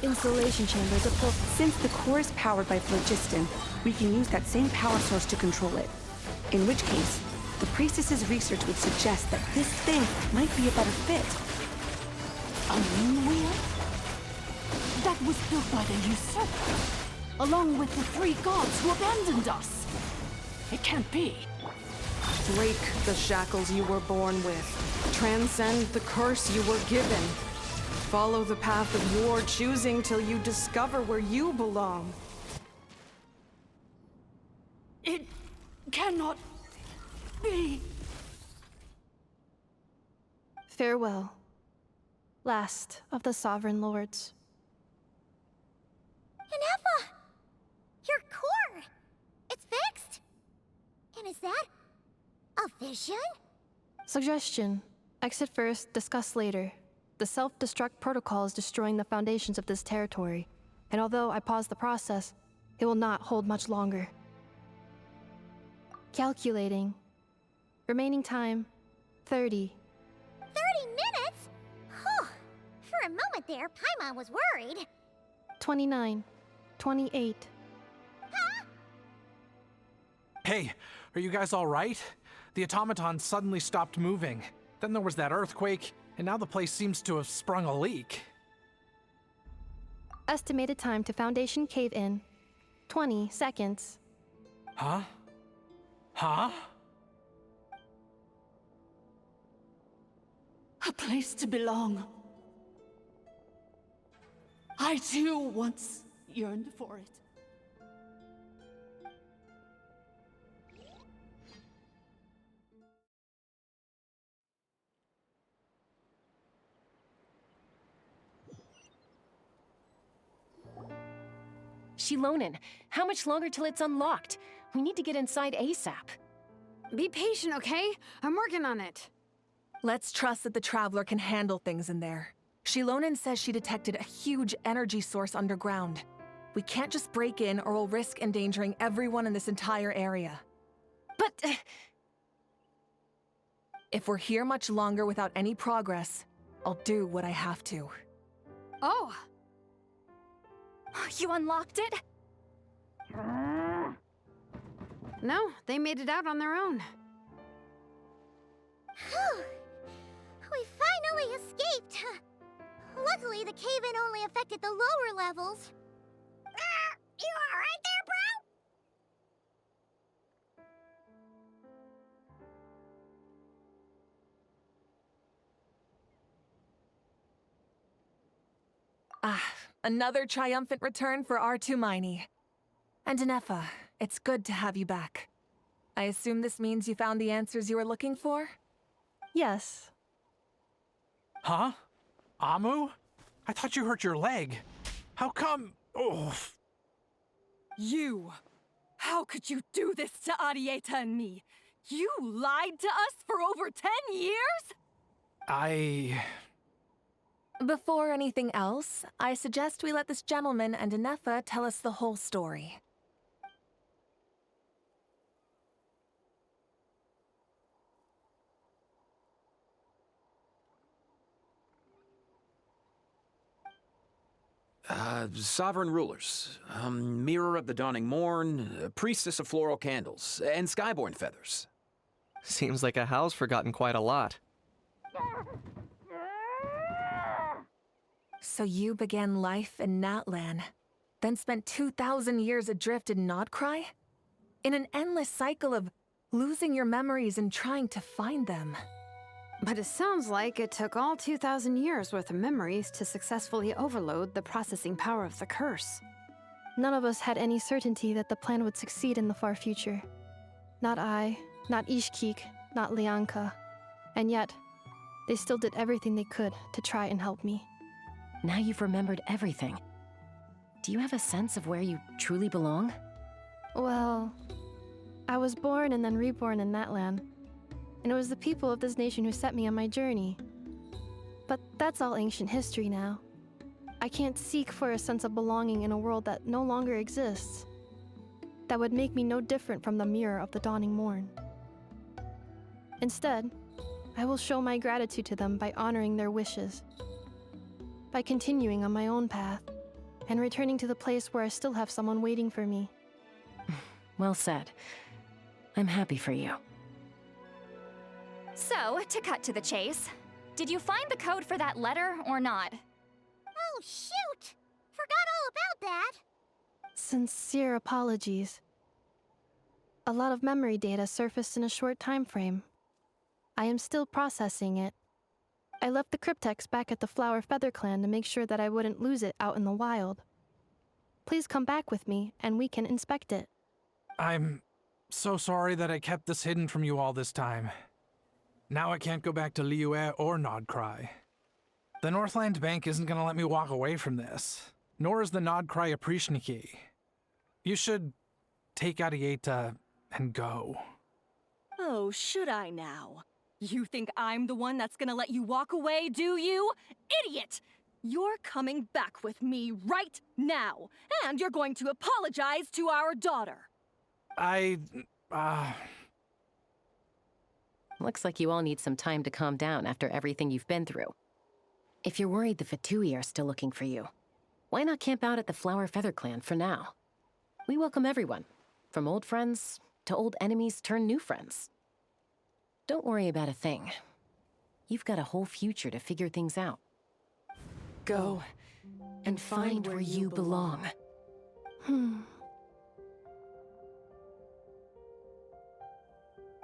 S4: Installation chamber deployed.
S19: Since the core is powered by phlogiston, we can use that same power source to control it. In which case, the priestess's research would suggest that this thing might be a better fit.
S10: A moon wheel? That was built by the usurper, along with the 3 gods who abandoned us. It can't be.
S6: Break the shackles you were born with. Transcend the curse you were given. Follow the path of your choosing till you discover where you belong.
S10: It cannot be.
S4: Farewell. Last of the Sovereign Lords.
S3: Ineffa! Your core! It's fixed! And is that a vision?
S4: Suggestion. Exit first, discuss later. The self-destruct protocol is destroying the foundations of this territory, and although I pause the process, it will not hold much longer. Calculating. Remaining time, 30.
S3: 30 minutes? Whew. For a moment there, Paimon was worried.
S4: 29. 28.
S9: Hey, are you guys all right? The automaton suddenly stopped moving. Then there was that earthquake, and now the place seems to have sprung a leak.
S4: Estimated time to Foundation cave-in, 20 seconds.
S9: Huh? Huh?
S10: A place to belong. I too once yearned for it.
S2: Shilonen, how much longer till it's unlocked? We need to get inside ASAP.
S5: Be patient, okay? I'm working on it.
S11: Let's trust that the Traveler can handle things in there. Shilonen says she detected a huge energy source underground. We can't just break in or we'll risk endangering everyone in this entire area.
S2: But...
S11: if we're here much longer without any progress, I'll do what I have to.
S15: Oh! You unlocked it?
S5: No, they made it out on their own.
S3: Whew. We finally escaped. Luckily, the cave-in only affected the lower levels. You alright there, bro?
S11: Another triumphant return for R2 Miney. And Ineffa, it's good to have you back. I assume this means you found the answers you were looking for?
S4: Yes.
S9: Huh? Amu? I thought you hurt your leg. How come? Oh.
S11: You! How could you do this to Arieta and me? You lied to us for over 10 years? Before anything else, I suggest we let this gentleman and Ineffa tell us the whole story.
S12: Sovereign rulers, Mirror of the Dawning Morn, Priestess of Floral Candles, and Skyborn Feathers.
S7: Seems like a howl's forgotten quite a lot.
S11: So you began life in Natlan, then spent 2,000 years adrift in Nodcry? In an endless cycle of losing your memories and trying to find them.
S5: But it sounds like it took all 2,000 years worth of memories to successfully overload the processing power of the curse.
S4: None of us had any certainty that the plan would succeed in the far future. Not I, not Ishkik, not Lianka. And yet, they still did everything they could to try and help me.
S2: Now you've remembered everything. Do you have a sense of where you truly belong?
S4: Well, I was born and then reborn in Natlan. And it was the people of this nation who set me on my journey. But that's all ancient history now. I can't seek for a sense of belonging in a world that no longer exists. that would make me no different from the mirror of the dawning morn. Instead, I will show my gratitude to them by honoring their wishes, by continuing on my own path, and returning to the place where I still have someone waiting for me.
S2: Well said. I'm happy for you.
S15: So, to cut to the chase, did you find the code for that letter or not?
S3: Oh, shoot! Forgot all about that.
S4: Sincere apologies. A lot of memory data surfaced in a short time frame. I am still processing it. I left the cryptex back at the Flower Feather Clan to make sure that I wouldn't lose it out in the wild. Please come back with me, and we can inspect it.
S9: I'm so sorry that I kept this hidden from you all this time. Now I can't go back to Liyue or Nodcry. The Northland Bank isn't gonna let me walk away from this, nor is the Nodcry Aprishniki. You should take Arieta and go.
S11: Oh, should I now? You think I'm the one that's gonna let you walk away, do you? Idiot! You're coming back with me right now, and you're going to apologize to our daughter.
S2: Looks like you all need some time to calm down after everything you've been through. If you're worried the Fatui are still looking for you, why not camp out at the Flower Feather Clan for now? We welcome everyone, from old friends to old enemies turned new friends. Don't worry about a thing. You've got a whole future to figure things out. Go and find where you belong.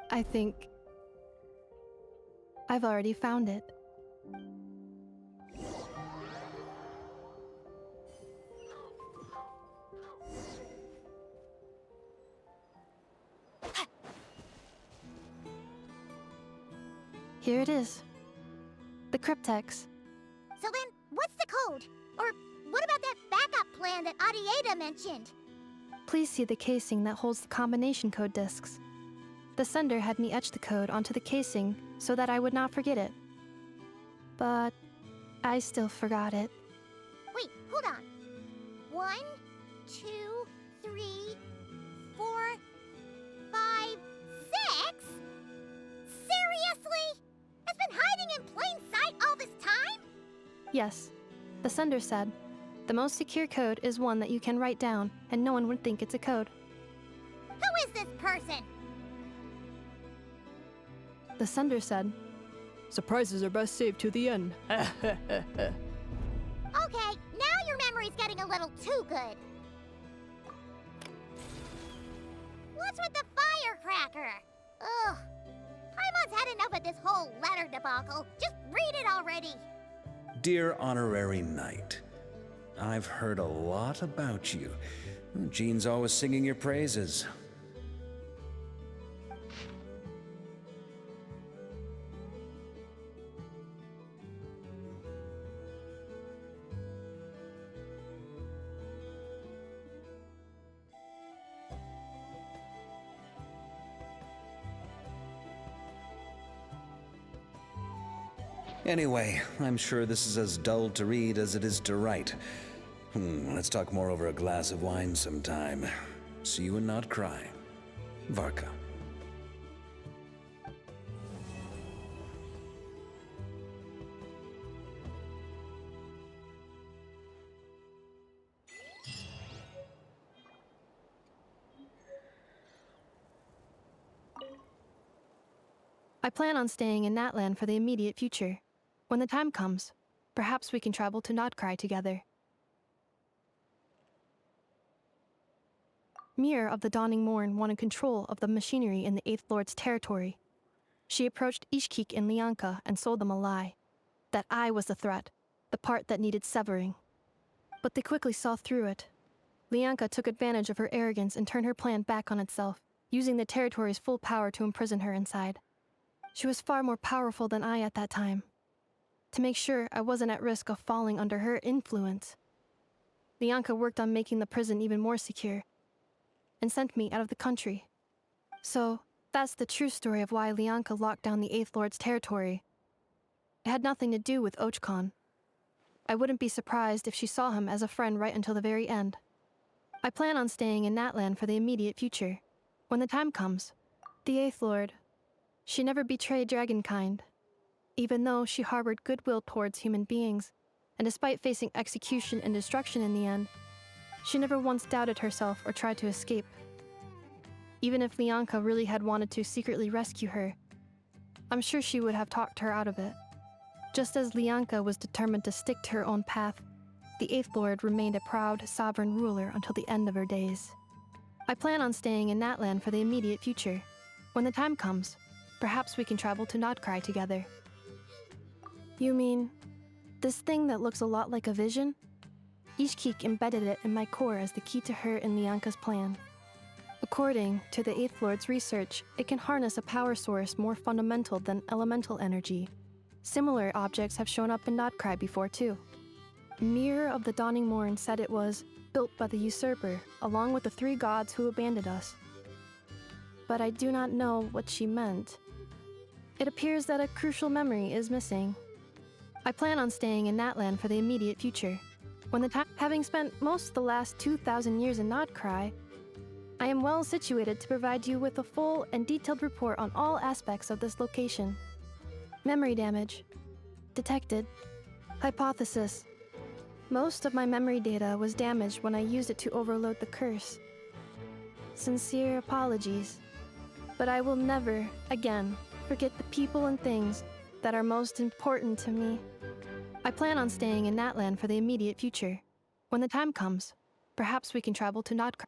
S4: I think I've already found it. Here it is. The cryptex.
S3: So then, what's the code? Or what about that backup plan that Arieta mentioned?
S4: Please see the casing that holds the combination code discs. The sender had me etch the code onto the casing so that I would not forget it. But I still forgot it.
S3: Wait, hold on. 1, 2, 3, 4, 5, 6? Seriously? It's been hiding in plain sight all this time?
S4: Yes, the sender said, the most secure code is one that you can write down and no one would think it's a code.
S3: Who is this person?
S4: The sender said,
S11: surprises are best saved to the end.
S3: Okay, now your memory's getting a little too good. What's with the firecracker? Ugh. Paimon's had enough of this whole letter debacle. Just read it already.
S13: Dear Honorary Knight, I've heard a lot about you. Jean's always singing your praises. Anyway, I'm sure this is as dull to read as it is to write. Let's talk more over a glass of wine sometime. See you and not cry. Varka.
S4: I plan on staying in Natlan for the immediate future. When the time comes, perhaps we can travel to Nodcry together. Mirror of the Dawning Morn wanted control of the machinery in the Eighth Lord's territory. She approached Ishkik and Lianka and sold them a lie. That I was the threat, the part that needed severing. But they quickly saw through it. Lianka took advantage of her arrogance and turned her plan back on itself, using the territory's full power to imprison her inside. She was far more powerful than I at that time. To make sure I wasn't at risk of falling under her influence, Lianka worked on making the prison even more secure, and sent me out of the country. So, that's the true story of why Lianka locked down the Eighth Lord's territory. It had nothing to do with Ochkon. I wouldn't be surprised if she saw him as a friend right until the very end. I plan on staying in that land for the immediate future. When the time comes, the Eighth Lord, she never betrayed Dragonkind, even though she harbored goodwill towards human beings, and despite facing execution and destruction in the end, she never once doubted herself or tried to escape. Even if Lianka really had wanted to secretly rescue her, I'm sure she would have talked her out of it. Just as Lianka was determined to stick to her own path, the Eighth Lord remained a proud, sovereign ruler until the end of her days. I plan on staying in that land for the immediate future. When the time comes, perhaps we can travel to Nodcry together. You mean, this thing that looks a lot like a vision? Ishkik embedded it in my core as the key to her and Lianka's plan. According to the Eighth Lord's research, it can harness a power source more fundamental than elemental energy. Similar objects have shown up in Nodcry before too. Mirror of the Dawning Morn said it was built by the usurper, along with the 3 gods who abandoned us. But I do not know what she meant. It appears that a crucial memory is missing. I plan on staying in that land for the immediate future. When the time, having spent most of the last 2,000 years in Nodcry, I am well situated to provide you with a full and detailed report on all aspects of this location. Memory damage. Detected. Hypothesis. Most of my memory data was damaged when I used it to overload the curse. Sincere apologies. But I will never, again, forget the people and things that are most important to me. I plan on staying in that land for the immediate future. When the time comes, perhaps we can travel to Nodcry.